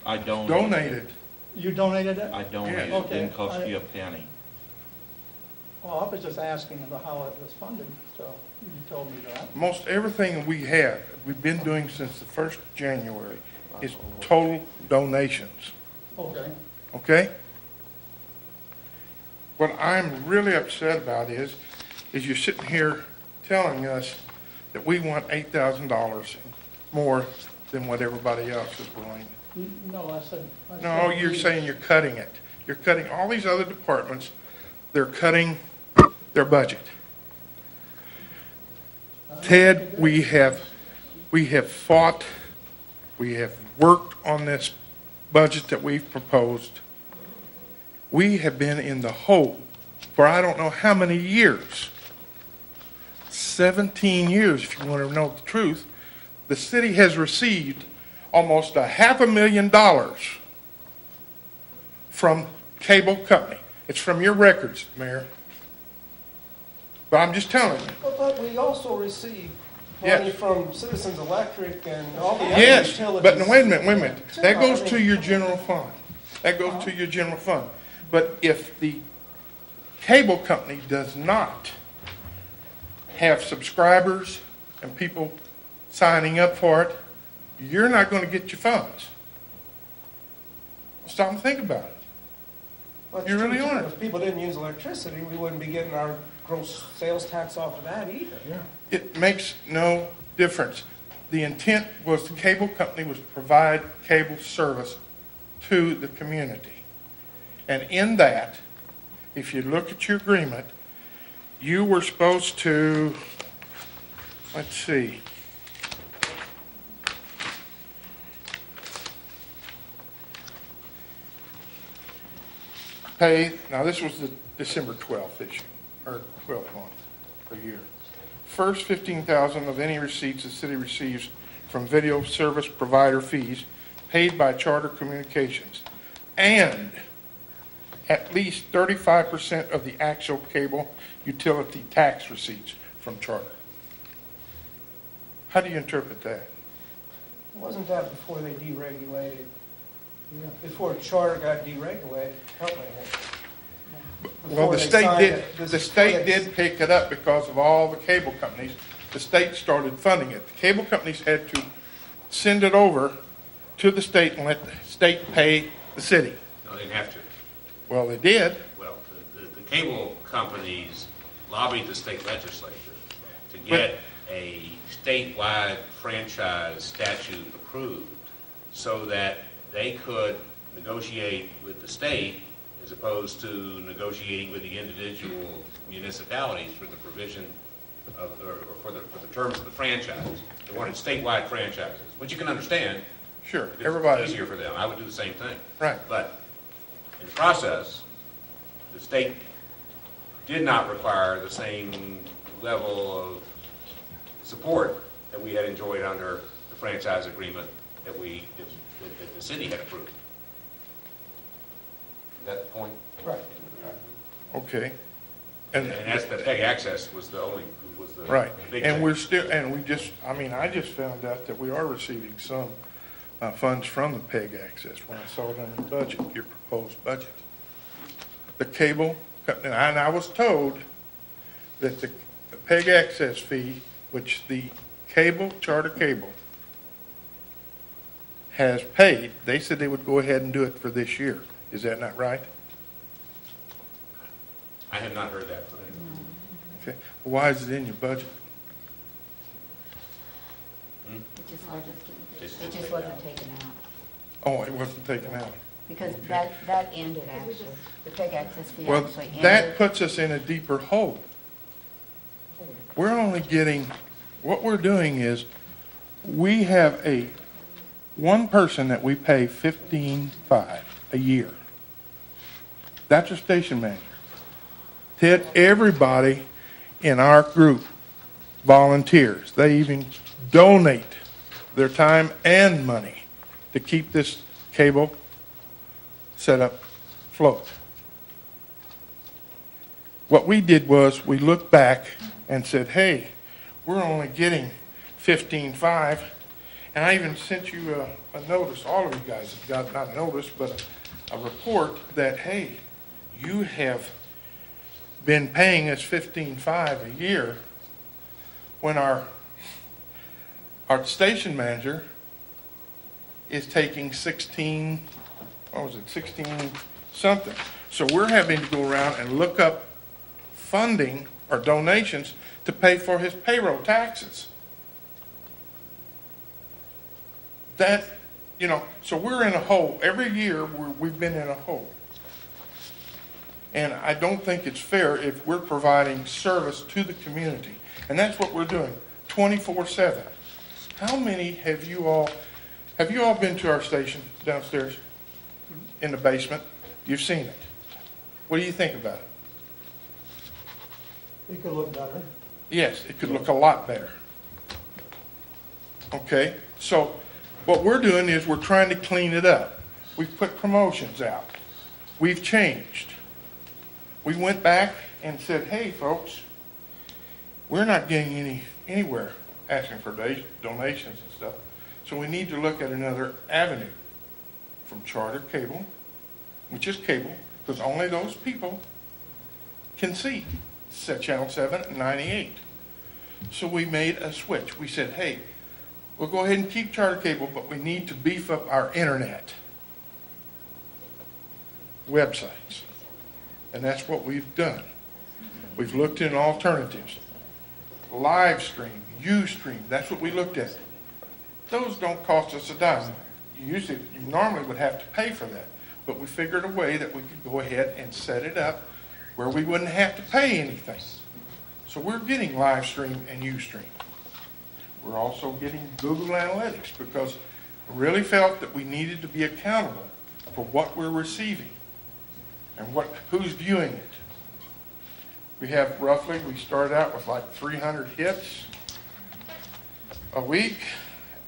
I Donated. You donated it? I donated, Yeah. it didn't Okay, cost I- you a penny. Well, I was just asking about how it was funded, so you told me that. Most everything we have, we've been doing since the 1st of January, is total donations, Okay. okay? What I'm really upset about is you're sitting here telling us that we want $8,000 more than what everybody else is willing. No, I said. No, you're saying you're cutting it. You're cutting all these other departments, they're cutting their budget. Ted, we have fought, we have worked on this budget that we've proposed. We have been in the hole for I don't know how many years. 17 years, if you want to know the truth. The city has received almost $500,000 from cable company. It's from your records, Mayor. But I'm just telling you. But we also receive Yes. money from Citizens Electric and all the other Yes, utilities. but no, wait a minute. That goes to your general fund. That goes to your general fund. But if the cable company does not have subscribers and people signing up for it, you're not going to get your funds. Stop and think about it. Well, it's You true, really too. aren't. If people didn't use electricity, we wouldn't be getting our gross sales tax off of that either. Yeah. It makes no difference. The intent was the cable company was to provide cable service to the community. And in that, if you look at your agreement, you were supposed to, let's see, pay, now this was the December 12th issue, or 12th month per year. First 15,000 of any receipts the city receives from video service provider fees paid by Charter Communications, and at least 35% of the actual cable utility tax receipts from Charter. How do you interpret that? Wasn't that before they deregulated? Before Charter got deregulated, the company had. Well, Before the they state signed did, it, this the is state before they- did pick it up because of all the cable companies. The state started funding it. The cable companies had to send it over to the state and let the state pay the city. No, they didn't have to. Well, they did. Well, the cable companies lobbied the state legislature to get a statewide franchise statute approved so that they could negotiate with the state as opposed to negotiating with the individual municipalities for the provision of, or for the terms of the franchise. They wanted statewide franchises, which you can understand. Sure, It's everybody. easier for them. I would do the same thing. Right. But in the process, the state did not require the same level of support that we had enjoyed under the franchise agreement that that the city had approved. Is that the point? Right. Okay. And that's, the PEG access was the Right, big and thing. we're still, and we just, I mean, I just found out that we are receiving some funds from the PEG access when I saw it on your budget, your proposed budget. the cable, and I was told that the PEG access fee, which the charter cable has paid, they said they would go ahead and do it for this year. Is that not right? I have not heard that. Okay. Why is it in your budget? It just wasn't taken out. Oh, it wasn't taken out. Because that ended actually. The PEG access fee Well, actually ended. that puts us in a deeper hole. We're only getting, what we're doing is, we have one person that we pay $15,500 a year. That's a station manager. Ted, everybody in our group volunteers. They even donate their time and money to keep this cable set up afloat. What we did was we looked back and said, hey, we're only getting $15,500. And I even sent you a notice, all of you guys have got, not a notice, but a report that, hey, you have been paying us $15,500 a year when our station manager is taking 16 something. So we're having to go around and look up funding or donations to pay for his payroll taxes. That, so we're in a hole. Every year we've been in a hole. And I don't think it's fair if we're providing service to the community. And that's what we're doing, 24/7. How many have you all been to our station downstairs in the basement? You've seen it. What do you think about it? It could look better. Yes, it could look a lot better. Okay, so what we're doing is we're trying to clean it up. We've put promotions out. We've changed. We went back and said, hey, folks, we're not getting anywhere asking for donations and stuff. So we need to look at another avenue from charter cable, which is cable, because only those people can see Channel 7 and 98. So we made a switch. We said, hey, we'll go ahead and keep charter cable, but we need to beef up our internet websites. And that's what we've done. We've looked into alternatives. Live stream, Ustream, that's what we looked at. Those don't cost us a dime. You normally would have to pay for that. But we figured a way that we could go ahead and set it up where we wouldn't have to pay anything. So we're getting live stream and Ustream. We're also getting Google Analytics because I really felt that we needed to be accountable for what we're receiving and who's viewing it. We have roughly, we started out with like 300 hits a week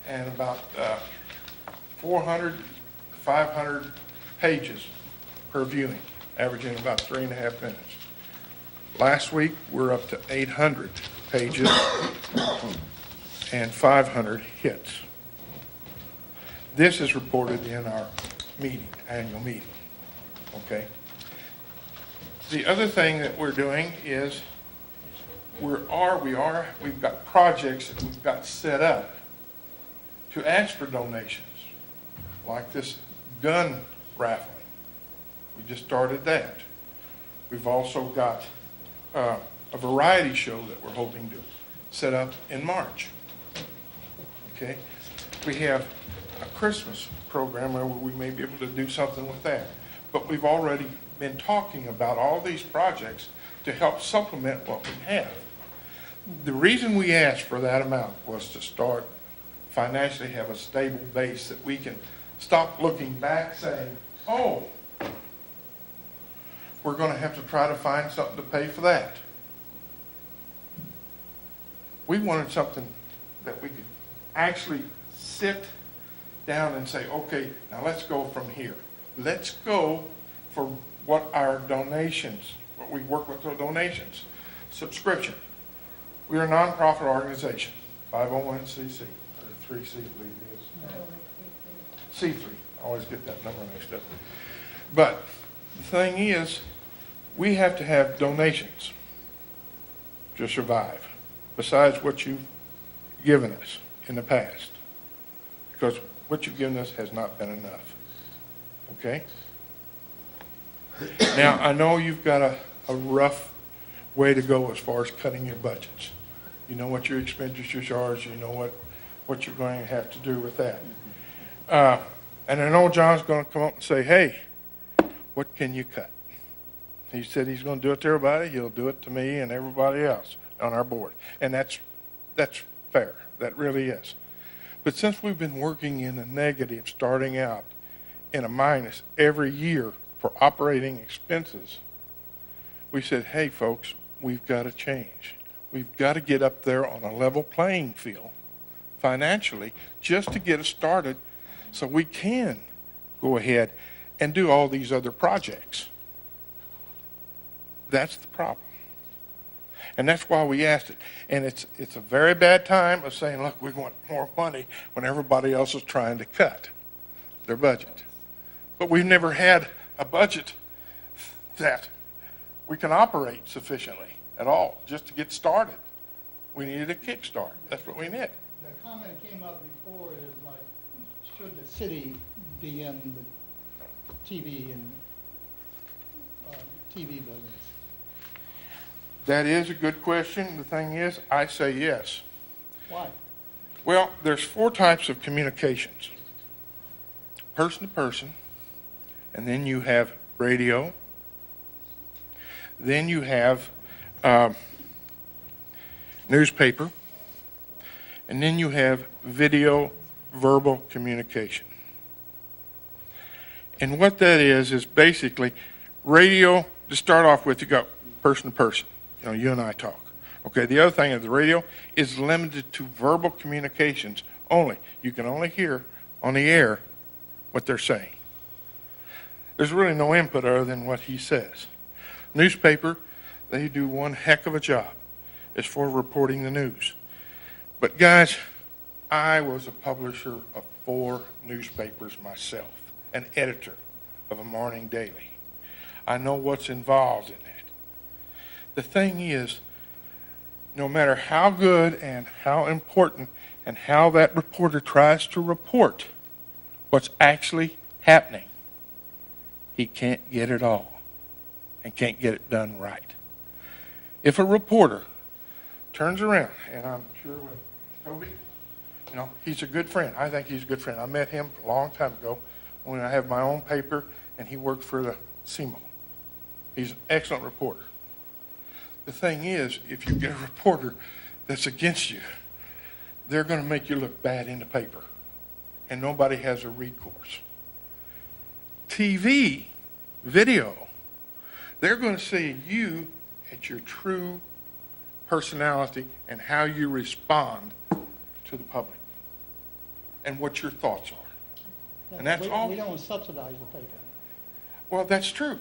and about 400, 500 pages per viewing, averaging about 3.5 minutes. Last week, we're up to 800 pages and 500 hits. This is reported in our annual meeting, okay? The other thing that we're doing is we've got projects that we've got set up to ask for donations, like this gun raffling. We just started that. We've also got a variety show that we're hoping to set up in March. Okay? We have a Christmas program where we may be able to do something with that. But we've already been talking about all these projects to help supplement what we have. The reason we asked for that amount was to start financially have a stable base that we can stop looking back saying, oh, we're going to have to try to find something to pay for that. We wanted something that we could actually sit down and say, okay, now let's go from here. Let's go for what our donations, what we work with our donations. Subscription. We are a nonprofit organization, 501c3, or 3C, I believe it is. C3, I always get that number mixed up. But the thing is, we have to have donations to survive, besides what you've given us in the past. Because what you've given us has not been enough. Okay? Now, I know you've got a rough way to go as far as cutting your budgets. You know what your expenditures are, you know what you're going to have to do with that. And I know John's going to come up and say, hey, what can you cut? He said he's going to do it to everybody. He'll do it to me and everybody else on our board. And that's fair. That really is. But since we've been working in a negative, starting out in a minus every year for operating expenses, we said, hey, folks, we've got to change. We've got to get up there on a level playing field financially just to get us started so we can go ahead and do all these other projects. That's the problem. And that's why we asked it. And it's a very bad time of saying, look, we want more money when everybody else is trying to cut their budget. But we've never had a budget that we can operate sufficiently at all just to get started. We needed a kickstart. That's what we need. The comment came up before is like, should the city be in the TV and TV business? That is a good question. The thing is, I say yes. Why? Well, there's 4 types of communications. Person to person, and then you have radio, then you have newspaper, and then you have video verbal communication. And what that is basically radio, to start off with, you got person to person. You know, you and I talk. Okay, the other thing is the radio is limited to verbal communications only. You can only hear on the air what they're saying. There's really no input other than what he says. Newspaper, they do one heck of a job as for reporting the news. But guys, I was a publisher of 4 newspapers myself, an editor of a morning daily. I know what's involved in that. The thing is, no matter how good and how important and how that reporter tries to report what's actually happening, he can't get it all and can't get it done right. If a reporter turns around, and I'm sure with Toby, you know, he's a good friend. I think he's a good friend. I met him a long time ago when I had my own paper, and he worked for the CMO. He's an excellent reporter. The thing is, if you get a reporter that's against you, they're going to make you look bad in the paper, and nobody has a recourse. TV, video, they're going to see you at your true personality and how you respond to the public and what your thoughts are. And that's all. We don't subsidize the paper. Well, that's true.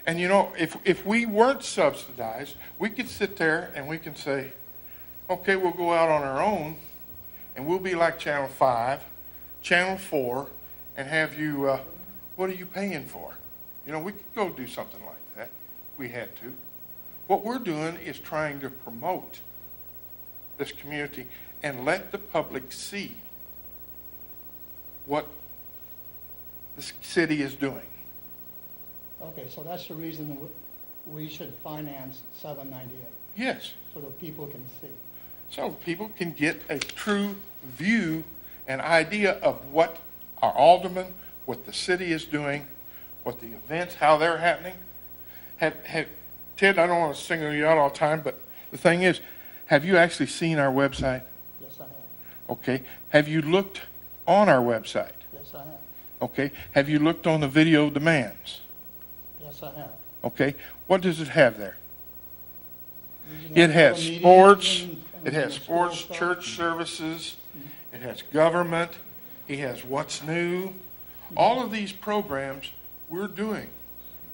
And you know, if we weren't subsidized, we could sit there and we can say, okay, we'll go out on our own and we'll be like Channel 5, Channel 4, and have you, what are you paying for? You know, we could go do something like that. We had to. What we're doing is trying to promote this community and let the public see what the city is doing. Okay, so that's the reason we should finance 798. Yes. So that people can see. So people can get a true view and idea of what our aldermen, what the city is doing, what the events, how they're happening. Ted, I don't want to single you out all the time, but the thing is, have you actually seen our website? Yes, I have. Okay. Have you looked on our website? Yes, I have. Okay. Have you looked on the video demands? Yes, I have. Okay. What does it have there? You It know, has meetings sports. and It has the school sports, stuff. church services. It has government. He has what's new. All of these programs we're doing,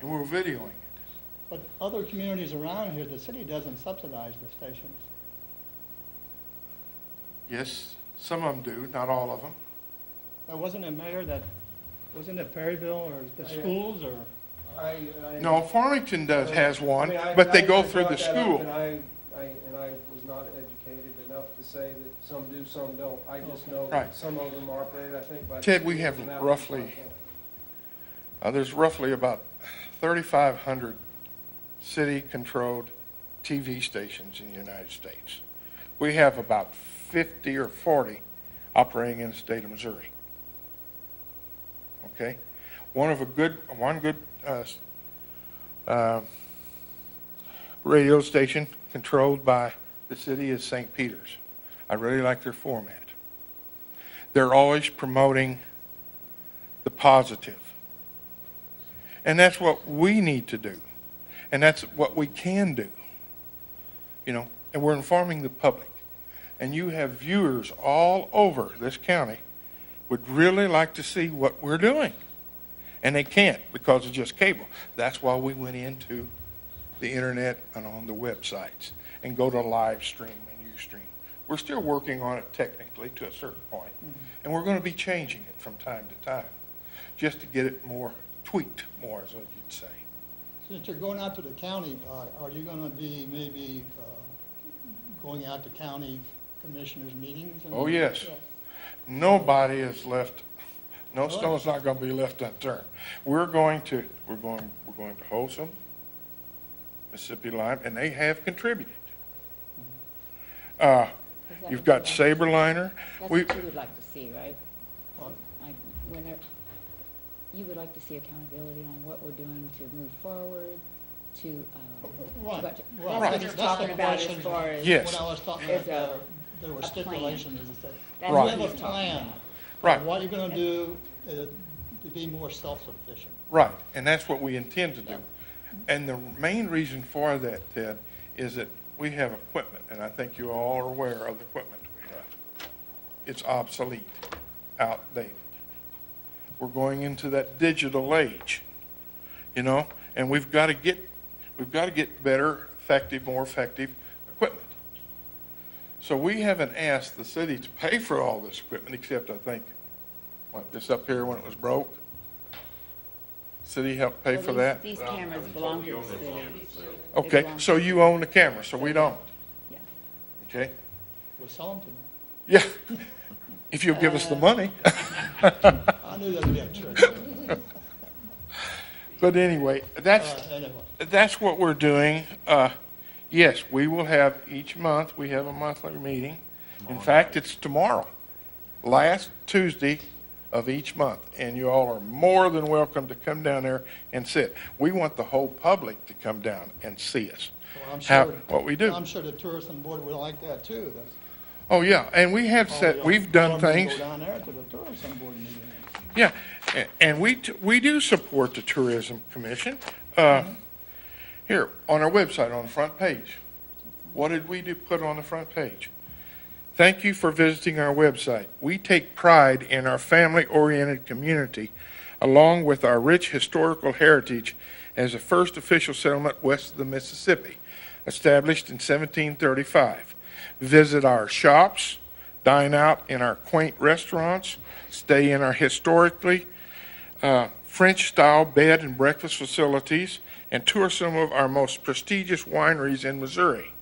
and we're videoing it. But other communities around here, the city doesn't subsidize the stations. Yes, some of them do, not all of them. Wasn't it, Mayor, wasn't it Perryville or the schools or? No, Farmington has one, I mean, but they I go brought through the that up, school. And I was not educated enough to say that some do, some don't. I just know Right. that some of them are operated, I think, by. the Ted, we schools, have and that was roughly, my point. there's roughly about 3,500 city-controlled TV stations in the United States. We have about 50 or 40 operating in the state of Missouri. Okay? One good radio station controlled by the city is St. Peter's. I really like their format. They're always promoting the positive. And that's what we need to do. And that's what we can do. You know, and we're informing the public. And you have viewers all over this county would really like to see what we're doing. And they can't because of just cable. That's why we went into the internet and on the websites and go to live stream and Ustream. We're still working on it technically to a certain point. And we're going to be changing it from time to time just to get it more tweaked more, as what you'd say. Since you're going out to the county, are you going to be maybe going out to county commissioners' meetings? Oh, yes. Nobody is left, no stone's not going to be left unturned. We're going to Wholesome, Mississippi Lime, and they have contributed. You've got Saberliner. That's what you would like to see, right? Like, whenever, you would like to see accountability on what we're doing to move forward, to, Right. That's Right. what you're talking about as far as. Yes. When I was talking Is about, there were a plan. stipulations, is that That's you what have a he's talking plan. about. Right. What you're going to do to be more self-sufficient. Right, and that's what we intend to do. And the main reason for that, Ted, is that we have equipment, and I think you all are aware of the equipment we have. It's obsolete, outdated. We're going into that digital age, you know, and we've got to get better, more effective equipment. So we haven't asked the city to pay for all this equipment, except I think, this up here when it was broke. City helped pay for that? These cameras belong to the city. They Okay, belong so to- you own the camera, so we don't. Yeah. Okay? We'll sell them to you. Yeah, if you'll give us the money. I knew that'd be a trick. But anyway, that's what we're doing. Yes, we will have each month, we have a monthly meeting. In fact, it's tomorrow, last Tuesday of each month, and you all are more than welcome to come down there and sit. We want the whole public to come down and see us, Well, I'm sure, what we do. I'm sure the tourism board would like that too. Oh, yeah, and we have we've done things. Go down there to the tourism board meeting. Yeah, and we do support the Tourism Commission. Here, on our website, on the front page, what did we put on the front page? Thank you for visiting our website. We take pride in our family-oriented community, along with our rich historical heritage as the first official settlement west of the Mississippi, established in 1735. Visit our shops, dine out in our quaint restaurants, stay in our historically French-style bed and breakfast facilities, and tour some of our most prestigious wineries in Missouri.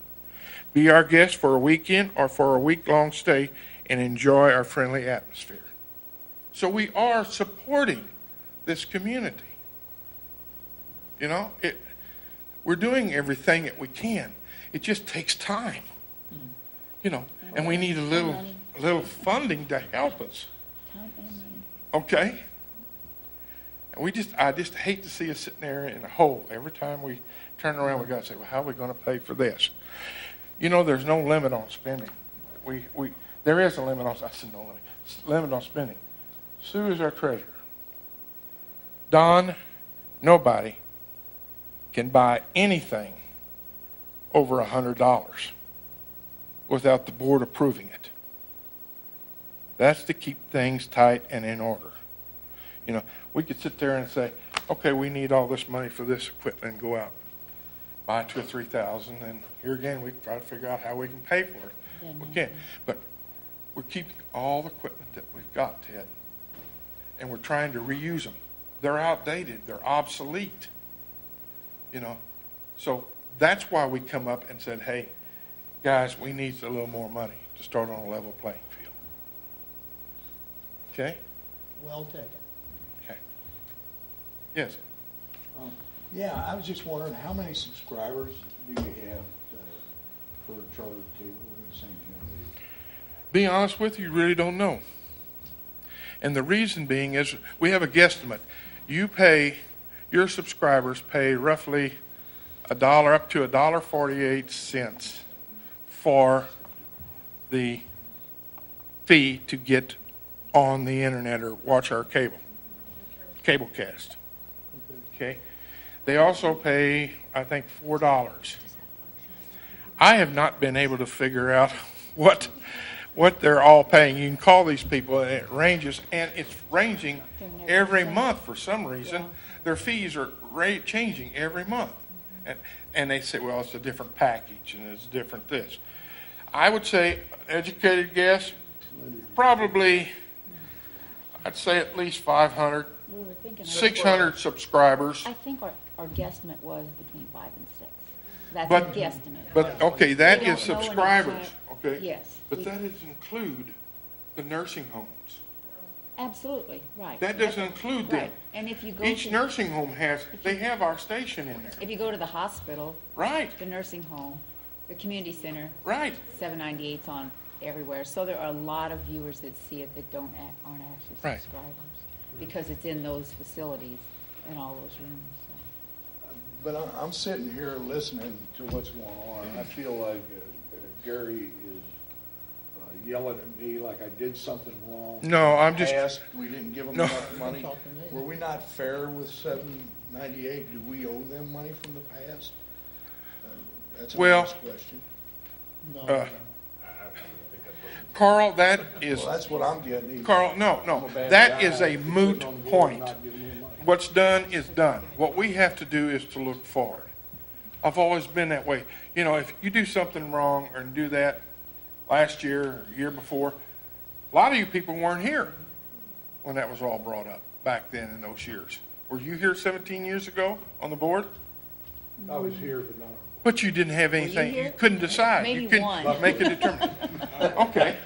Be our guest for a weekend or for a week-long stay and enjoy our friendly atmosphere. So we are supporting this community. You know, we're doing everything that we can. It just takes time. You know, and we need a little funding to help us. Time and money. Okay? And I just hate to see us sitting there in a hole. Every time we turn around, we got to say, well, how are we going to pay for this? You know, there's no limit on spending. There is a limit on, I said no limit on spending. Sue is our treasurer. Don, nobody can buy anything over $100 without the board approving it. That's to keep things tight and in order. You know, we could sit there and say, okay, we need all this money for this equipment and go out and buy $2,000 or $3,000, and here again, we try to figure out how we can pay for it. We can't. But we're keeping all the equipment that we've got, Ted, and we're trying to reuse them. They're outdated. They're obsolete. you know? So that's why we come up and said, hey, guys, we need a little more money to start on a level playing field. Okay? Well taken. Okay. Yes? Yeah, I was just wondering, how many subscribers do you have for Charter Cable in St. Genevieve? Be honest with you, really don't know. And the reason being is we have a guesstimate. Your subscribers pay roughly $1 up to $1.48 for the fee to get on the internet or watch our cable cast. Okay? They also pay, I think, $4. I have not been able to figure out what they're all paying. You can call these people, and it ranges, and it's ranging every month for some reason. Their fees are changing every month. And they say, well, it's a different package, and it's different this. I would say, educated guess, probably, I'd say at least 500, We were thinking 600 subscribers. I think our guesstimate was between 5 and 6. That's But- a guesstimate. But, okay, that We is don't know an subscribers, exact- okay? Yes. But we- that doesn't include the nursing homes. Absolutely, right. That doesn't include them. Right, and if you go Each to, nursing home they have our station in there. if you go to the hospital, Right, the nursing home, the community center, right. 798's on everywhere. So there are a lot of viewers that see it that aren't actually Right. subscribers, because it's in those facilities, in all those rooms. So. But I'm sitting here listening to what's going on. I feel like Gary is yelling at me like I did something wrong. No, I'm just- Past, we didn't give them No. enough money. Were we not fair with 798? Did we owe them money from the past? That's a Well, nice question. Uh, Carl, that is, Well, that's what I'm getting. Carl, no, I'm a bad that guy. is a Sitting moot on the board and point. not giving them money. What's done is done. What we have to do is to look forward. I've always been that way. You know, if you do something wrong or do that last year or year before, a lot of you people weren't here when that was all brought up back then in those years. Were you here 17 years ago on the board? I was here, but not. But you didn't have anything, you here? couldn't decide. Maybe You couldn't one. make a determination. Okay,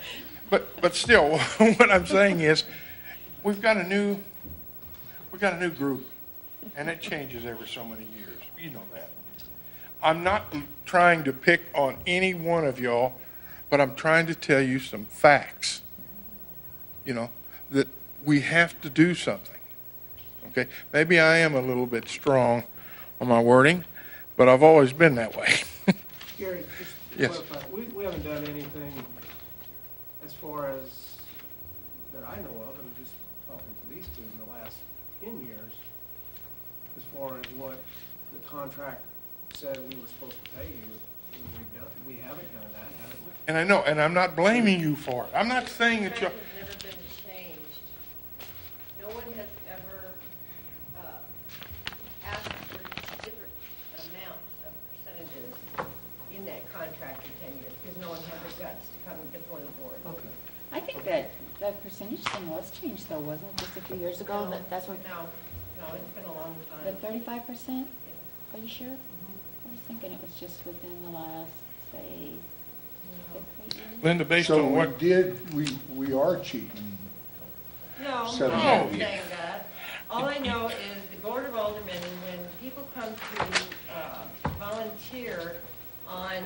but still, what I'm saying is, we've got a new group, and it changes every so many years. You know that. I'm not trying to pick on any one of y'all, but I'm trying to tell you some facts. You know, that we have to do something. Okay, maybe I am a little bit strong on my wording, but I've always been that way. Gary, just to Yes. clarify, we haven't done anything as far as, that I know of, and just talking to these two in the last 10 years, as far as what the contract said we were supposed to pay you. We haven't done that, haven't we? And I know, and I'm not blaming you for it. I'm not saying that you, Contract has never been changed. No one has ever asked for different amounts of percentages in that contract in 10 years, because no one had the guts to come before the board. Okay. I think that percentage thing was changed though, wasn't it, just a few years ago? No, That's what, No, it's been a long the time. 35%? Are you sure? I was thinking it was just within the last, say, 6, 8 years. Linda, based So on we what, we are cheating. No, I'm Seven not years. saying that. All I know is the Board of Aldermen, when people come to volunteer on,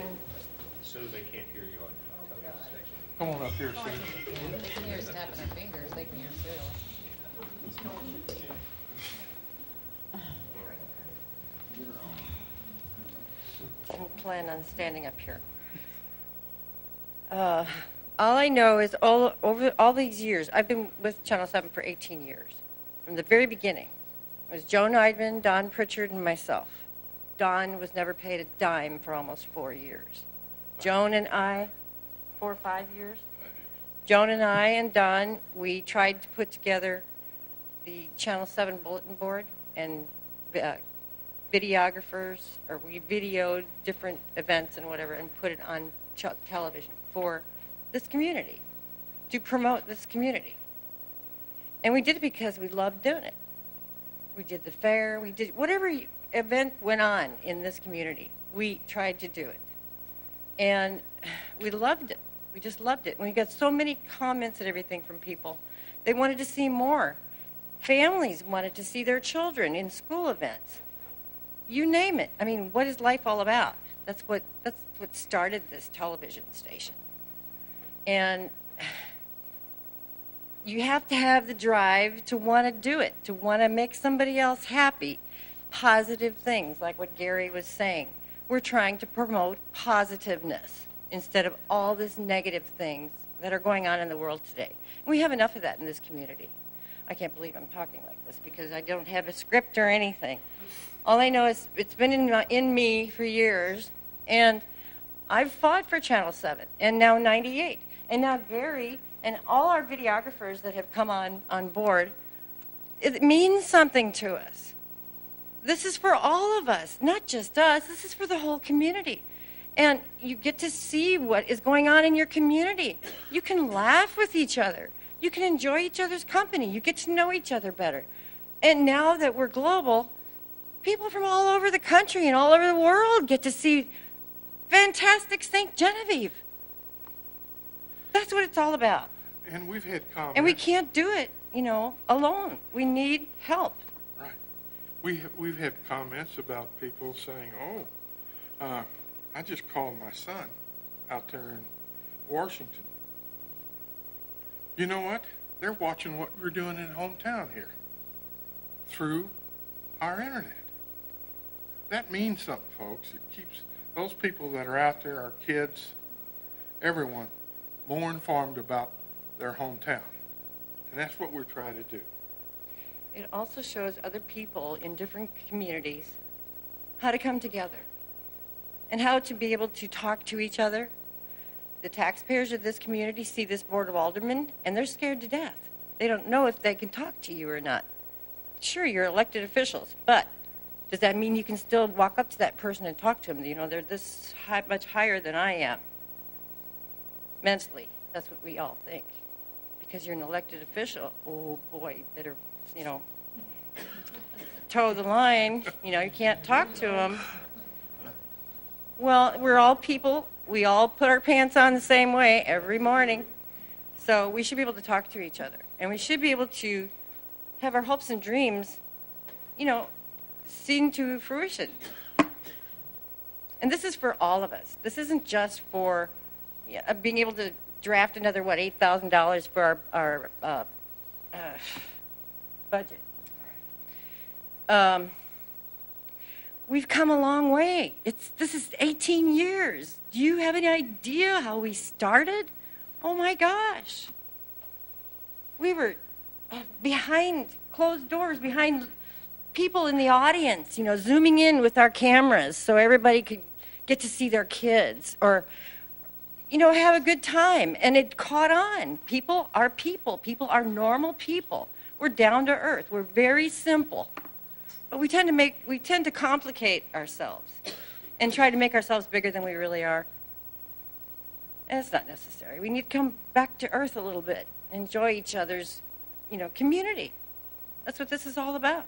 So they can't hear you on your television station. come on up here, Steve. They can hear us tapping our fingers, they can hear us too. I don't plan on standing up here. All I know is over all these years, I've been with Channel 7 for 18 years. From the very beginning, it was Joan Eidman, Don Pritchard, and myself. Don was never paid a dime for almost 4 years. Joan and I, 4 or 5 years? Joan and I and Don, we tried to put together the Channel 7 bulletin board and videographers, or we videoed different events and whatever and put it on television for this community, to promote this community. And we did it because we loved doing it. We did the fair, we did whatever event went on in this community, we tried to do it. And we loved it. We just loved it. And we got so many comments and everything from people. They wanted to see more. Families wanted to see their children in school events. You name it. I mean, what is life all about? That's what started this television station. And you have to have the drive to want to do it, to want to make somebody else happy. Positive things, like what Gary was saying. We're trying to promote positiveness instead of all this negative things that are going on in the world today. And we have enough of that in this community. I can't believe I'm talking like this because I don't have a script or anything. All I know is it's been in me for years, and I've fought for Channel 7, and now 98. And now Gary and all our videographers that have come on board, it means something to us. This is for all of us, not just us. This is for the whole community. And you get to see what is going on in your community. You can laugh with each other. You can enjoy each other's company. You get to know each other better. And now that we're global, people from all over the country and all over the world get to see fantastic St. Genevieve. That's what it's all about. And we've had comments. And we can't do it, alone. We need help. Right. We've had comments about people saying, I just called my son out there in Washington. You know what? They're watching what we're doing in hometown here through our internet. That means something, folks. It keeps those people that are out there, our kids, everyone, more informed about their hometown. And that's what we're trying to do. It also shows other people in different communities how to come together and how to be able to talk to each other. The taxpayers of this community see this Board of Aldermen, and they're scared to death. They don't know if they can talk to you or not. Sure, you're elected officials, but does that mean you can still walk up to that person and talk to them? They're this much higher than I am. Mentally, that's what we all think. Because you're an elected official, oh boy, you better, toe the line. You can't talk to them. Well, we're all people. We all put our pants on the same way every morning. So we should be able to talk to each other. And we should be able to have our hopes and dreams, seen to fruition. And this is for all of us. This isn't just for being able to draft another, $8,000 for our budget. We've come a long way. This is 18 years. Do you have any idea how we started? Oh my gosh. We were behind closed doors, behind people in the audience, zooming in with our cameras so everybody could get to see their kids or, have a good time. And it caught on. People are people. People are normal people. We're down to earth. We're very simple. But we tend to complicate ourselves and try to make ourselves bigger than we really are. And it's not necessary. We need to come back to earth a little bit, enjoy each other's, community. That's what this is all about.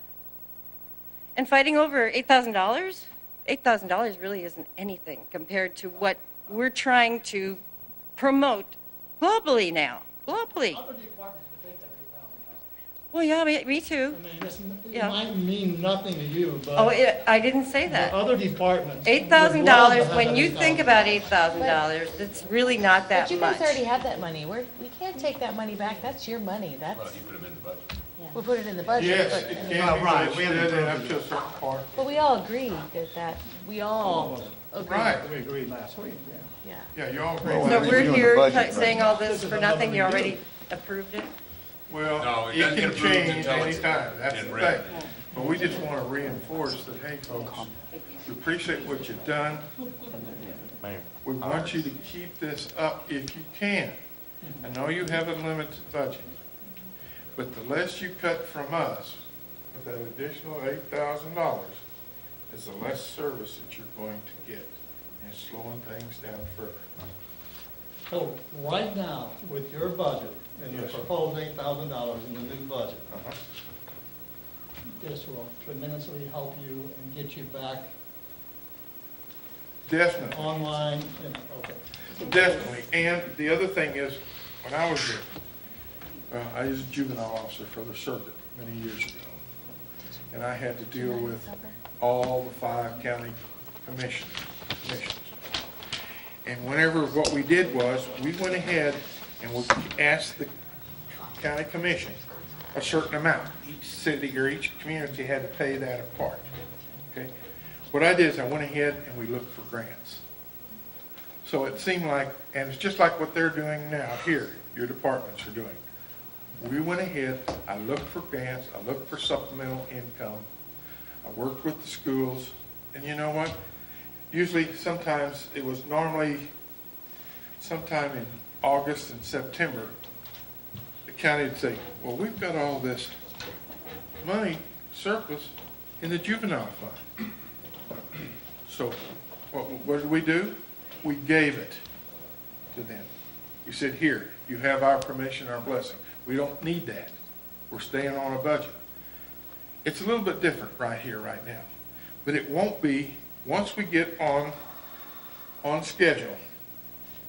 And fighting over $8,000 really isn't anything compared to what we're trying to promote globally now. Globally. Well, yeah, me too. It might mean nothing to you, but. I didn't say that. Other departments. $8,000, when you think about $8,000, it's really not that much. But you guys already have that money. We can't take that money back. That's your money. Well, you put them in the budget. We'll put it in the budget. Yes, but- it can be, but it's still up to a certain part. But we all agreed that we all agreed. Right. We agreed last week, Yeah. Yeah, you all agree. So we're here saying all this for nothing, you already approved it? Well, No, it it doesn't can get approved change until it's anytime, that's in the red. thing. But we just want to reinforce that, hey, folks, we appreciate what you've done. We want you to keep this up if you can. I know you have a limited budget, but the less you cut from us with that additional $8,000 is the less service that you're going to get, and it's slowing things down further. So right now, with your budget and the Yes. proposed $8,000 in the new budget, this will tremendously help you and get you back Definitely. online, and, okay. Definitely. And the other thing is, when I was there, I was a juvenile officer for the circuit many years ago. And I had to deal with all the 5 county commissions. And whenever, what we did was, we went ahead and we asked the county commission a certain amount. Each city or each community had to pay that apart. Okay? What I did is I went ahead and we looked for grants. So it seemed like, and it's just like what they're doing now here, your departments are doing. We went ahead, I looked for grants, I looked for supplemental income, I worked with the schools, and you know what? Usually, sometimes, it was normally sometime in August and September, the county would say, well, we've got all this money surplus in the juvenile fund. So what did we do? We gave it to them. We said, here, you have our permission, our blessing. We don't need that. We're staying on a budget. It's a little bit different right here, right now. But it won't be, once we get on schedule,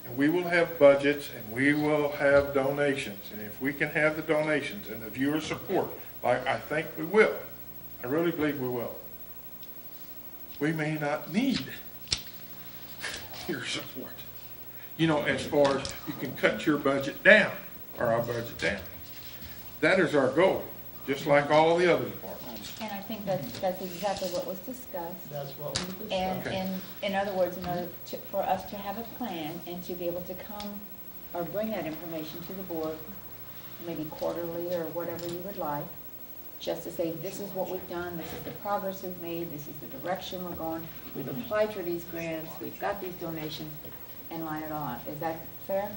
and we will have budgets, and we will have donations. And if we can have the donations and the viewer support, like I think we will, I really believe we will, we may not need your support. You know, as far as you can cut your budget down, or our budget down. That is our goal, just like all the other departments. And I think that's exactly what was discussed. That's what we discussed. And Okay. in other words, for us to have a plan and to be able to come or bring that information to the board, maybe quarterly or whatever you would like, just to say, this is what we've done, this is the progress we've made, this is the direction we're going, we've applied for these grants, we've got these donations, and line it on. Is that fair?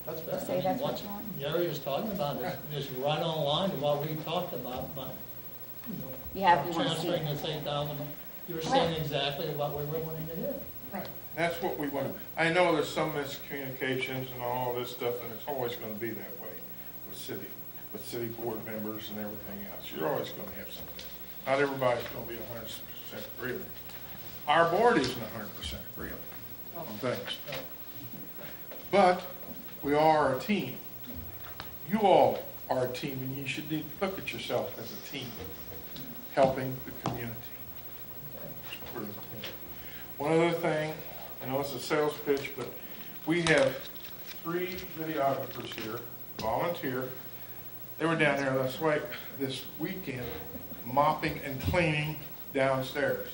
That's To better. say that's what you want? Gary is talking about is right on line to what we talked about, but, You want to see transferring it. this 8,000, you were saying exactly what we were wanting to hear. Right. That's what we want. I know there's some miscommunications and all this stuff, and it's always going to be that way with city board members and everything else. You're always going to have something. Not everybody's going to be 100% agreeable. Our board isn't 100% agreeable on things. But we are a team. You all are a team, and you should look at yourself as a team, helping the community. One other thing, I know it's a sales pitch, but we have 3 videographers here, volunteer. They were down there this weekend mopping and cleaning downstairs.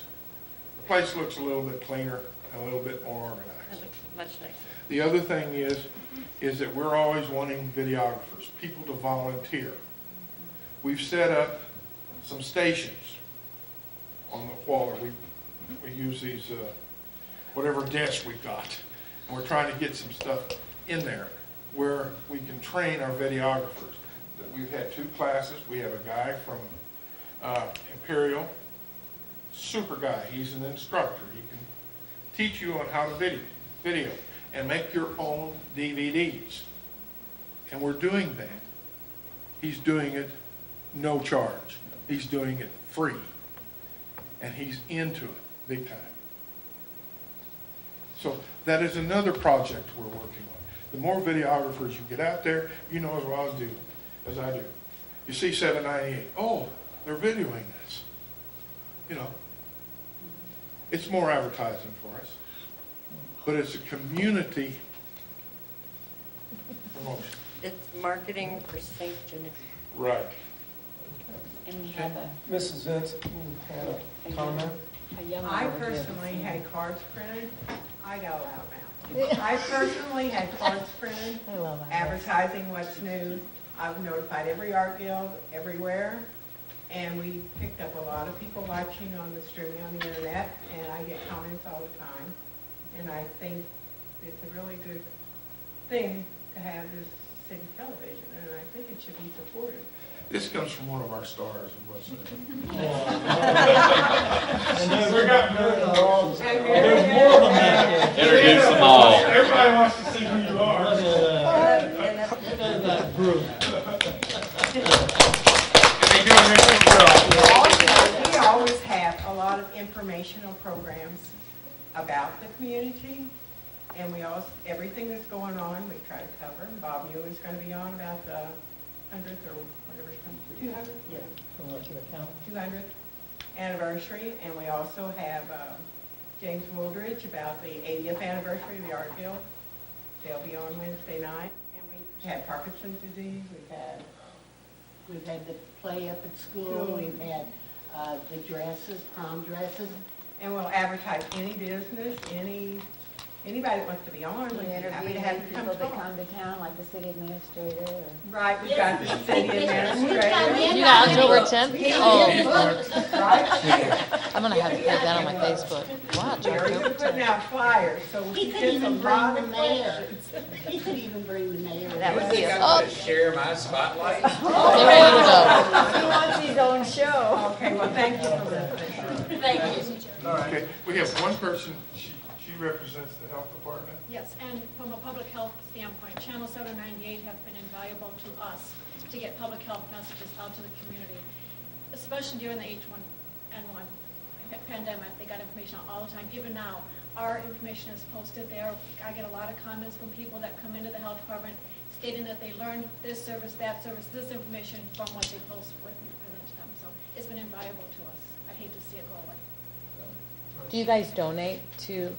The place looks a little bit cleaner and a little bit more organized. Much nicer. The other thing is that we're always wanting videographers, people to volunteer. We've set up some stations on the wall. We use these, whatever desks we got, and we're trying to get some stuff in there where we can train our videographers. We've had 2 classes. We have a guy from Imperial, super guy. He's an instructor. He can teach you on how to video and make your own DVDs. And we're doing that. He's doing it no charge. He's doing it free. And he's into it big time. So that is another project we're working on. The more videographers you get out there, you know as well as I do. You see 798, oh, they're videoing this. You know, it's more advertising for us, but it's a community promotion. It's marketing for St. Genevieve. Right. And we have a Mrs. Vince, you had a comment? a young I lady here. personally had cards printed. I got loud now. I personally had cards printed, I love that. advertising what's new. I've notified every art guild, everywhere. And we picked up a lot of people watching on the streaming on the internet, and I get comments all the time. And I think it's a really good thing to have this city television, and I think it should be supported. This comes from one of our stars, wasn't it? And there's more of them out there. Introduce them all. Everybody wants to see who you are. Look at that group. They do an excellent job. informational programs about the community. And we also, everything that's going on, we try to cover. Bob Mueller's going to be on about the 100th or whatever's coming, 200th? Yeah. 200th anniversary. And we also have James Wooldridge about the 80th anniversary of the Art Guild. They'll be on Wednesday night. And we had Parkinson's disease. We've had the play up at school, we've had the dresses, prom dresses. And we'll advertise any business, anybody that wants to be on, We we'd be happy interview to have any you come people that talk. come to town, like the city administrator or. Right, we've got the city administrator. You got October 10th? Oh, Right? I'm gonna have to put that on my Facebook. Watch Jerry's October putting 10th. out flyers, so He he could gets a even lot bring of the mayor. questions. He could even bring the mayor. That would be a. Share my spotlight? Get ready to go. He wants his own show. Okay, well, thank you for listening. Thank you. Okay, we have one person, she represents the health department. Yes, and from a public health standpoint, Channel 798 have been invaluable to us to get public health messages out to the community, especially during the H1N1 pandemic. They got information out all the time. Even now, our information is posted there. I get a lot of comments from people that come into the health department stating that they learned this service, that service, this information from what they post with me present to them. So it's been invaluable to us. I hate to see it go away. Do you guys donate to,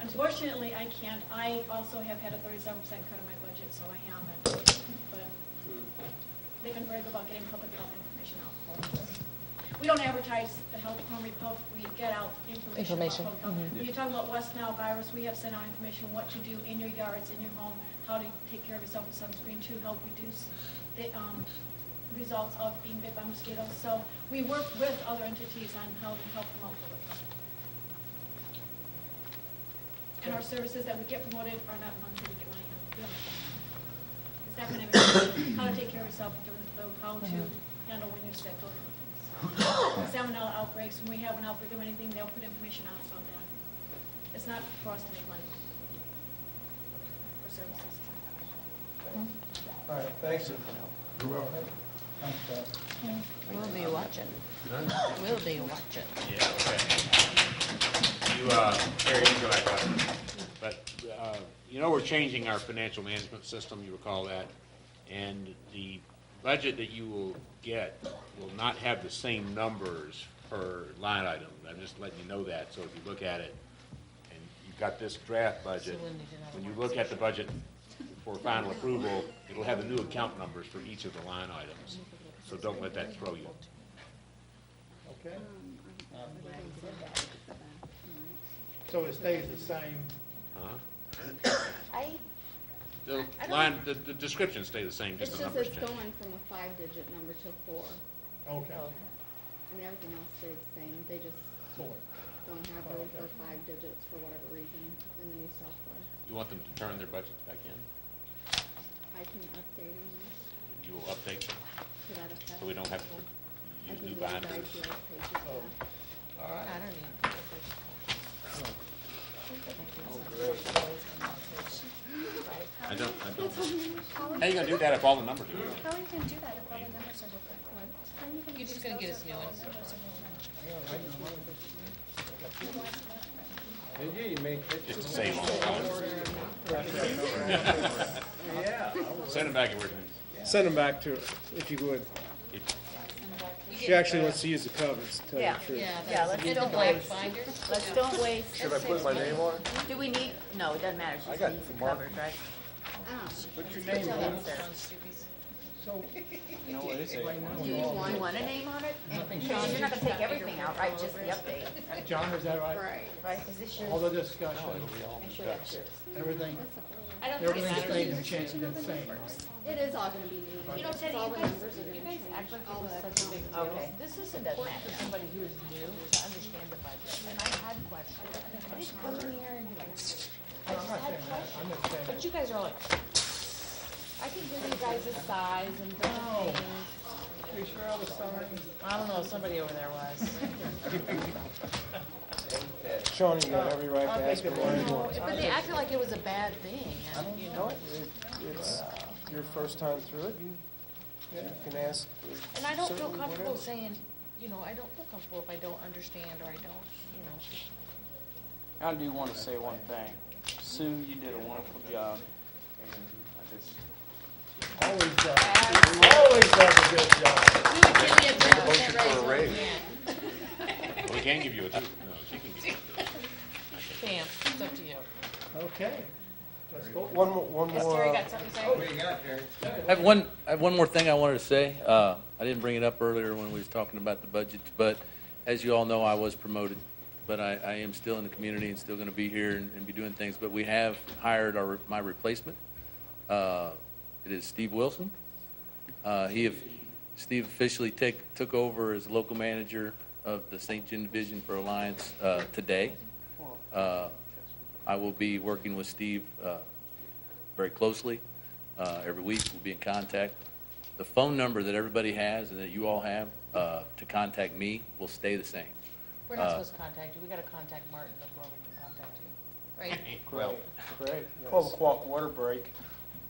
Unfortunately, I can't. I also have had a 37% cut of my budget, so I haven't. But they've been very good about getting public health information out for us. We don't advertise the health department, we get out information about public health. When you talk about West Nile virus, we have sent out information what to do in your yards, in your home, how to take care of yourself with sunscreen to help reduce the results of being bit by mosquitoes. So we work with other entities on how to help promote public health. And our services that we get promoted are not ones that we get money on. We don't get money. It's that kind of information, how to take care of yourself during the flu, how to handle when you're sick, those kind of things. Salmonella outbreaks, when we have an outbreak of anything, they'll put information out about that. It's not for us to make money. For services. All right, thanks. You're welcome. we'll be watching. We'll be watching. Yeah, okay. Harry, you go back up. But, we're changing our financial management system, you recall that, and the budget that you will get will not have the same numbers per line item. I'm just letting you know that, so if you look at it, and you've got this draft budget, when you look at the budget for final approval, it'll have the new account numbers for each of the line items, so don't let that throw you. Okay. So it stays the same. The descriptions stay the same, just It's the just numbers it's change. going from a 5-digit number to 4. Okay. I mean, everything else stays the same. They just don't have room for 5 digits for whatever reason in the new software. You want them to turn their budgets back in? I can update them You will update them, to that effect. so we don't have to use new binders. All right. I don't need. I don't know. How are you gonna do that if all the numbers are different? How are you gonna do that if all the numbers are different? You're just gonna get us new ones. Just to save on time. Send them back and we're done. Send them back to her, if you would. She actually wants to use the covers, to tell you Yeah. the truth. Yeah, let's don't waste. Let's don't waste. Should I put my name on it? Do we need, no, it doesn't matter, I she's got gonna use the markers. covers, right? Put your Just name put on your it. insert. So, Do you want a name on it? Because you're not gonna take everything out, right, just the update? John, is that right? Right. Right, is this yours? All the discussion, Make sure that's yours. everything, I don't think it everything's staying matters. the same, the same, right? It is all gonna be new. You know, Teddy, All you the guys, numbers are you gonna guys act like change. it All was the such a big accounts. deal. Okay. This is important for somebody who is new to understand the budget, and I had questions. I didn't come in here and be like, I just I'm not had saying that, I'm questions. just saying But that. you guys are like, I can hear you guys' size and different things. You sure all the signs? I don't know, somebody over there was. Sean, you got every right to ask her what you want. But they acted like it was a bad thing, and, you know. It's your first time through it, you can ask. And I don't feel certainly comfortable whatever. saying, you know, I don't feel comfortable if I don't understand or I don't, you I do want to say one thing. Sue, you did a wonderful job, and I just, Always does a good job. Motion for a raise. We can give you a two. No, she can give you a two. Pam, it's up to you. Okay. Let's go. One more. Has Terry got something to say? What do you got, Terry? I have one more thing I wanted to say. I didn't bring it up earlier when we was talking about the budget, but as you all know, I was promoted, but I am still in the community and still going to be here and be doing things. But we have hired my replacement. It is Steve Wilson. Steve officially took over as local manager of the St. John Division for Alliance today. I will be working with Steve very closely. Every week we'll be in contact. The phone number that everybody has and that you all have to contact me will stay the same. We're not supposed to contact you. We gotta contact Martin before we can contact you, right? Well, Great. 12 o'clock water break.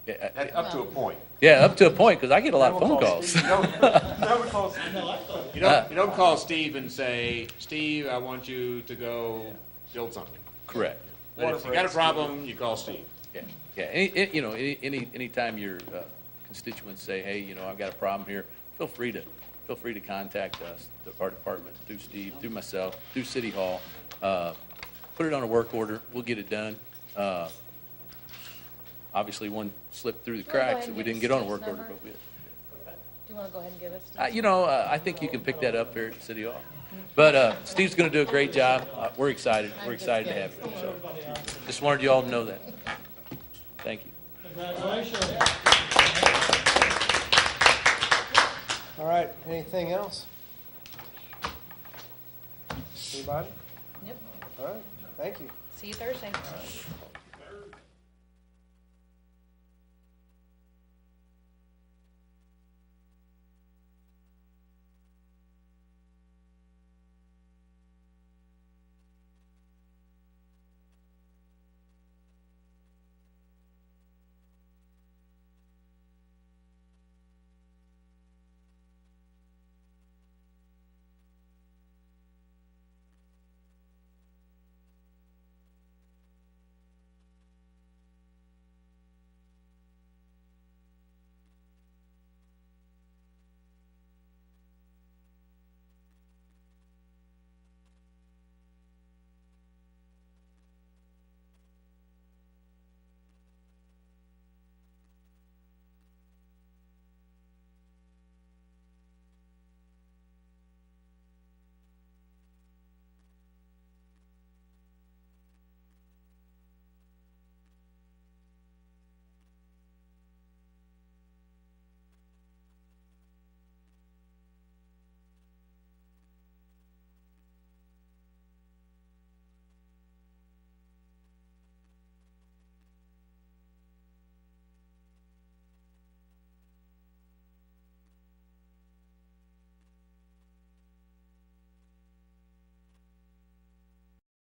Yeah, that's up to a point. yeah, up to a point, because I get a lot of phone calls. You don't call Steve and say, Steve, I want you to go build something. Correct. But if you got a problem, you call Steve. Yeah. Anytime your constituents say, hey, I've got a problem here, feel free to contact us, our department, through Steve, through myself, through City Hall. Put it on a work order. We'll get it done. Obviously, one slipped through the cracks that we didn't get on a work order, but we. Do you wanna go ahead and give us? I think you can pick that up here at City Hall. But Steve's going to do a great job. We're excited. We're excited to have him. So, just wanted you all to know that. Thank you. Congratulations. All right, anything else? Anybody? Yep. All right, thank you. See you Thursday.